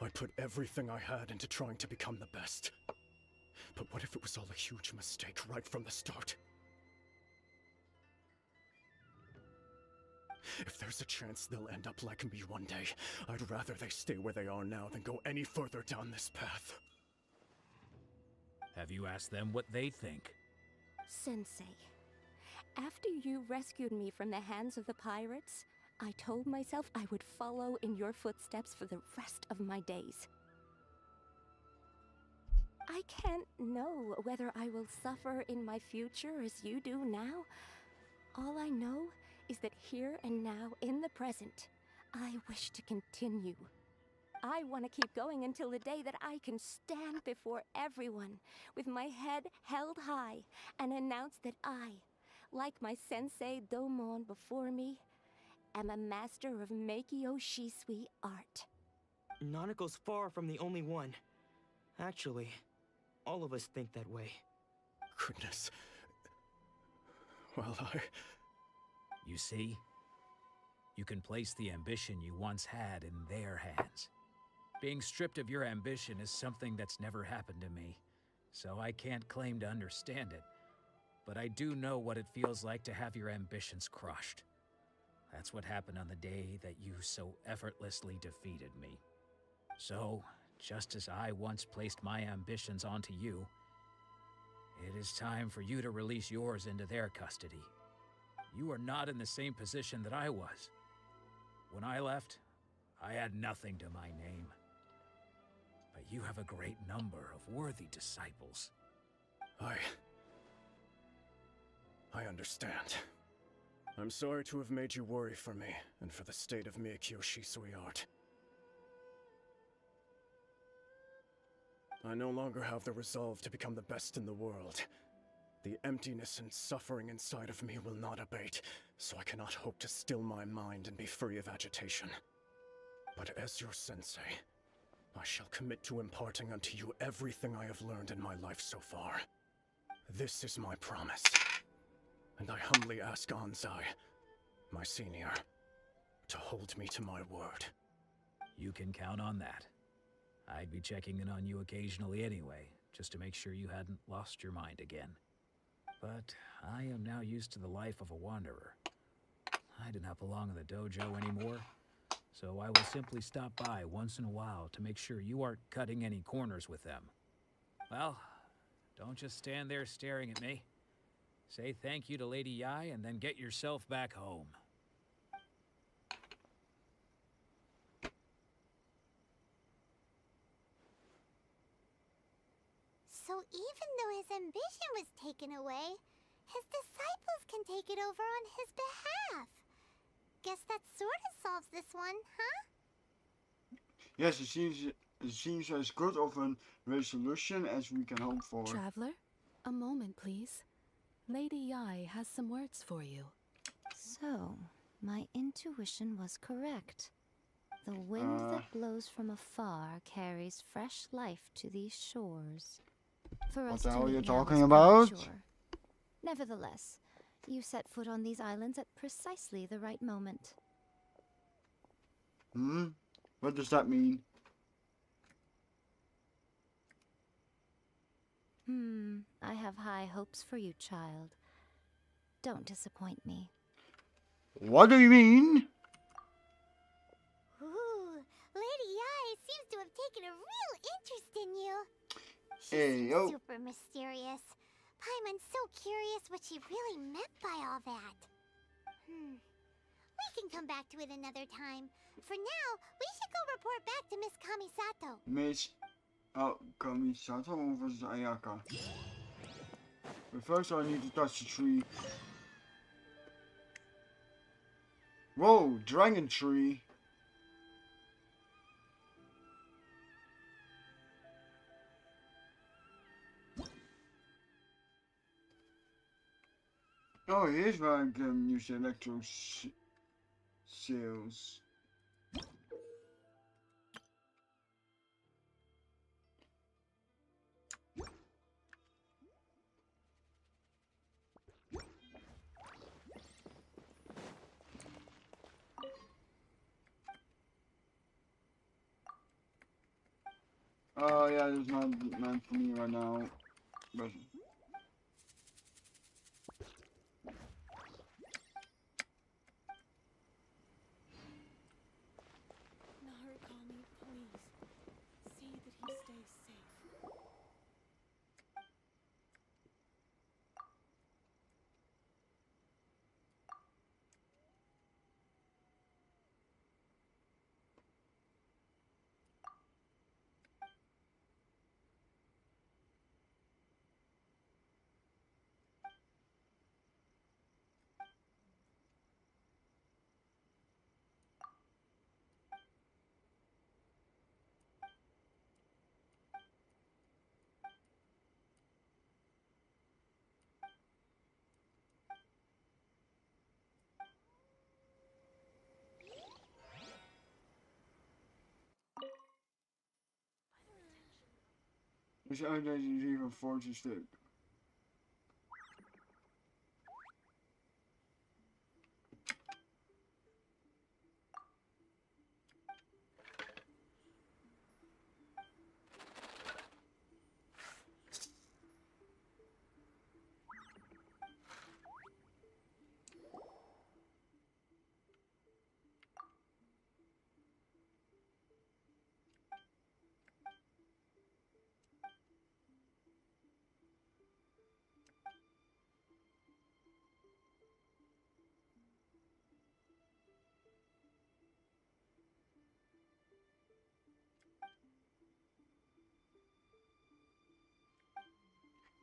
Speaker 13: I put everything I had into trying to become the best. But what if it was all a huge mistake right from the start? If there's a chance they'll end up like me one day, I'd rather they stay where they are now than go any further down this path.
Speaker 18: Have you asked them what they think?
Speaker 8: Sensei, after you rescued me from the hands of the pirates, I told myself I would follow in your footsteps for the rest of my days. I can't know whether I will suffer in my future as you do now. All I know is that here and now, in the present, I wish to continue. I want to keep going until the day that I can stand before everyone with my head held high and announce that I, like my sensei Domon before me, am a master of Meikyo Shisui art.
Speaker 15: Nanako's far from the only one. Actually, all of us think that way.
Speaker 21: Goodness. Well,
Speaker 18: You see? You can place the ambition you once had in their hands. Being stripped of your ambition is something that's never happened to me, so I can't claim to understand it. But I do know what it feels like to have your ambitions crushed. That's what happened on the day that you so effortlessly defeated me. So, just as I once placed my ambitions onto you, it is time for you to release yours into their custody. You are not in the same position that I was. When I left, I had nothing to my name. But you have a great number of worthy disciples.
Speaker 21: I understand. I'm sorry to have made you worry for me, and for the state of Miyakyo Shisui art. I no longer have the resolve to become the best in the world. The emptiness and suffering inside of me will not abate, so I cannot hope to still my mind and be free of agitation. But as your sensei, I shall commit to imparting unto you everything I have learned in my life so far. This is my promise. And I humbly ask Anzai, my senior, to hold me to my word.
Speaker 18: You can count on that. I'd be checking in on you occasionally anyway, just to make sure you hadn't lost your mind again. But I am now used to the life of a wanderer. I do not belong in the dojo anymore, so I will simply stop by once in a while to make sure you aren't cutting any corners with them. Well, don't just stand there staring at me. Say thank you to Lady Yai and then get yourself back home.
Speaker 12: So even though his ambition was taken away, his disciples can take it over on his behalf. Guess that sort of solves this one, huh?
Speaker 1: Yes, it seems as good of a resolution as we can hope for.
Speaker 19: Traveler, a moment, please. Lady Yai has some words for you.
Speaker 20: So, my intuition was correct. The wind that blows from afar carries fresh life to these shores. For
Speaker 1: What
Speaker 20: us
Speaker 1: the
Speaker 20: to
Speaker 1: hell are you
Speaker 20: meet now
Speaker 1: talking
Speaker 20: is
Speaker 1: about?
Speaker 20: premature. Nevertheless, you set foot on these islands at precisely the right moment.
Speaker 1: What does that mean?
Speaker 20: I have high hopes for you, child. Don't disappoint me.
Speaker 1: What do you mean?
Speaker 12: Ooh, Lady Yai seems to have taken a real interest in you. She
Speaker 1: Hey,
Speaker 12: seems super mysterious. Paimon's so curious what she really meant by all that. We can come back to it another time. For now, we should go report back to Miss Kamisato.
Speaker 1: Miss Kamisato versus Ayaka. But first I need to touch the tree. Whoa, dragon tree. Oh, here's waar ik use electro sales. Oh yeah, there's not meant for me right now. But
Speaker 19: Narukami, please. See that he stays safe.
Speaker 1: This outdated is even 40 stuk.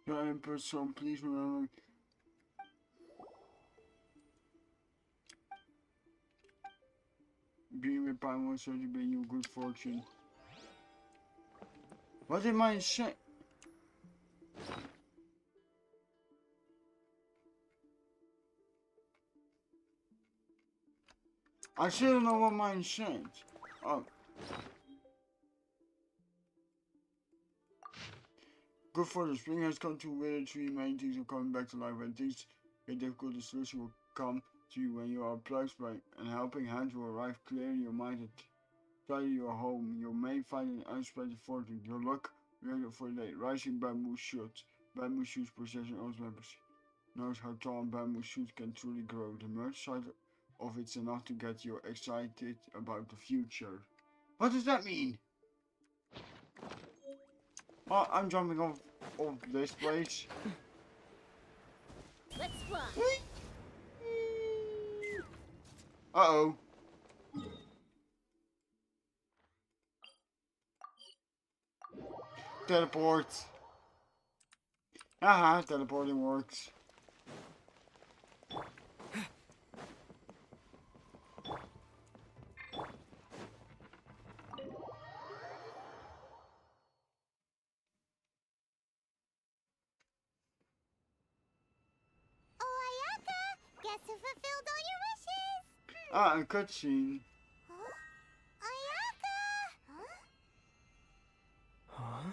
Speaker 1: Your input, so please remember. Being with Pine will certainly bring you good fortune. What did mine say? I still don't know what mine said. Oh. Good for the spring has come to where the tree many things are coming back to life. When things get difficult, the solution will come to you when you are plugged by and helping hand will arrive. Clear your mind and tidy your home. You may find an unexpected fortune. Your luck ready for the day. Rising bamboo shoots. Bamboo shoots possession also knows how tall bamboo shoots can truly grow. The merge side of it's enough to get you excited about the future. What does that mean? Oh, I'm jumping off this place.
Speaker 3: Let's fly.
Speaker 1: Uh-oh. Teleport. Haha, teleporting works.
Speaker 12: Guess who fulfilled all your wishes?
Speaker 1: Ah, a cutscene.
Speaker 12: Ayaka!
Speaker 11: Huh?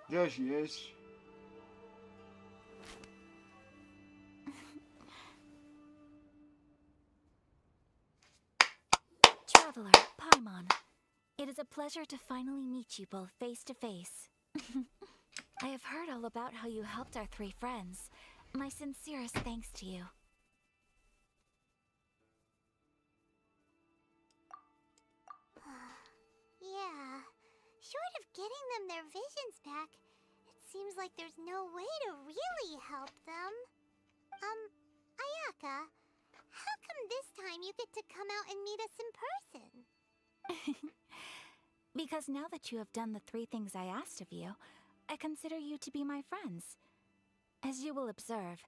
Speaker 1: There she is.
Speaker 8: Traveler, Paimon, it is a pleasure to finally meet you both face to face. I have heard all about how you helped our three friends. My sincerest thanks to you.
Speaker 12: Yeah. Short of getting them their visions back, it seems like there's no way to really help them. Ayaka, how come this time you get to come out and meet us in person?
Speaker 8: Because now that you have done the three things I asked of you, I consider you to be my friends. As you will observe,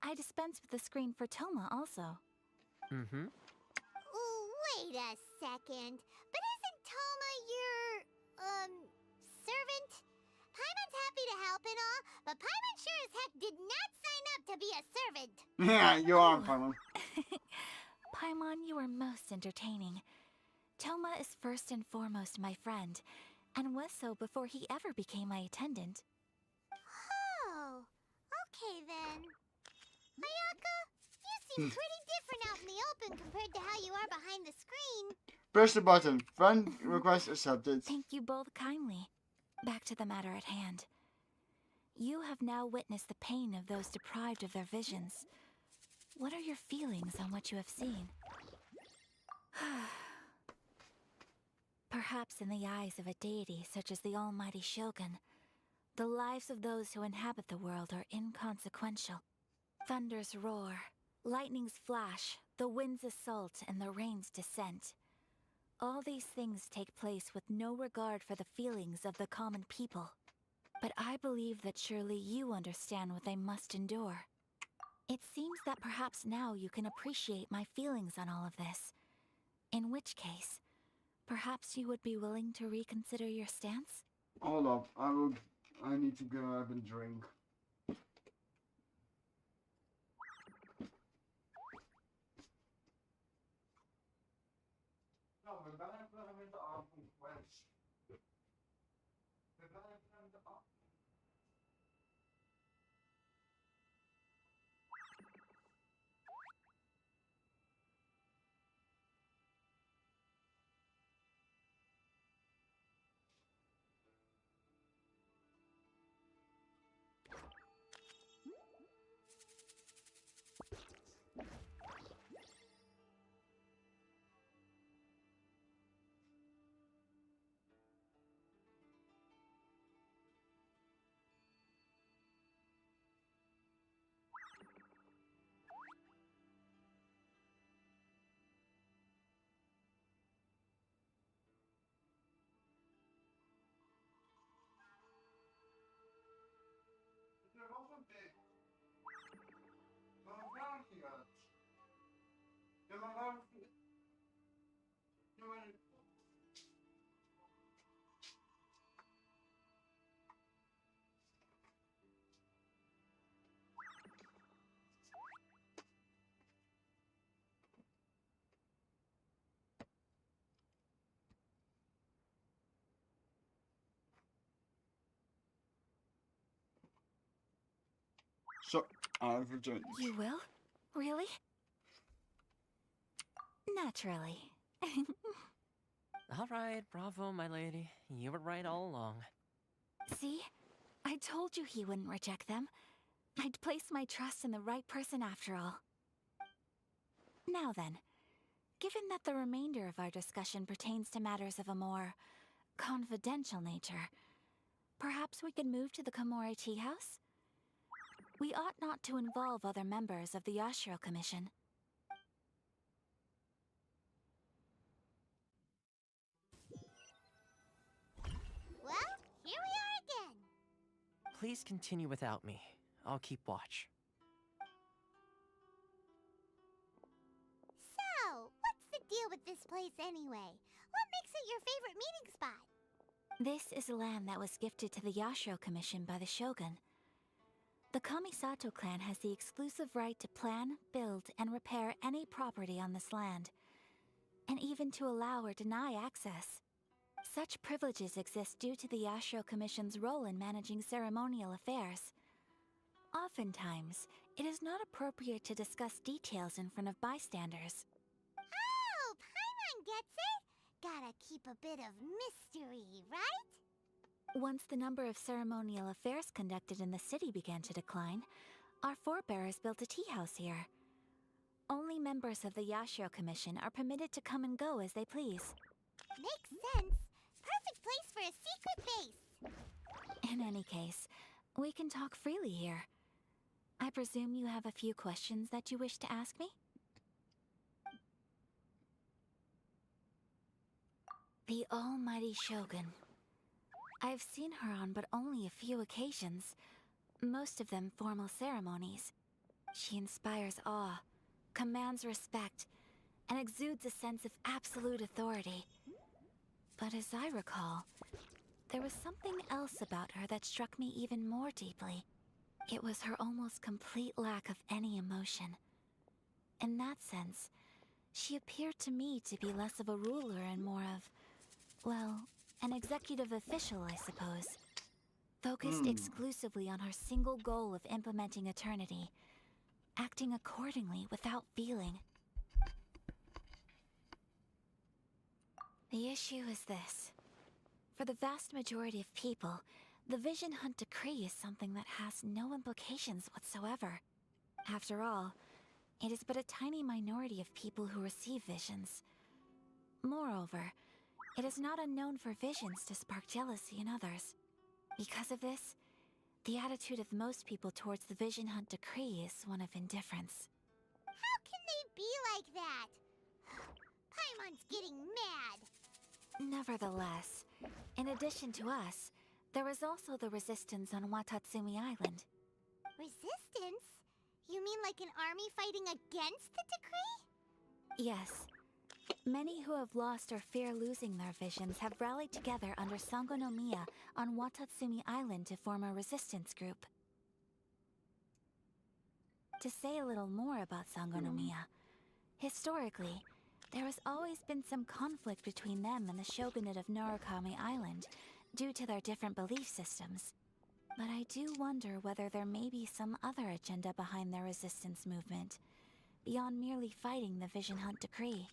Speaker 8: I dispense with the screen for Toma also.
Speaker 11: Mm-hmm.
Speaker 12: Wait a second. But isn't Toma your, servant? Paimon's happy to help and all, but Paimon sure as heck did not sign up to be a servant.
Speaker 1: Yeah, you are, Paimon.
Speaker 8: Paimon, you are most entertaining. Toma is first and foremost my friend, and was so before he ever became my attendant.
Speaker 12: Oh, okay then. Ayaka, you seem pretty different out in the open compared to how you are behind the screen.
Speaker 1: Press the button. Friend request accepted.
Speaker 8: Thank you both kindly. Back to the matter at hand. You have now witnessed the pain of those deprived of their visions. What are your feelings on what you have seen? Perhaps in the eyes of a deity such as the almighty Shogun, the lives of those who inhabit the world are inconsequential. Thunders roar, lightnings flash, the winds assault, and the rains descent. All these things take place with no regard for the feelings of the common people. But I believe that surely you understand what they must endure. It seems that perhaps now you can appreciate my feelings on all of this. In which case, perhaps you would be willing to reconsider your stance?
Speaker 1: Hold up, I need to go up and drink. I've returned.
Speaker 6: You will? Really? Naturally.
Speaker 11: All right, bravo, my lady. You were right all along.
Speaker 6: See? I told you he wouldn't reject them. I'd placed my trust in the right person after all. Now then, given that the remainder of our discussion pertains to matters of a more confidential nature, perhaps we could move to the Komore Tea House? We ought not to involve other members of the Yashiro Commission.
Speaker 12: Well, here we are again.
Speaker 11: Please continue without me. I'll keep watch.
Speaker 12: So, what's the deal with this place anyway? What makes it your favorite meeting spot?
Speaker 6: This is land that was gifted to the Yashiro Commission by the Shogun. The Kamisato clan has the exclusive right to plan, build, and repair any property on this land, and even to allow or deny access. Such privileges exist due to the Yashiro Commission's role in managing ceremonial affairs. Oftentimes, it is not appropriate to discuss details in front of bystanders.
Speaker 12: Oh, Paimon gets it. Gotta keep a bit of mystery, right?
Speaker 6: Once the number of ceremonial affairs conducted in the city began to decline, our forebears built a tea house here. Only members of the Yashiro Commission are permitted to come and go as they please.
Speaker 12: Makes sense. Perfect place for a secret base.
Speaker 6: In any case, we can talk freely here. I presume you have a few questions that you wish to ask me? The almighty Shogun. I've seen her on but only a few occasions, most of them formal ceremonies. She inspires awe, commands respect, and exudes a sense of absolute authority. But as I recall, there was something else about her that struck me even more deeply. It was her almost complete lack of any emotion. In that sense, she appeared to me to be less of a ruler and more of, well, an executive official, I suppose. Focused exclusively on her single goal of implementing eternity, acting accordingly without feeling. The issue is this. For the vast majority of people, the Vision Hunt Decree is something that has no implications whatsoever. After all, it is but a tiny minority of people who receive visions. Moreover, it is not unknown for visions to spark jealousy in others. Because of this, the attitude of most people towards the Vision Hunt Decree is one of indifference.
Speaker 12: How can they be like that? Paimon's getting mad.
Speaker 6: Nevertheless, in addition to us, there is also the resistance on Watatsumi Island.
Speaker 12: Resistance? You mean like an army fighting against the decree?
Speaker 6: Yes. Many who have lost or fear losing their visions have rallied together under Sango no Miya on Watatsumi Island to form a resistance group. To say a little more about Sango no Miya, historically, there has always been some conflict between them and the shogunate of Narukami Island due to their different belief systems. But I do wonder whether there may be some other agenda behind their resistance movement, beyond merely fighting the Vision Hunt Decree.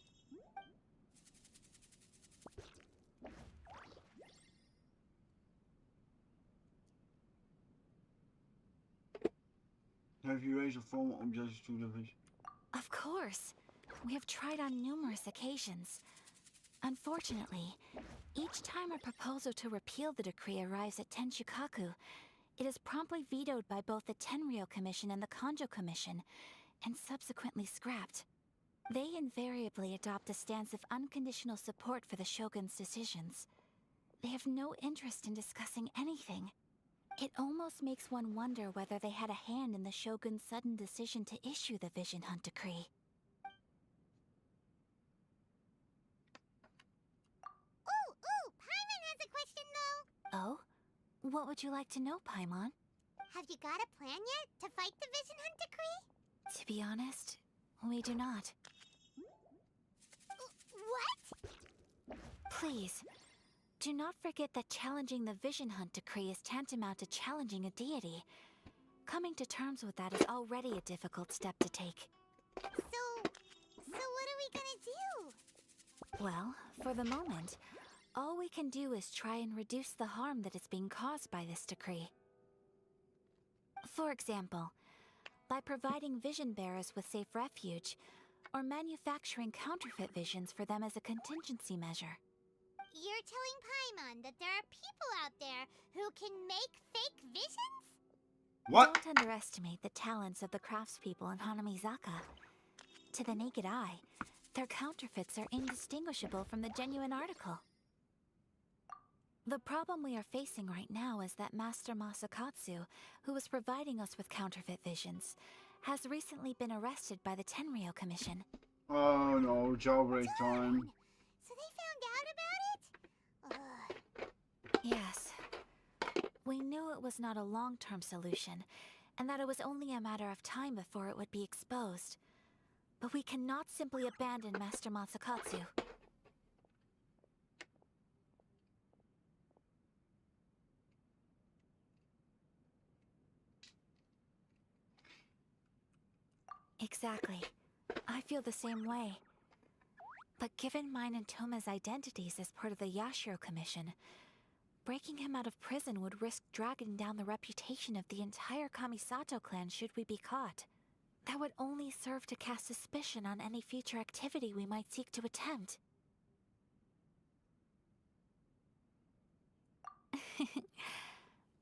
Speaker 1: Have you raised a formal objection to the vision?
Speaker 6: Of course. We have tried on numerous occasions. Unfortunately, each time a proposal to repeal the decree arrives at Tenshukaku, it is promptly vetoed by both the Tenryou Commission and the Kanjo Commission, and subsequently scrapped. They invariably adopt a stance of unconditional support for the Shogun's decisions. They have no interest in discussing anything. It almost makes one wonder whether they had a hand in the Shogun's sudden decision to issue the Vision Hunt Decree.
Speaker 12: Ooh, Paimon has a question though.
Speaker 6: Oh? What would you like to know, Paimon?
Speaker 12: Have you got a plan yet to fight the Vision Hunt Decree?
Speaker 6: To be honest, we do not.
Speaker 12: What?
Speaker 6: Please, do not forget that challenging the Vision Hunt Decree is tantamount to challenging a deity.
Speaker 8: Coming to terms with that is already a difficult step to take.
Speaker 12: So what are we gonna do?
Speaker 8: Well, for the moment, all we can do is try and reduce the harm that is being caused by this decree. For example, by providing vision bearers with safe refuge, or manufacturing counterfeit visions for them as a contingency measure.
Speaker 12: You're telling Paimon that there are people out there who can make fake visions?
Speaker 1: What?
Speaker 8: Don't underestimate the talents of the craftspeople in Hanamizaka. To the naked eye, their counterfeits are indistinguishable from the genuine article. The problem we are facing right now is that Master Masakatsu, who was providing us with counterfeit visions, has recently been arrested by the Tenryou Commission.
Speaker 1: Oh no, jailbreak time.
Speaker 12: So they found out about it?
Speaker 8: Yes. We knew it was not a long-term solution, and that it was only a matter of time before it would be exposed. But we cannot simply abandon Master Masakatsu. Exactly. I feel the same way. But given mine and Toma's identities as part of the Yashiro Commission, breaking him out of prison would risk dragging down the reputation of the entire Kamisato clan should we be caught. That would only serve to cast suspicion on any future activity we might seek to attempt.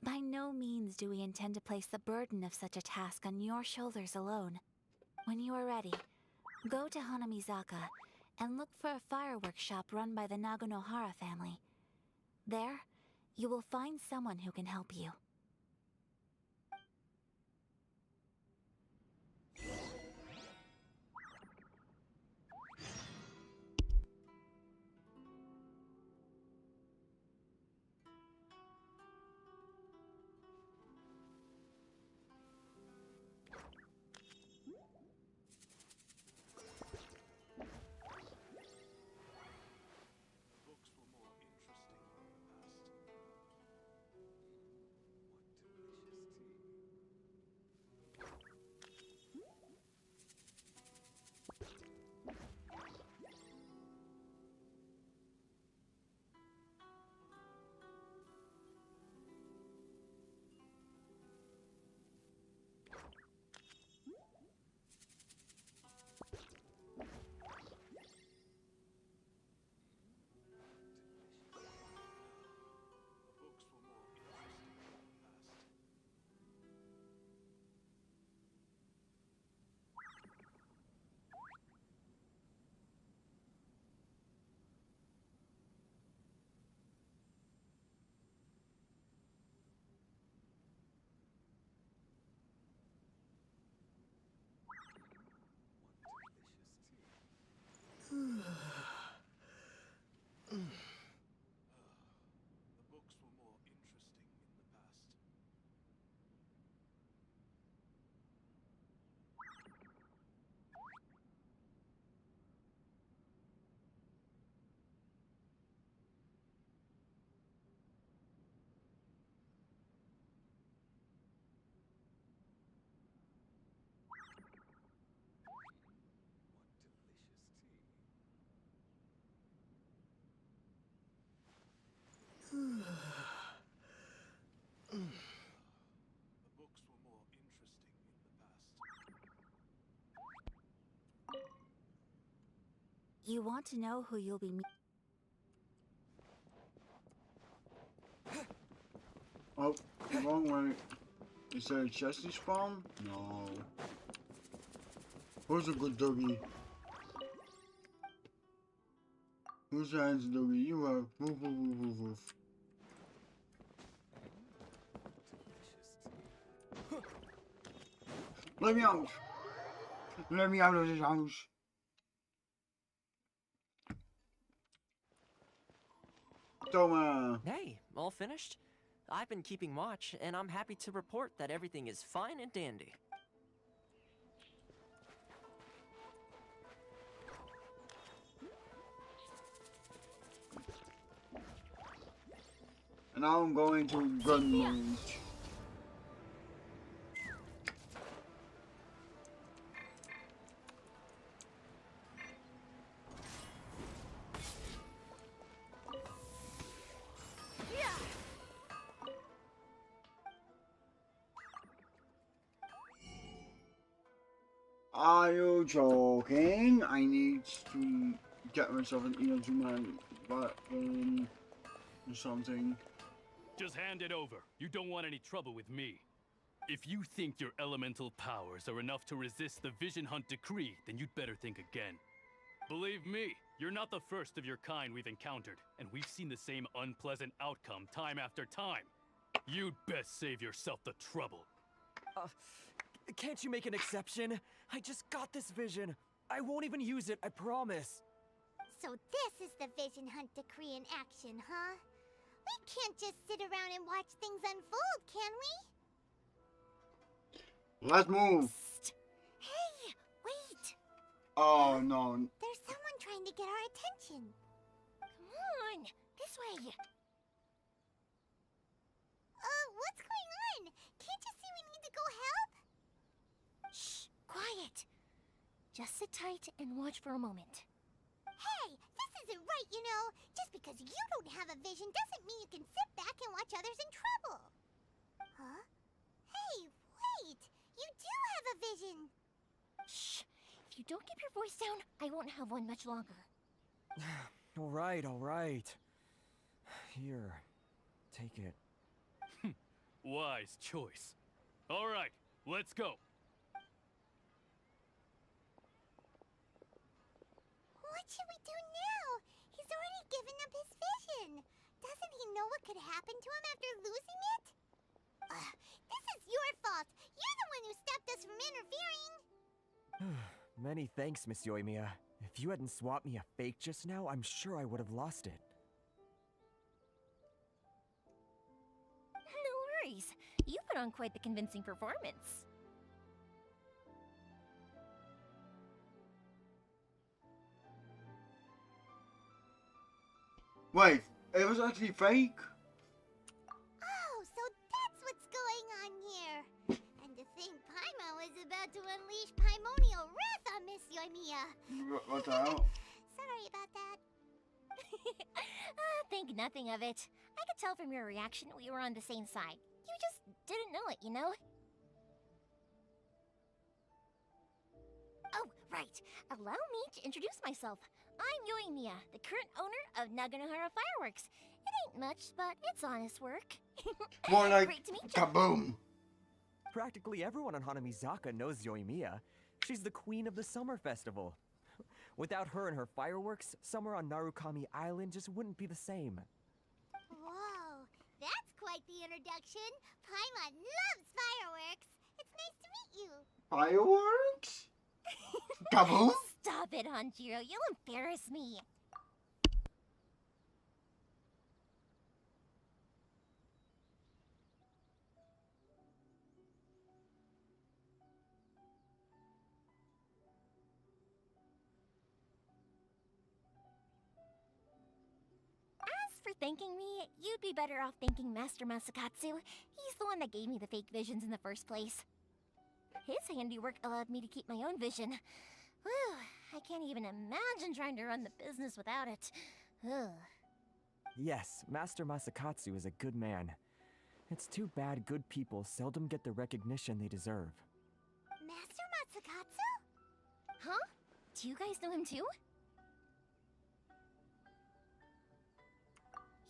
Speaker 8: By no means do we intend to place the burden of such a task on your shoulders alone. When you are ready, go to Hanamizaka and look for a fireworks shop run by the Nagonohara family. There, you will find someone who can help you. You want to know who you'll be meeting?
Speaker 1: Oh, wrong way. Is there a chesty spawn? No. Who's a good doggy? Who's a handsome doggy? You are. Woof, woof, woof, woof, woof. Let me out! Let me out of this house! Toma!
Speaker 11: Hey, all finished? I've been keeping watch, and I'm happy to report that everything is fine and dandy.
Speaker 1: And now I'm going to gun mode. Are you joking? I need to get myself an inazuma button or something.
Speaker 7: Just hand it over. You don't want any trouble with me. If you think your elemental powers are enough to resist the Vision Hunt decree, then you'd better think again. Believe me, you're not the first of your kind we've encountered, and we've seen the same unpleasant outcome time after time. You'd best save yourself the trouble.
Speaker 5: Can't you make an exception? I just got this vision. I won't even use it, I promise.
Speaker 12: So this is the Vision Hunt decree in action, huh? We can't just sit around and watch things unfold, can we?
Speaker 1: Let's move.
Speaker 12: Hey, wait!
Speaker 1: Oh no.
Speaker 12: There's someone trying to get our attention. Come on, this way. What's going on? Can't you see we need to go help?
Speaker 2: Shh, quiet. Just sit tight and watch for a moment.
Speaker 12: Hey, this isn't right, you know. Just because you don't have a vision doesn't mean you can sit back and watch others in trouble. Huh? Hey, wait! You do have a vision!
Speaker 2: Shh! If you don't keep your voice down, I won't have one much longer.
Speaker 5: All right. Here, take it.
Speaker 7: Wise choice. All right, let's go.
Speaker 12: What should we do now? He's already given up his vision. Doesn't he know what could happen to him after losing it? This is your fault. You're the one who stopped us from interfering.
Speaker 5: Many thanks, Miss Yoimiya. If you hadn't swapped me a fake just now, I'm sure I would have lost it.
Speaker 2: No worries. You put on quite the convincing performance.
Speaker 1: Wait, it was actually fake?
Speaker 12: Oh, so that's what's going on here. And to think Paimon was about to unleash Paimonial wrath on Miss Yoimiya.
Speaker 1: What the hell?
Speaker 12: Sorry about that.
Speaker 2: Think nothing of it. I could tell from your reaction we were on the same side. You just didn't know it, you know? Oh, right. Allow me to introduce myself. I'm Yoimiya, the current owner of Naganohara Fireworks. It ain't much, but it's honest work.
Speaker 1: More like
Speaker 2: Great to meet you.
Speaker 1: kaboom.
Speaker 5: Practically everyone on Hanamizaka knows Yoimiya. She's the queen of the summer festival. Without her and her fireworks, summer on Narukami Island just wouldn't be the same.
Speaker 12: Whoa, that's quite the introduction. Paimon loves fireworks. It's nice to meet you.
Speaker 1: Fireworks? Kaboom?
Speaker 2: Stop it, Hanjiro. You'll embarrass me. As for thanking me, you'd be better off thanking Master Masakatsu. He's the one that gave me the fake visions in the first place. His handiwork allowed me to keep my own vision. Whew, I can't even imagine trying to run the business without it. Ugh.
Speaker 5: Yes, Master Masakatsu is a good man. It's too bad good people seldom get the recognition they deserve.
Speaker 12: Master Matsukatsu?
Speaker 2: Huh? Do you guys know him too?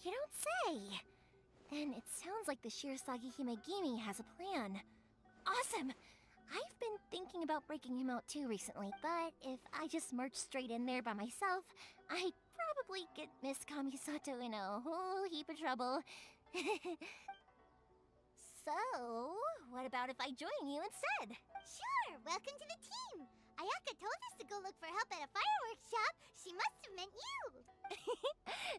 Speaker 2: You don't say! Then it sounds like the Shirasagi Himegimi has a plan. Awesome! I've been thinking about breaking him out too recently, but if I just march straight in there by myself, I'd probably get Miss Kamisato in a whole heap of trouble. So, what about if I join you instead?
Speaker 12: Sure, welcome to the team. Ayaka told us to go look for help at a fireworks shop. She must have meant you.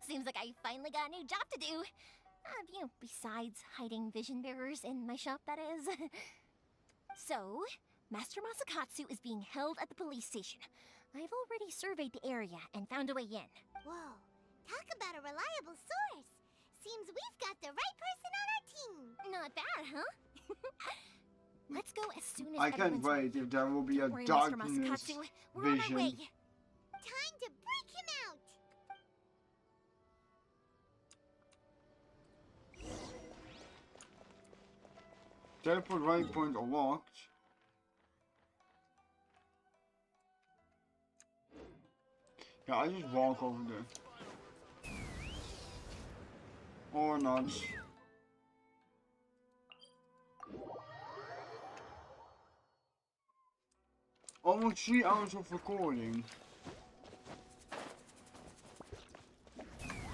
Speaker 2: Seems like I finally got a new job to do. Besides hiding vision bearers in my shop, that is. So, Master Masakatsu is being held at the police station. I've already surveyed the area and found a way in.
Speaker 12: Whoa, talk about a reliable source. Seems we've got the right person on our team.
Speaker 2: Not bad, huh? Let's go as soon as
Speaker 1: I can't wait if there will be a
Speaker 2: Don't worry, Mr.
Speaker 1: darkness
Speaker 2: Masakatsu. We're on our way.
Speaker 1: vision.
Speaker 12: Time to break him out.
Speaker 1: Teleport waypoint unlocked. Yeah, I just walk over there. Or not. Almost 3 hours of recording.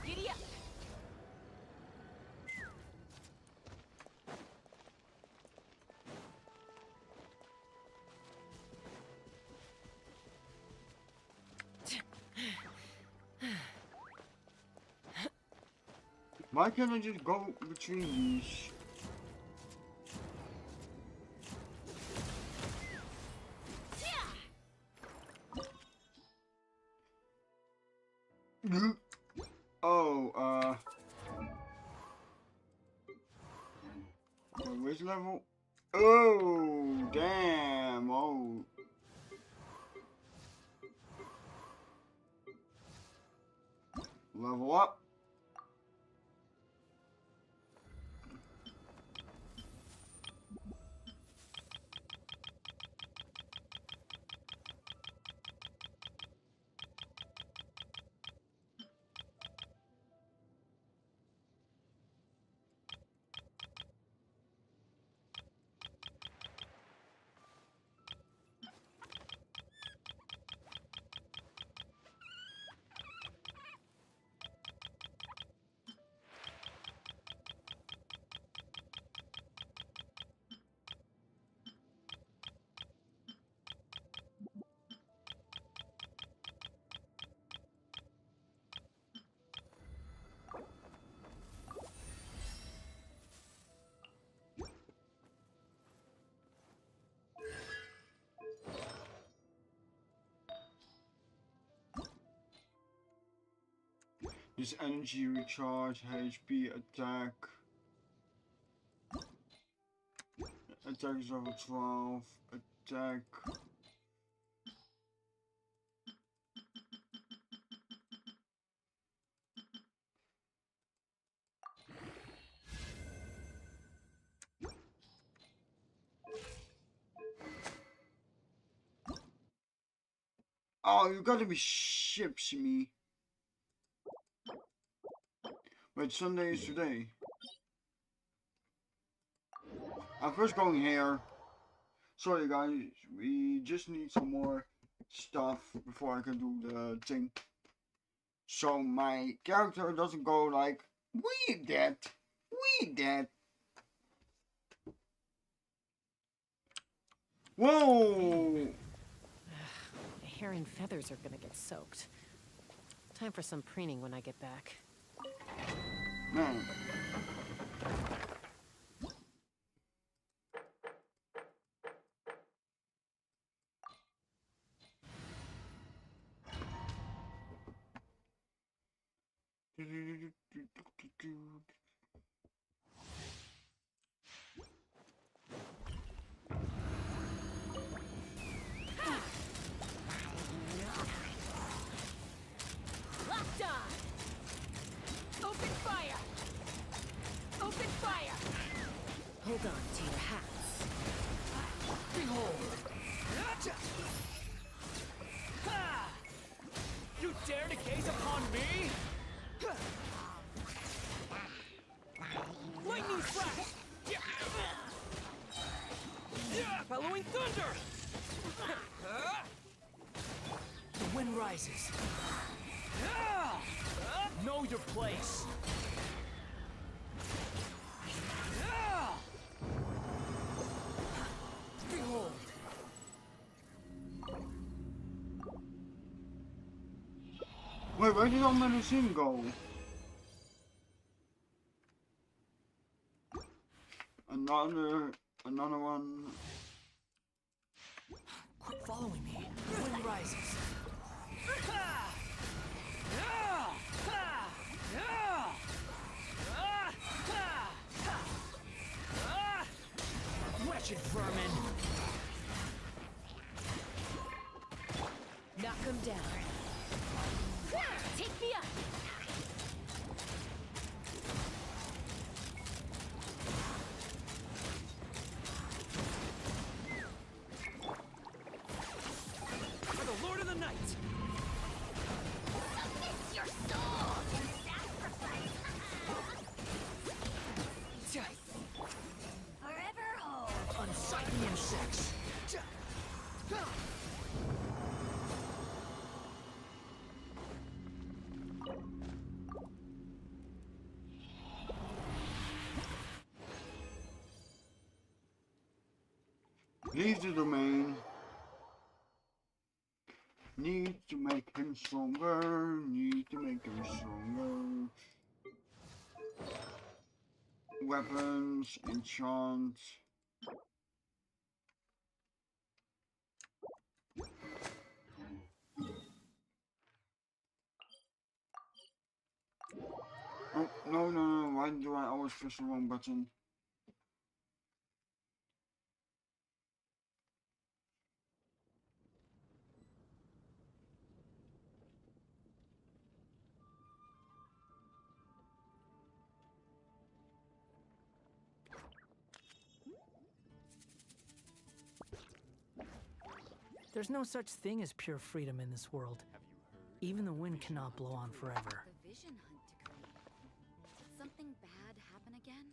Speaker 6: Giddy up.
Speaker 1: Why can't I just go between these? Oh, which level? Oh, damn, oh. Level up. This energy recharge, HP, attack. Attack is level 12. Attack. Oh, you gotta be ships me. Wait, Sunday is today. I'm first going here. Sorry guys, we just need some more stuff before I can do the thing. So my character doesn't go like, we dead. Whoa!
Speaker 10: My hair and feathers are gonna get soaked. Time for some preening when I get back.
Speaker 1: Man.
Speaker 6: Locked on. Open fire. Open fire.
Speaker 10: Hold on to your hats.
Speaker 16: Behold! Ha! You dare to gaze upon me? Lightning flash! Bellowing thunder! The wind rises. Know your place. Behold.
Speaker 1: Wait, where did all my machine go? Another one.
Speaker 16: Quit following me. The wind rises. Wretched vermin.
Speaker 10: Knock him down.
Speaker 6: Take me up.
Speaker 16: For the Lord of the Night.
Speaker 1: Leave the domain. Need to make him stronger. Need to make him stronger. Weapons, enchant. Oh, no, why do I always press the wrong button?
Speaker 17: There's no such thing as pure freedom in this world. Even the wind cannot blow on forever.
Speaker 9: The vision hunt decree. Did something bad happen again?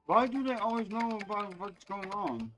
Speaker 1: Why do they always know about what's going on?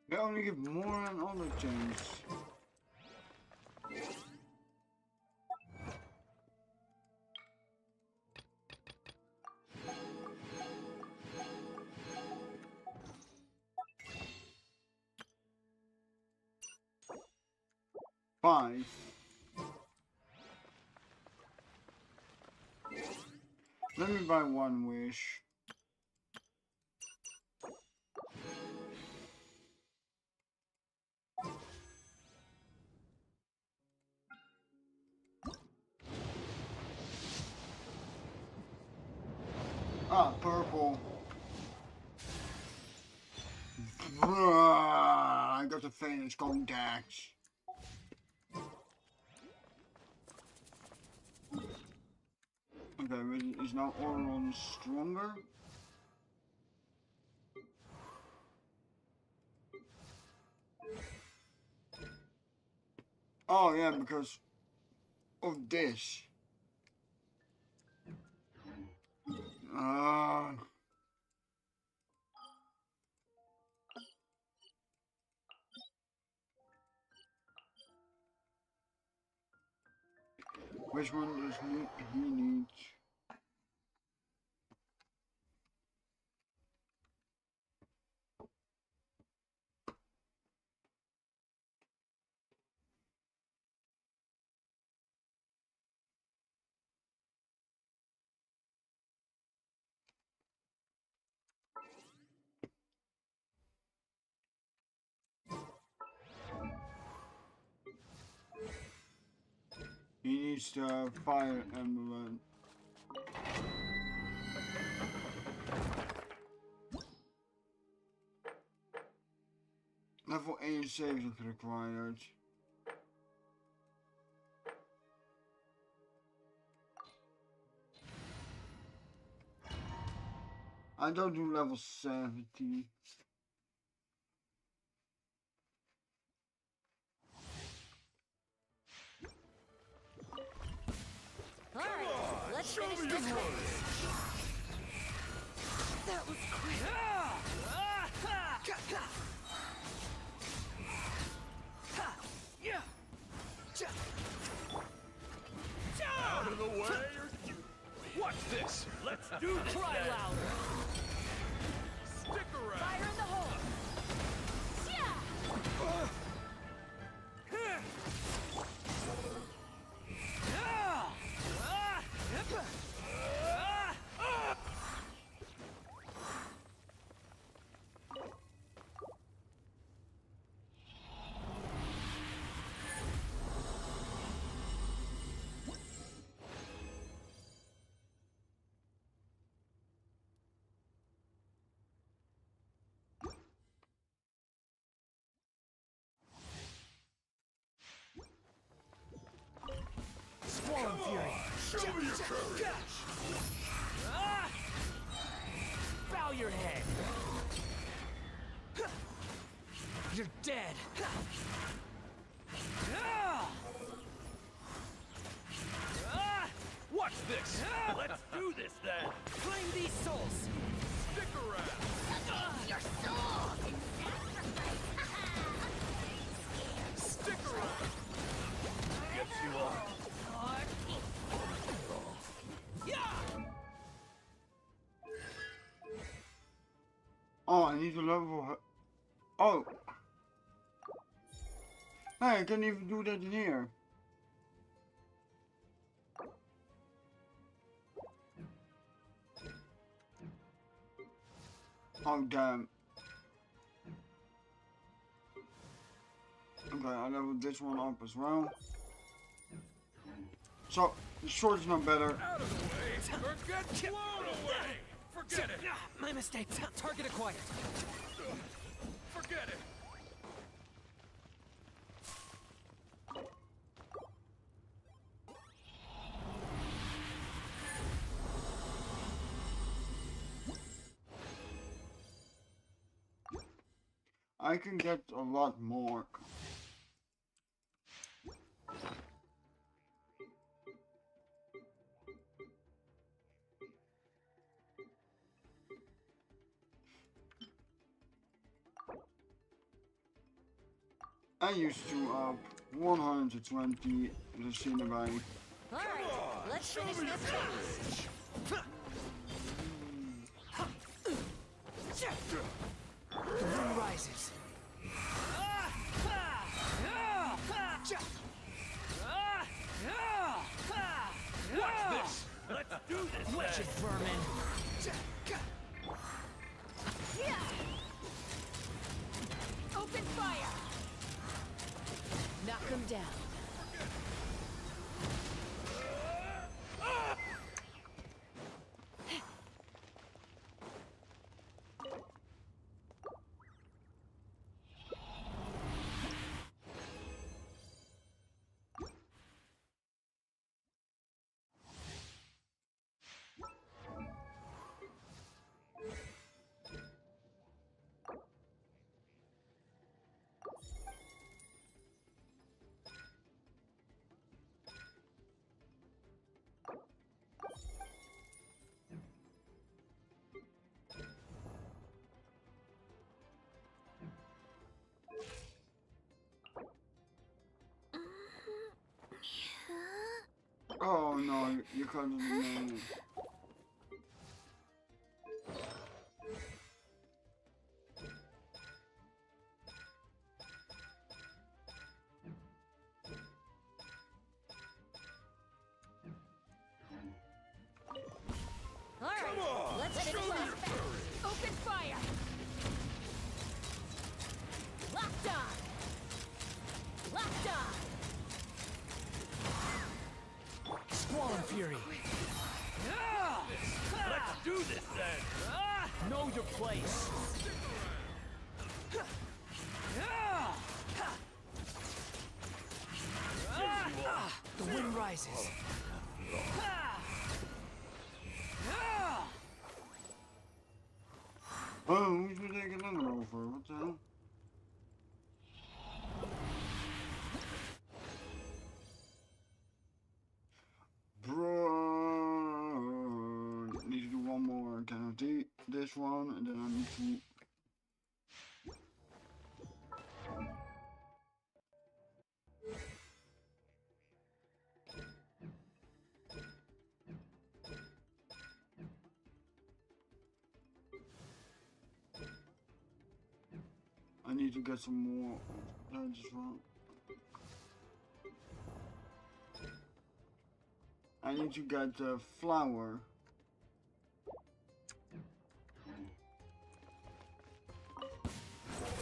Speaker 1: They only give more on other things. Five. Let me buy one wish. Ah, purple. I got the famous contacts. Okay, is now Oron stronger? Oh yeah, because of this. Which one does he need? He needs the fire emblem. Level 8 saves is required. I don't do level 70.
Speaker 6: Alright, let's finish this one. That was quick.
Speaker 16: Bow your head. You're dead.
Speaker 15: Watch this! Let's do this then!
Speaker 16: Claim these souls!
Speaker 15: Stick around!
Speaker 3: Your soul in sacrifice!
Speaker 15: Stick around! Gets you all.
Speaker 1: Oh, I need to level her. Oh! Hey, I can't even do that in here. Oh, damn. Okay, I leveled this one up as well. So, the sword's not better.
Speaker 15: Out of the way, or get blown away! Forget it!
Speaker 16: My mistake. Target acquired.
Speaker 15: Forget it!
Speaker 1: I can get a lot more. I used to up 120 the Cinnabai.
Speaker 6: Alright, let's finish this fast.
Speaker 16: The moon rises.
Speaker 15: Watch this! Let's do this
Speaker 16: Wretched vermin.
Speaker 6: Open fire!
Speaker 10: Knock him down.
Speaker 1: Oh no, you can't name it.
Speaker 6: Alright, let's finish this fast. Open fire! Locked on! Locked on!
Speaker 16: Squall and fury.
Speaker 15: Let's do this then!
Speaker 16: Know your place. The wind rises.
Speaker 1: Oh, we should take another over. What the hell? Bro, need to do one more. Can I do this one, and then I need to. I need to get some more. That is wrong. I need to get the flower.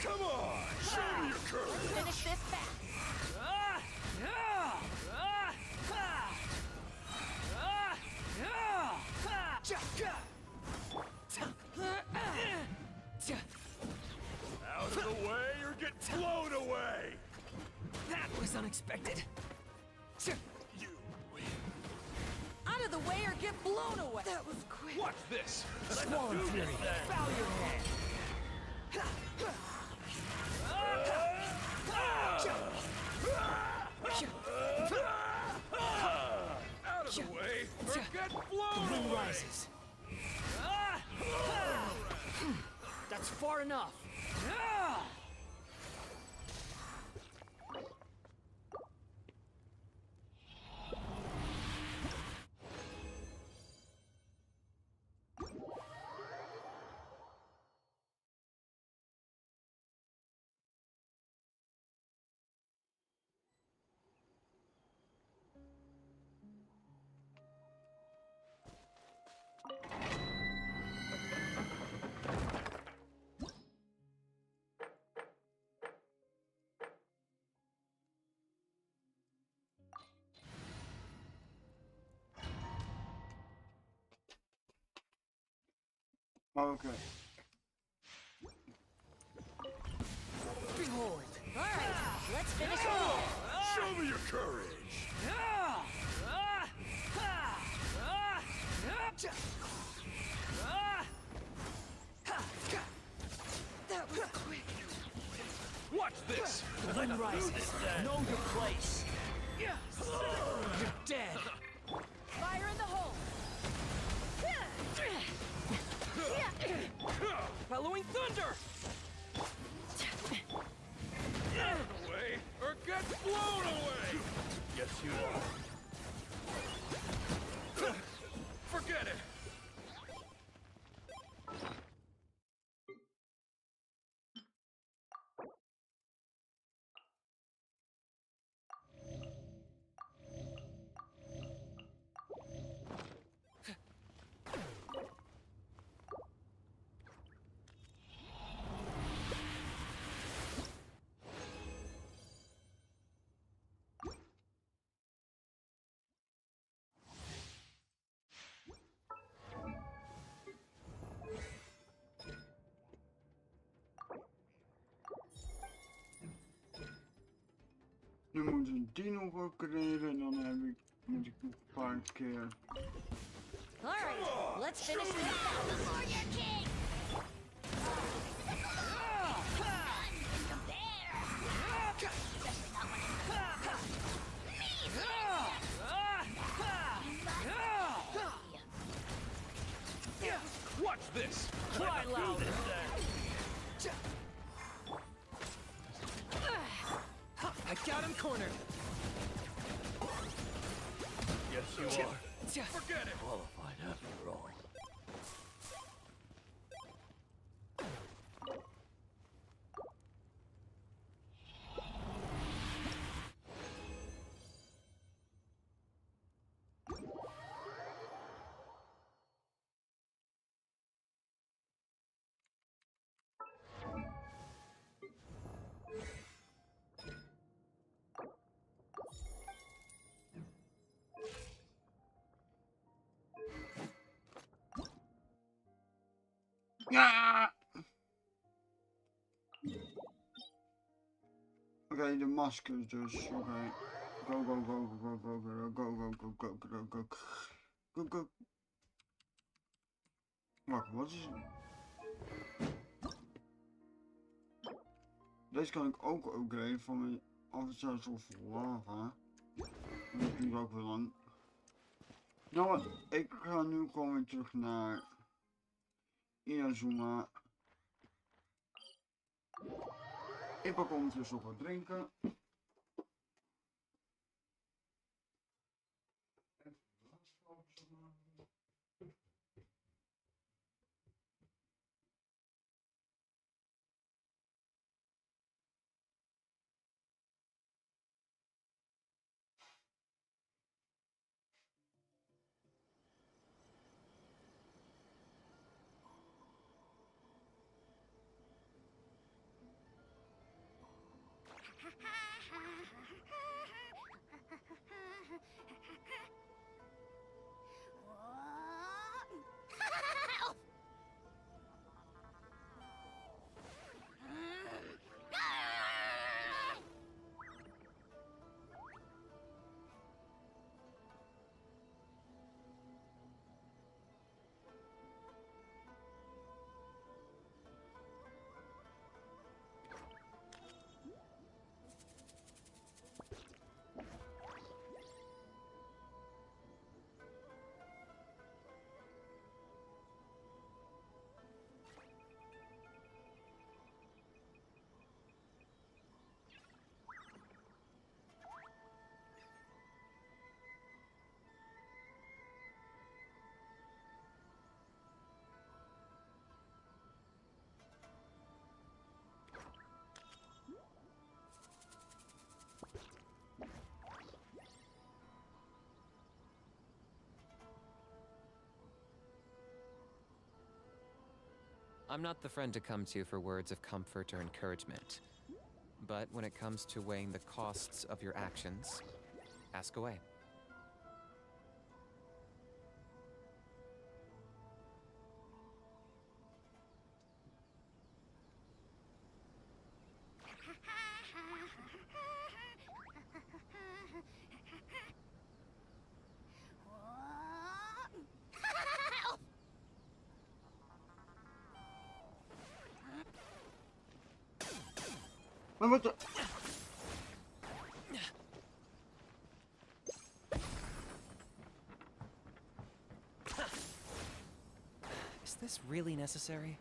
Speaker 15: Come on! Show me your courage!
Speaker 6: Finish this fast.
Speaker 15: Out of the way or get blown away!
Speaker 16: That was unexpected.
Speaker 15: You.
Speaker 6: Out of the way or get blown away!
Speaker 8: That was quick.
Speaker 4: Watch this!
Speaker 17: Squall and Fury, bow your head.
Speaker 4: Out of the way, or get
Speaker 17: The
Speaker 4: blown
Speaker 17: wind
Speaker 4: away!
Speaker 17: rises. That's far enough.
Speaker 1: Okay.
Speaker 17: Behold.
Speaker 6: All right, let's finish it.
Speaker 4: Show me your courage!
Speaker 8: That was quick.
Speaker 4: Watch this!
Speaker 17: The wind rises. Know your place. You're dead.
Speaker 6: Fire in the hole!
Speaker 15: Bellowing thunder!
Speaker 4: Out of the way, or get blown away! Yes, you are. Forget it!
Speaker 1: Nu moet die nog upgraden en dan moet ik nog een paar keer.
Speaker 6: All right, let's finish this out before you're king!
Speaker 4: Watch this!
Speaker 17: Cry louder. I got him cornered.
Speaker 4: Yes, you are. Forget it!
Speaker 15: Qualified after all.
Speaker 1: Ja! Oké, de maskers dus. Oké. Go, go, go, go, go, go, go, go, go, go, go, go, go, go. Wacht, wat is het? Deze kan ik ook upgraden van mijn officers of lava. Dat duurt ook wel lang. Nou wat, ik ga nu gewoon weer terug naar Inazuma. Ik pak ondertussen nog wat drinken.
Speaker 14: I'm not the friend to come to for words of comfort or encouragement. But when it comes to weighing the costs of your actions, ask away.
Speaker 1: What the?
Speaker 14: Is this really necessary?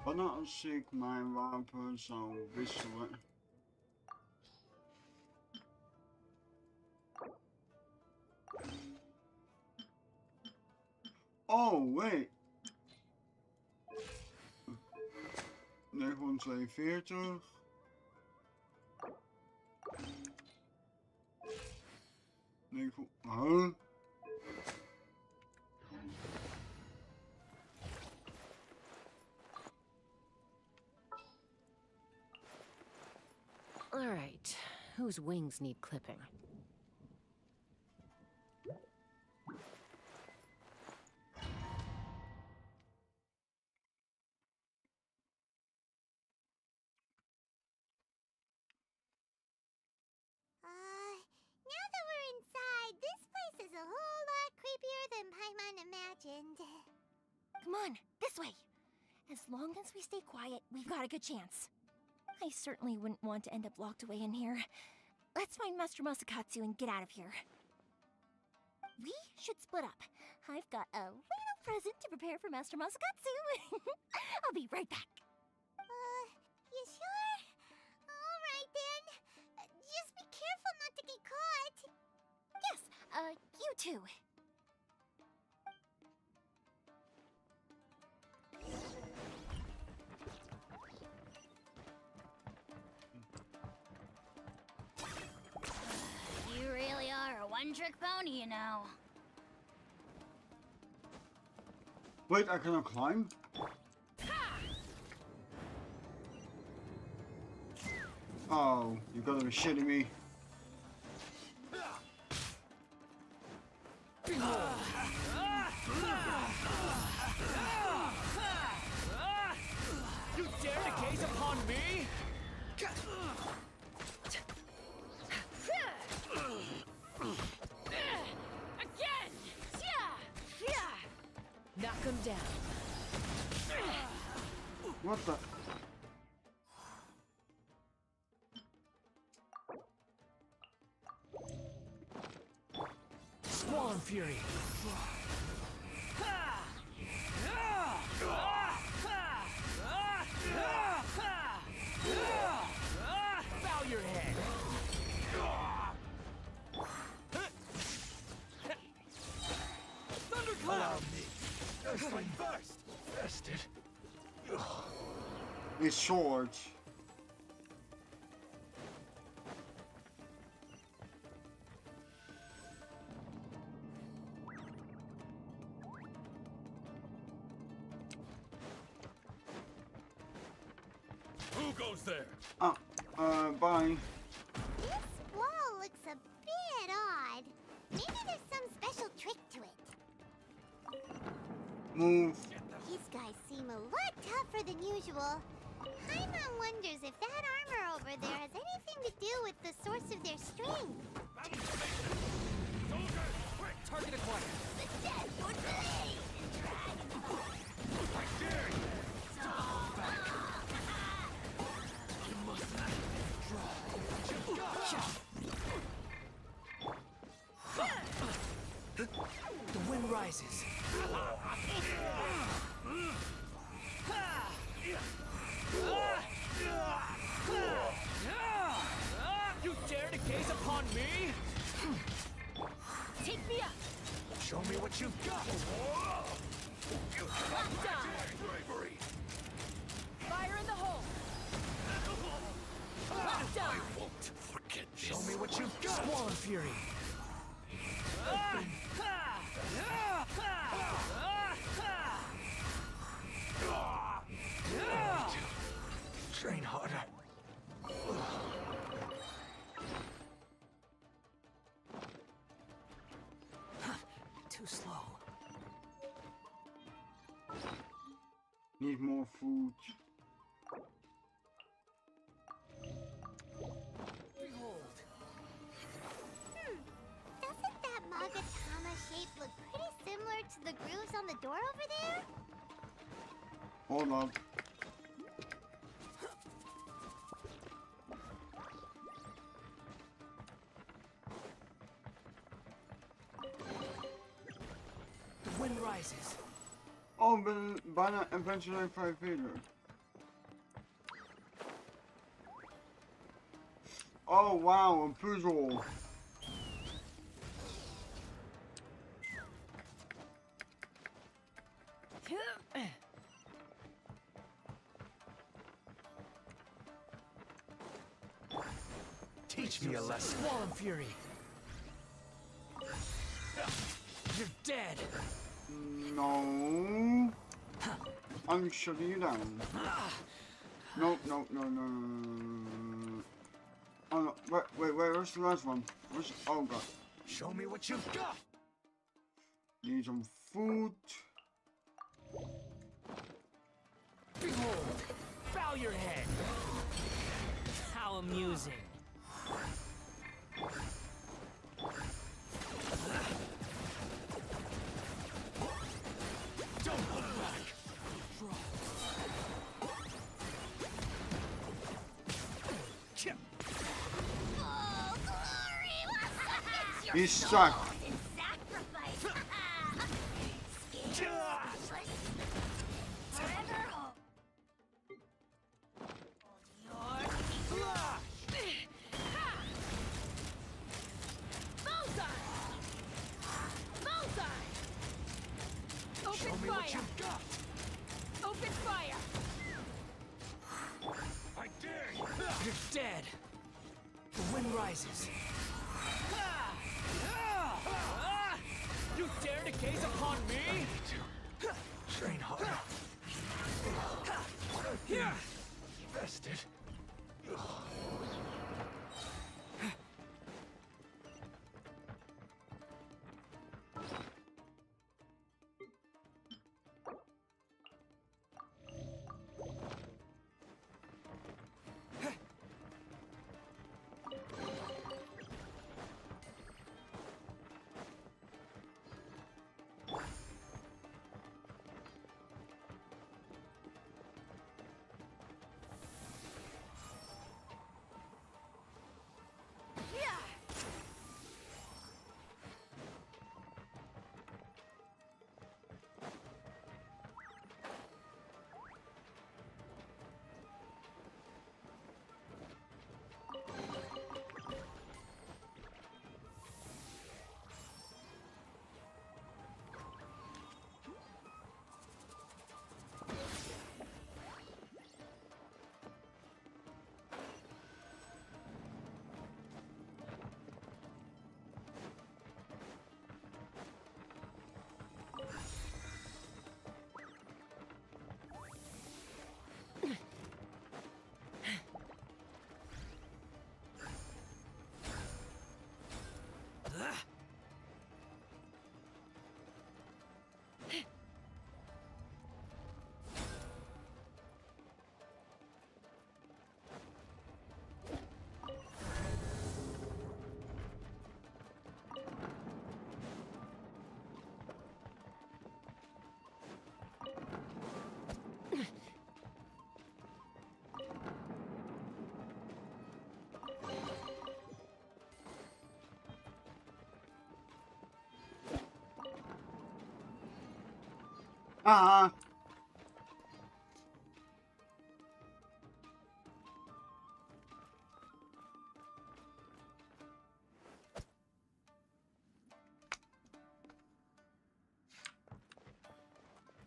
Speaker 1: Wat nou als ik mijn wapen zou wisselen? Oh, wait. 942. Huh?
Speaker 10: All right, whose wings need clipping?
Speaker 12: Now that we're inside, this place is a whole lot creepier than Paimon imagined.
Speaker 2: Come on, this way. As long as we stay quiet, we've got a good chance. I certainly wouldn't want to end up locked away in here. Let's find Master Masakatsu and get out of here. We should split up. I've got a little present to prepare for Master Masakatsu. I'll be right back.
Speaker 12: You sure? Alright then. Just be careful not to get caught.
Speaker 2: Yes, you too.
Speaker 3: You really are a one-trick pony, you know.
Speaker 1: Wait, I cannot climb? Oh, you gotta be shitting me.
Speaker 16: You dare to gaze upon me?
Speaker 6: Again!
Speaker 10: Knock him down.
Speaker 1: What the?
Speaker 16: Squall Fury. Bow your head. Thunderclap!
Speaker 13: Allow me. Earthling burst. Rested.
Speaker 1: His swords.
Speaker 4: Who goes there?
Speaker 1: Bye.
Speaker 12: This wall looks a bit odd. Maybe there's some special trick to it.
Speaker 1: Move.
Speaker 12: These guys seem a lot tougher than usual. Paimon wonders if that armor over there has anything to do with the source of their strength.
Speaker 16: Target acquired.
Speaker 12: The dead would believe in dragons.
Speaker 4: I dare you!
Speaker 16: The wind rises. You dare to gaze upon me?
Speaker 6: Take me up!
Speaker 16: Show me what you've got.
Speaker 6: Locked on!
Speaker 4: Bravery!
Speaker 17: Fury.
Speaker 5: Train harder.
Speaker 17: Too slow.
Speaker 1: Need more food.
Speaker 17: Behold.
Speaker 12: Doesn't that Magatama shape look pretty similar to the grooves on the door over there?
Speaker 1: Hold on.
Speaker 17: The wind rises.
Speaker 1: Oh, but bijna Adventure 5 verder. Oh wow, a puzzle.
Speaker 17: Teach me a lesson. Swallow Fury. You're dead.
Speaker 1: No. I'm shutting you down. No, no, no, no, no, no. Oh no, where's the last one? Oh god.
Speaker 5: Show me what you've got.
Speaker 1: Need some food.
Speaker 17: Behold, bow your head. How amusing. Don't look back.
Speaker 12: Oh, glory!
Speaker 1: He's stuck.
Speaker 17: You're dead. The wind rises. You dare to gaze upon me?
Speaker 5: Train harder. Vested.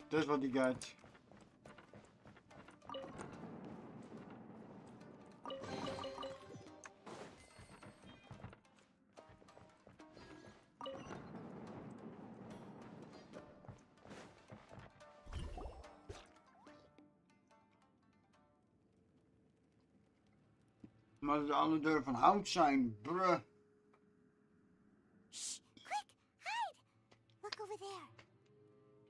Speaker 1: Dat is wat hij gaat. Maar de andere deuren van hout zijn, bruh.
Speaker 12: Shh! Quick! Hide! Look over there.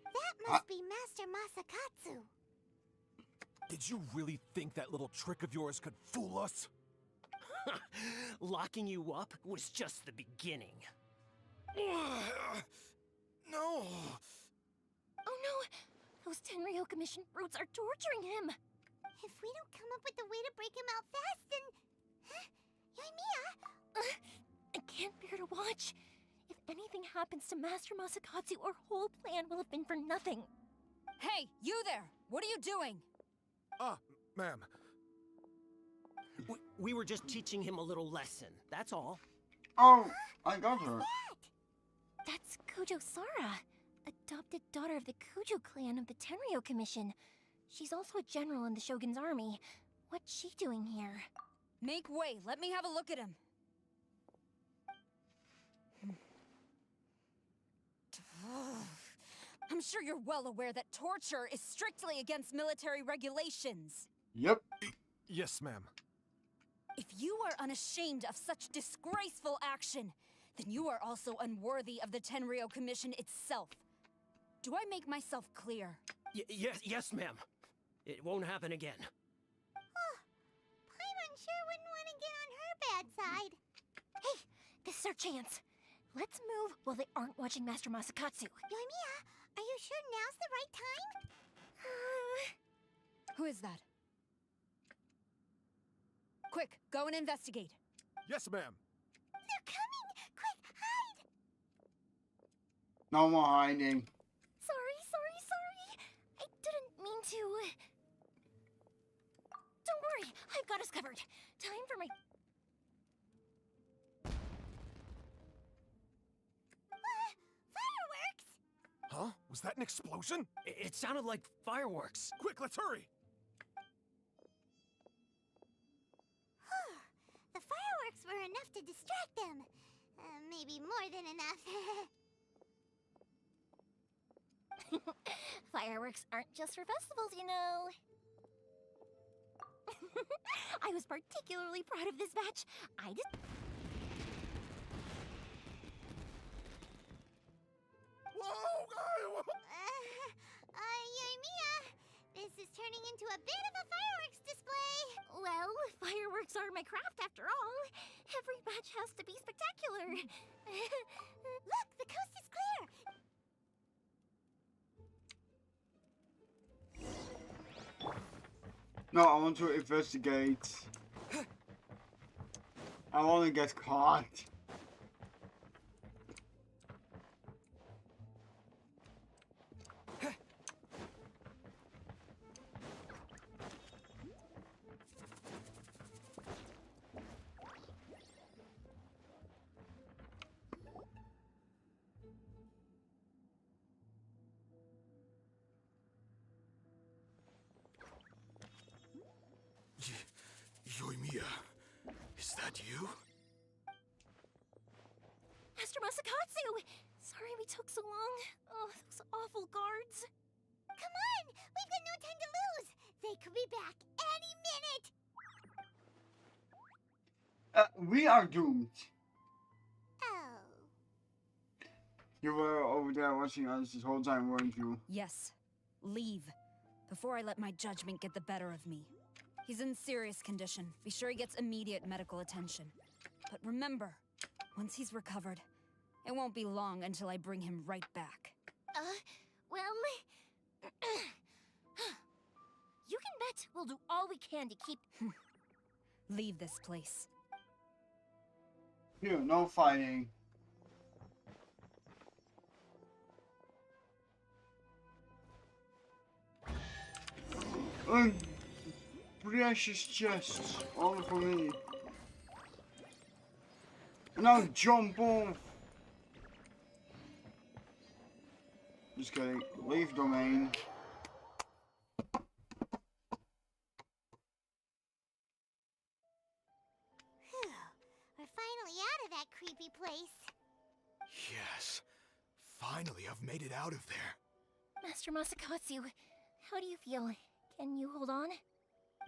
Speaker 12: That must be Master Masakatsu.
Speaker 2: Did you really think that little trick of yours could fool us?
Speaker 15: Locking you up was just the beginning.
Speaker 2: No. Oh no! Those Tenryo Commission brutes are torturing him!
Speaker 12: If we don't come up with a way to break him out fast, then... Huh? Yoimiya?
Speaker 2: I can't bear to watch. If anything happens to Master Masakatsu, our whole plan will have been for nothing.
Speaker 6: Hey, you there! What are you doing?
Speaker 2: Ma'am.
Speaker 15: We were just teaching him a little lesson, that's all.
Speaker 1: Oh, I got her.
Speaker 2: That's Kujo Sara, adopted daughter of the Kujo clan of the Tenryo Commission. She's also a general in the Shogun's army. What's she doing here?
Speaker 6: Make way, let me have a look at him. I'm sure you're well aware that torture is strictly against military regulations.
Speaker 1: Yep.
Speaker 2: Yes, ma'am.
Speaker 6: If you are unashamed of such disgraceful action, then you are also unworthy of the Tenryo Commission itself. Do I make myself clear?
Speaker 15: Yes, ma'am. It won't happen again.
Speaker 12: Paimon sure wouldn't want to get on her bad side.
Speaker 2: Hey, this is our chance. Let's move while they aren't watching Master Masakatsu.
Speaker 12: Yoimiya, are you sure now's the right time?
Speaker 6: Who is that? Quick, go and investigate.
Speaker 2: Yes, ma'am.
Speaker 12: They're coming! Quick, hide!
Speaker 1: No more hiding.
Speaker 2: Sorry. I didn't mean to. Don't worry, I've got us covered. Time for my...
Speaker 12: Fireworks!
Speaker 2: Huh? Was that an explosion?
Speaker 15: It sounded like fireworks.
Speaker 2: Quick, let's hurry!
Speaker 12: The fireworks were enough to distract them. Maybe more than enough.
Speaker 2: Fireworks aren't just for festivals, you know. I was particularly proud of this batch.
Speaker 12: Yoimiya, this is turning into a bit of a fireworks display.
Speaker 2: Well, fireworks are my craft after all. Every batch has to be spectacular.
Speaker 12: Look, the coast is clear.
Speaker 1: No, I want to investigate. I want to get caught.
Speaker 2: Yoimiya, is that you? Master Masakatsu! Sorry we took so long. Oh, those awful guards.
Speaker 12: Come on! We've got no time to lose! They could be back any minute!
Speaker 1: We are doomed.
Speaker 12: Oh.
Speaker 1: You were over there watching us this whole time, weren't you?
Speaker 6: Yes. Leave. Before I let my judgment get the better of me. He's in serious condition. Be sure he gets immediate medical attention. But remember, once he's recovered, it won't be long until I bring him right back.
Speaker 2: Well... you can bet we'll do all we can to keep...
Speaker 6: Leave this place.
Speaker 1: Here, no fighting. Precious chests, all for me. And now jump off. Just kidding. Leave domain.
Speaker 12: We're finally out of that creepy place.
Speaker 2: Yes. Finally, I've made it out of there. Master Masakatsu, how do you feel? Can you hold on?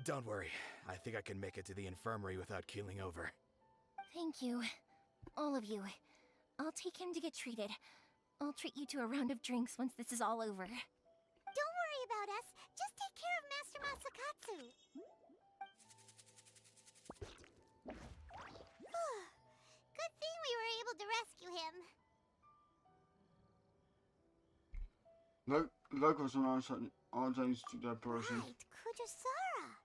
Speaker 2: Don't worry. I think I can make it to the infirmary without keeling over. Thank you. All of you. I'll take him to get treated. I'll treat you to a round of drinks once this is all over.
Speaker 12: Don't worry about us. Just take care of Master Masakatsu. Good thing we were able to rescue him.
Speaker 1: Leuk was een Archon student person.
Speaker 12: Right, Kujosara.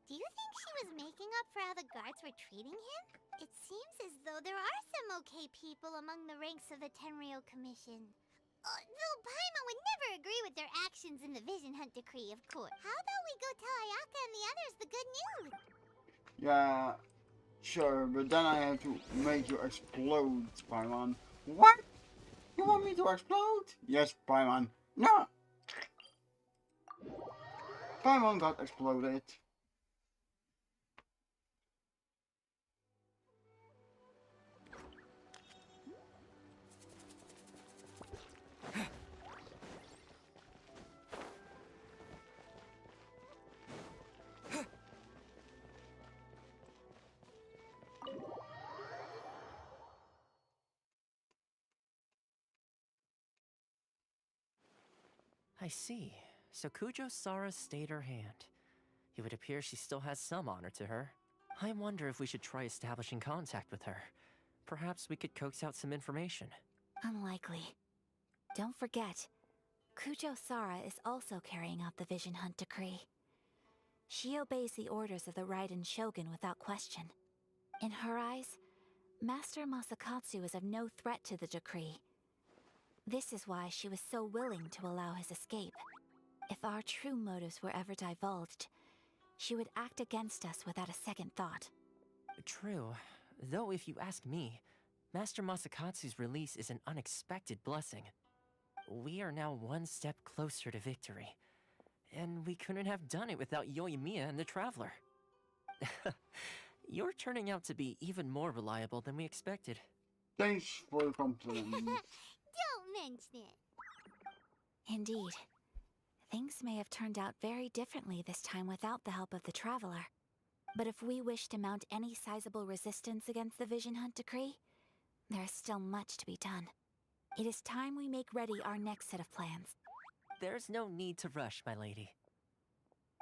Speaker 12: Do you think she was making up for how the guards were treating him? It seems as though there are some okay people among the ranks of the Tenryou Commission. Though Paimon would never agree with their actions in the Vision Hunt Decree, of course. How about we go tell Ayaka and the others the good news?
Speaker 1: Yeah, sure, but then I have to make you explode, Paimon. What? You want me to explode? Yes, Paimon. No! Paimon got exploded.
Speaker 11: I see. So Kujo-Sara stayed her hand. It would appear she still has some honor to her. I wonder if we should try establishing contact with her. Perhaps we could coax out some information.
Speaker 20: Unlikely. Don't forget, Kujo-Sara is also carrying out the Vision Hunt Decree. She obeys the orders of the Raiden Shogun without question. In her eyes, Master Masakatsu is of no threat to the decree. This is why she was so willing to allow his escape. If our true motives were ever divulged, she would act against us without a second thought.
Speaker 11: True. Though if you ask me, Master Masakatsu's release is an unexpected blessing. We are now one step closer to victory. And we couldn't have done it without Yoimiya and the Traveler. You're turning out to be even more reliable than we expected.
Speaker 1: Thanks for the compliment.
Speaker 12: Don't mention it.
Speaker 20: Indeed. Things may have turned out very differently this time without the help of the Traveler. But if we wish to mount any sizable resistance against the Vision Hunt Decree, there is still much to be done. It is time we make ready our next set of plans.
Speaker 11: There's no need to rush, my lady.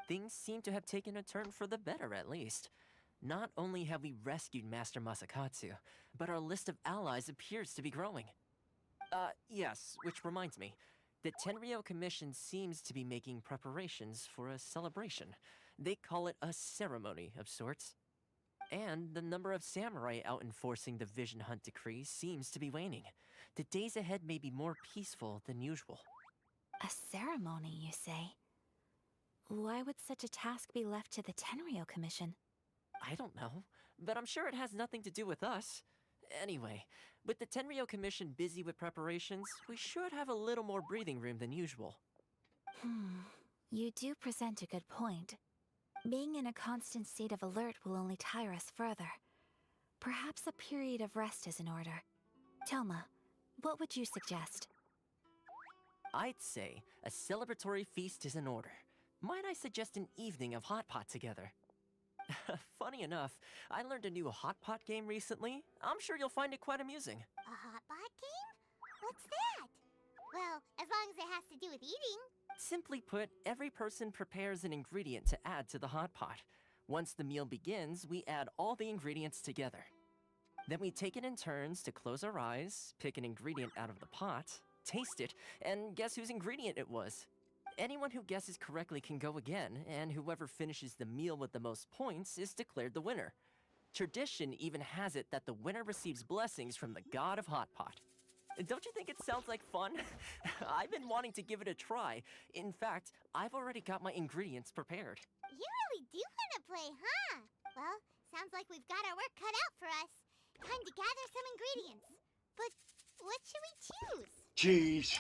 Speaker 11: Things seem to have taken a turn for the better, at least. Not only have we rescued Master Masakatsu, but our list of allies appears to be growing. Yes, which reminds me. The Tenryou Commission seems to be making preparations for a celebration. They call it a ceremony of sorts. And the number of samurai out enforcing the Vision Hunt Decree seems to be waning. The days ahead may be more peaceful than usual.
Speaker 20: A ceremony, you say? Why would such a task be left to the Tenryou Commission?
Speaker 11: I don't know, but I'm sure it has nothing to do with us. Anyway, with the Tenryou Commission busy with preparations, we should have a little more breathing room than usual.
Speaker 20: You do present a good point. Being in a constant state of alert will only tire us further. Perhaps a period of rest is in order. Toma, what would you suggest?
Speaker 11: I'd say a celebratory feast is in order. Might I suggest an evening of hot pot together? Funny enough, I learned a new hot pot game recently. I'm sure you'll find it quite amusing.
Speaker 12: A hot pot game? What's that? Well, as long as it has to do with eating.
Speaker 11: Simply put, every person prepares an ingredient to add to the hot pot. Once the meal begins, we add all the ingredients together. Then we take it in turns to close our eyes, pick an ingredient out of the pot, taste it, and guess whose ingredient it was. Anyone who guesses correctly can go again, and whoever finishes the meal with the most points is declared the winner. Tradition even has it that the winner receives blessings from the god of hot pot. Don't you think it sounds like fun? I've been wanting to give it a try. In fact, I've already got my ingredients prepared.
Speaker 12: You really do want to play, huh? Well, sounds like we've got our work cut out for us. Time to gather some ingredients. But what should we choose?
Speaker 1: Cheese.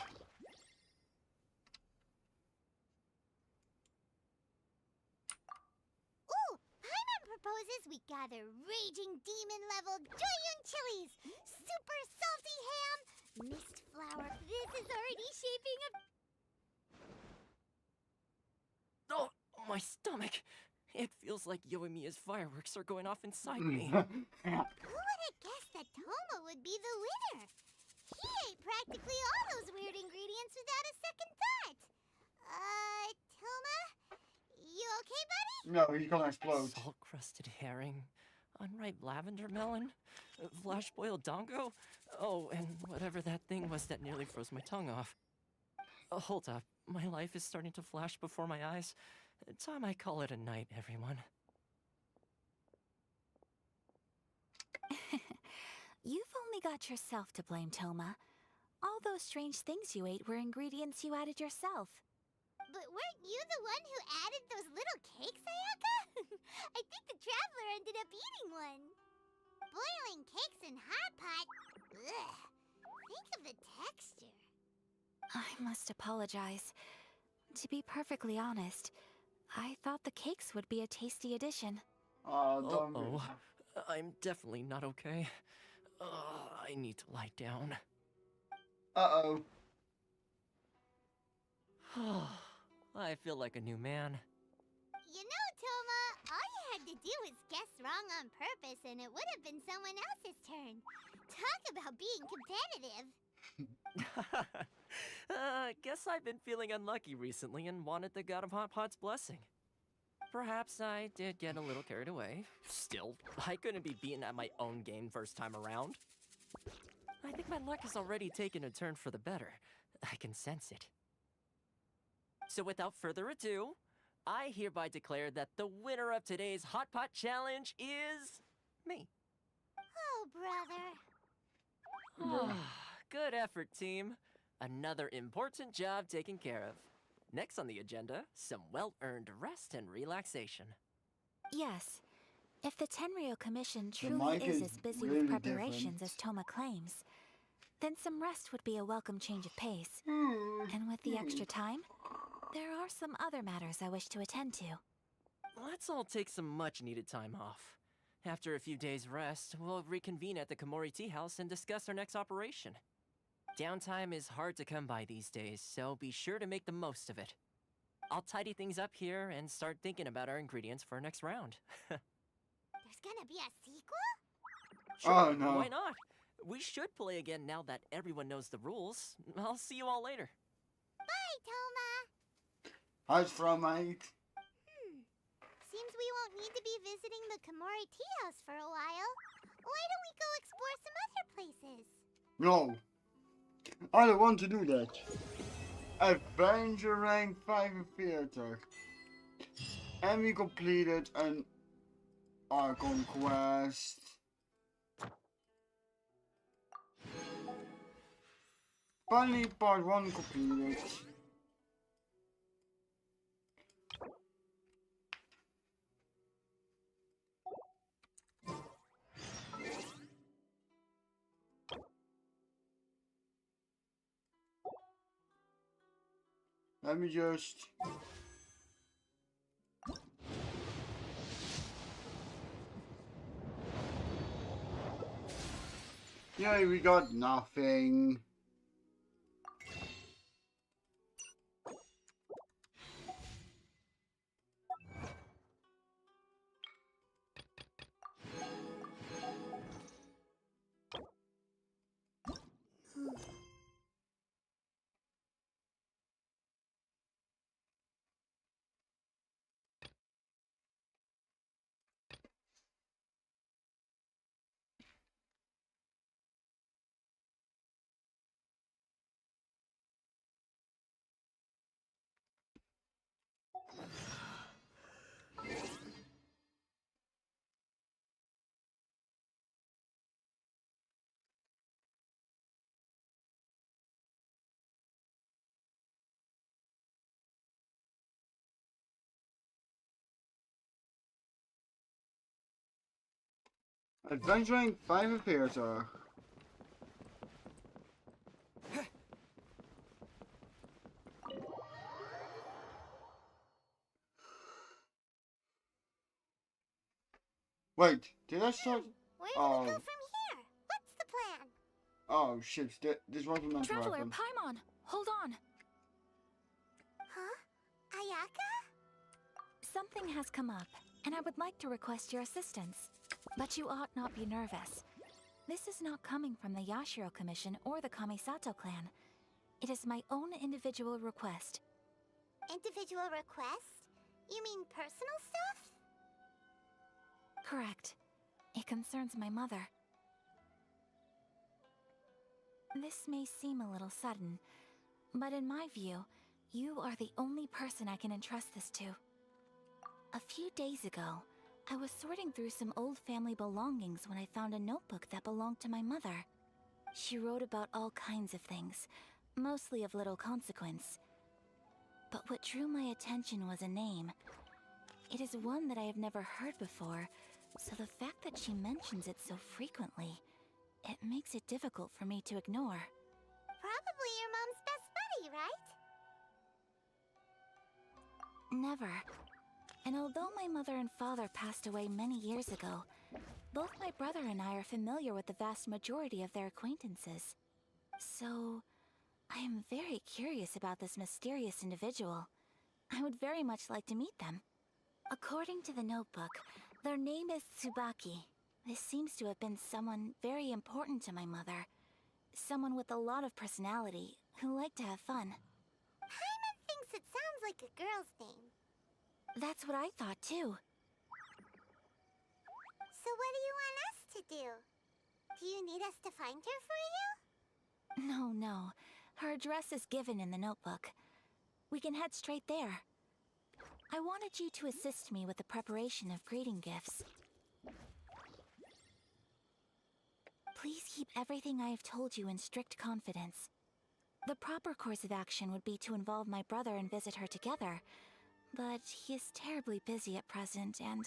Speaker 12: Ooh, Paimon proposes we gather raging demon-level Junyun chilies, super salty ham, mist flour. This is already shaping up.
Speaker 11: Oh, my stomach! It feels like Yoimiya's fireworks are going off inside me.
Speaker 12: Who would have guessed that Toma would be the winner? He ate practically all those weird ingredients without a second thought. Toma? You okay, buddy?
Speaker 1: No, he's gonna explode.
Speaker 11: Salt-crusted herring, unripe lavender melon, flash-boiled dongo. Oh, and whatever that thing was that nearly froze my tongue off. Hold up, my life is starting to flash before my eyes. Time I call it a night, everyone.
Speaker 21: You've only got yourself to blame, Toma. All those strange things you ate were ingredients you added yourself.
Speaker 12: But weren't you the one who added those little cakes, Ayaka? I think the traveler ended up eating one. Boiling cakes in hot pot? Ugh. Think of the texture.
Speaker 21: I must apologize. To be perfectly honest, I thought the cakes would be a tasty addition.
Speaker 11: Uh-oh. I'm definitely not okay. I need to lie down.
Speaker 1: Uh-oh.
Speaker 11: I feel like a new man.
Speaker 12: You know, Toma, all you had to do was guess wrong on purpose and it would have been someone else's turn. Talk about being competitive.
Speaker 11: Guess I've been feeling unlucky recently and wanted the God of Hot Pot's blessing. Perhaps I did get a little carried away. Still, I couldn't be beaten at my own game first time around. I think my luck has already taken a turn for the better. I can sense it. So without further ado, I hereby declare that the winner of today's Hot Pot Challenge is me.
Speaker 12: Oh, brother.
Speaker 11: Good effort, team. Another important job taken care of. Next on the agenda, some well-earned rest and relaxation.
Speaker 21: Yes. If the Tenryo Commission
Speaker 1: The
Speaker 21: truly
Speaker 1: mic
Speaker 21: is
Speaker 1: is
Speaker 21: as busy
Speaker 1: really
Speaker 21: with preparations
Speaker 1: different.
Speaker 21: as Toma claims, then some rest would be a welcome change of pace. And with the extra time, there are some other matters I wish to attend to.
Speaker 11: Let's all take some much-needed time off. After a few days' rest, we'll reconvene at the Komori Tea House and discuss our next operation. Downtime is hard to come by these days, so be sure to make the most of it. I'll tidy things up here and start thinking about our ingredients for our next round.
Speaker 12: There's gonna be a sequel?
Speaker 11: Sure,
Speaker 1: Oh, no.
Speaker 11: why not? We should play again now that everyone knows the rules. I'll see you all later.
Speaker 12: Bye, Toma.
Speaker 1: How's from, mate?
Speaker 12: Seems we won't need to be visiting the Komori Tea House for a while. Why don't we go explore some other places?
Speaker 1: No. I don't want to do that. Adventure rank 5 in theater. And we completed an Archon quest. Finally, part 1 completed. Let me just... Yeah, we got nothing. Adventuring 5 in theater. Wait, did I start?
Speaker 12: Where do we go from here? What's the plan?
Speaker 1: Oh shit, this wasn't meant to
Speaker 21: Traveler,
Speaker 1: happen.
Speaker 21: Paimon, hold on.
Speaker 12: Huh? Ayaka?
Speaker 21: Something has come up, and I would like to request your assistance. But you ought not be nervous. This is not coming from the Yashiro Commission or the Kamisato clan. It is my own individual request.
Speaker 12: Individual request? You mean personal stuff?
Speaker 21: Correct. It concerns my mother. This may seem a little sudden, but in my view, you are the only person I can entrust this to. A few days ago, I was sorting through some old family belongings when I found a notebook that belonged to my mother. She wrote about all kinds of things, mostly of little consequence. But what drew my attention was a name. It is one that I have never heard before, so the fact that she mentions it so frequently, it makes it difficult for me to ignore.
Speaker 12: Probably your mom's best buddy, right?
Speaker 21: Never. And although my mother and father passed away many years ago, both my brother and I are familiar with the vast majority of their acquaintances. So, I am very curious about this mysterious individual. I would very much like to meet them. According to the notebook, their name is Tsubaki. This seems to have been someone very important to my mother. Someone with a lot of personality, who liked to have fun.
Speaker 12: Paimon thinks it sounds like a girl's name.
Speaker 21: That's what I thought too.
Speaker 12: So what do you want us to do? Do you need us to find her for you?
Speaker 21: No. Her address is given in the notebook. We can head straight there. I wanted you to assist me with the preparation of greeting gifts. Please keep everything I have told you in strict confidence. The proper course of action would be to involve my brother and visit her together, but he is terribly busy at present, and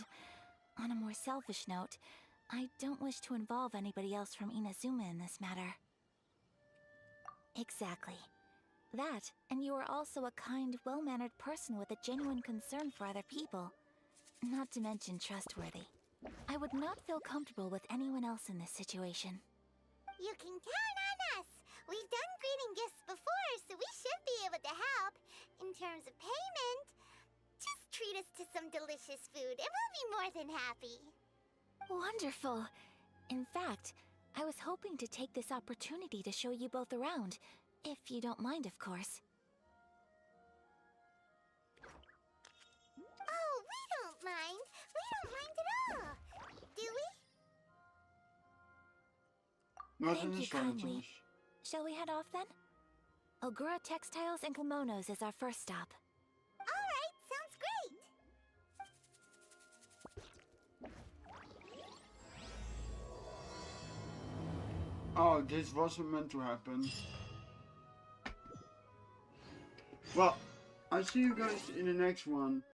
Speaker 21: on a more selfish note, I don't wish to involve anybody else from Inazuma in this matter. Exactly. That, and you are also a kind, well-mannered person with a genuine concern for other people. Not to mention trustworthy. I would not feel comfortable with anyone else in this situation.
Speaker 12: You can count on us! We've done greeting gifts before, so we should be able to help. In terms of payment, just treat us to some delicious food and we'll be more than happy.
Speaker 21: Wonderful! In fact, I was hoping to take this opportunity to show you both around, if you don't mind, of course.
Speaker 12: Oh, we don't mind. We don't mind at all. Do we?
Speaker 21: Thank you kindly. Shall we head off then? Ogura Textiles and Kimonos is our first stop.
Speaker 12: Alright, sounds great.
Speaker 1: Oh, this wasn't meant to happen. Well, I'll see you guys in the next one.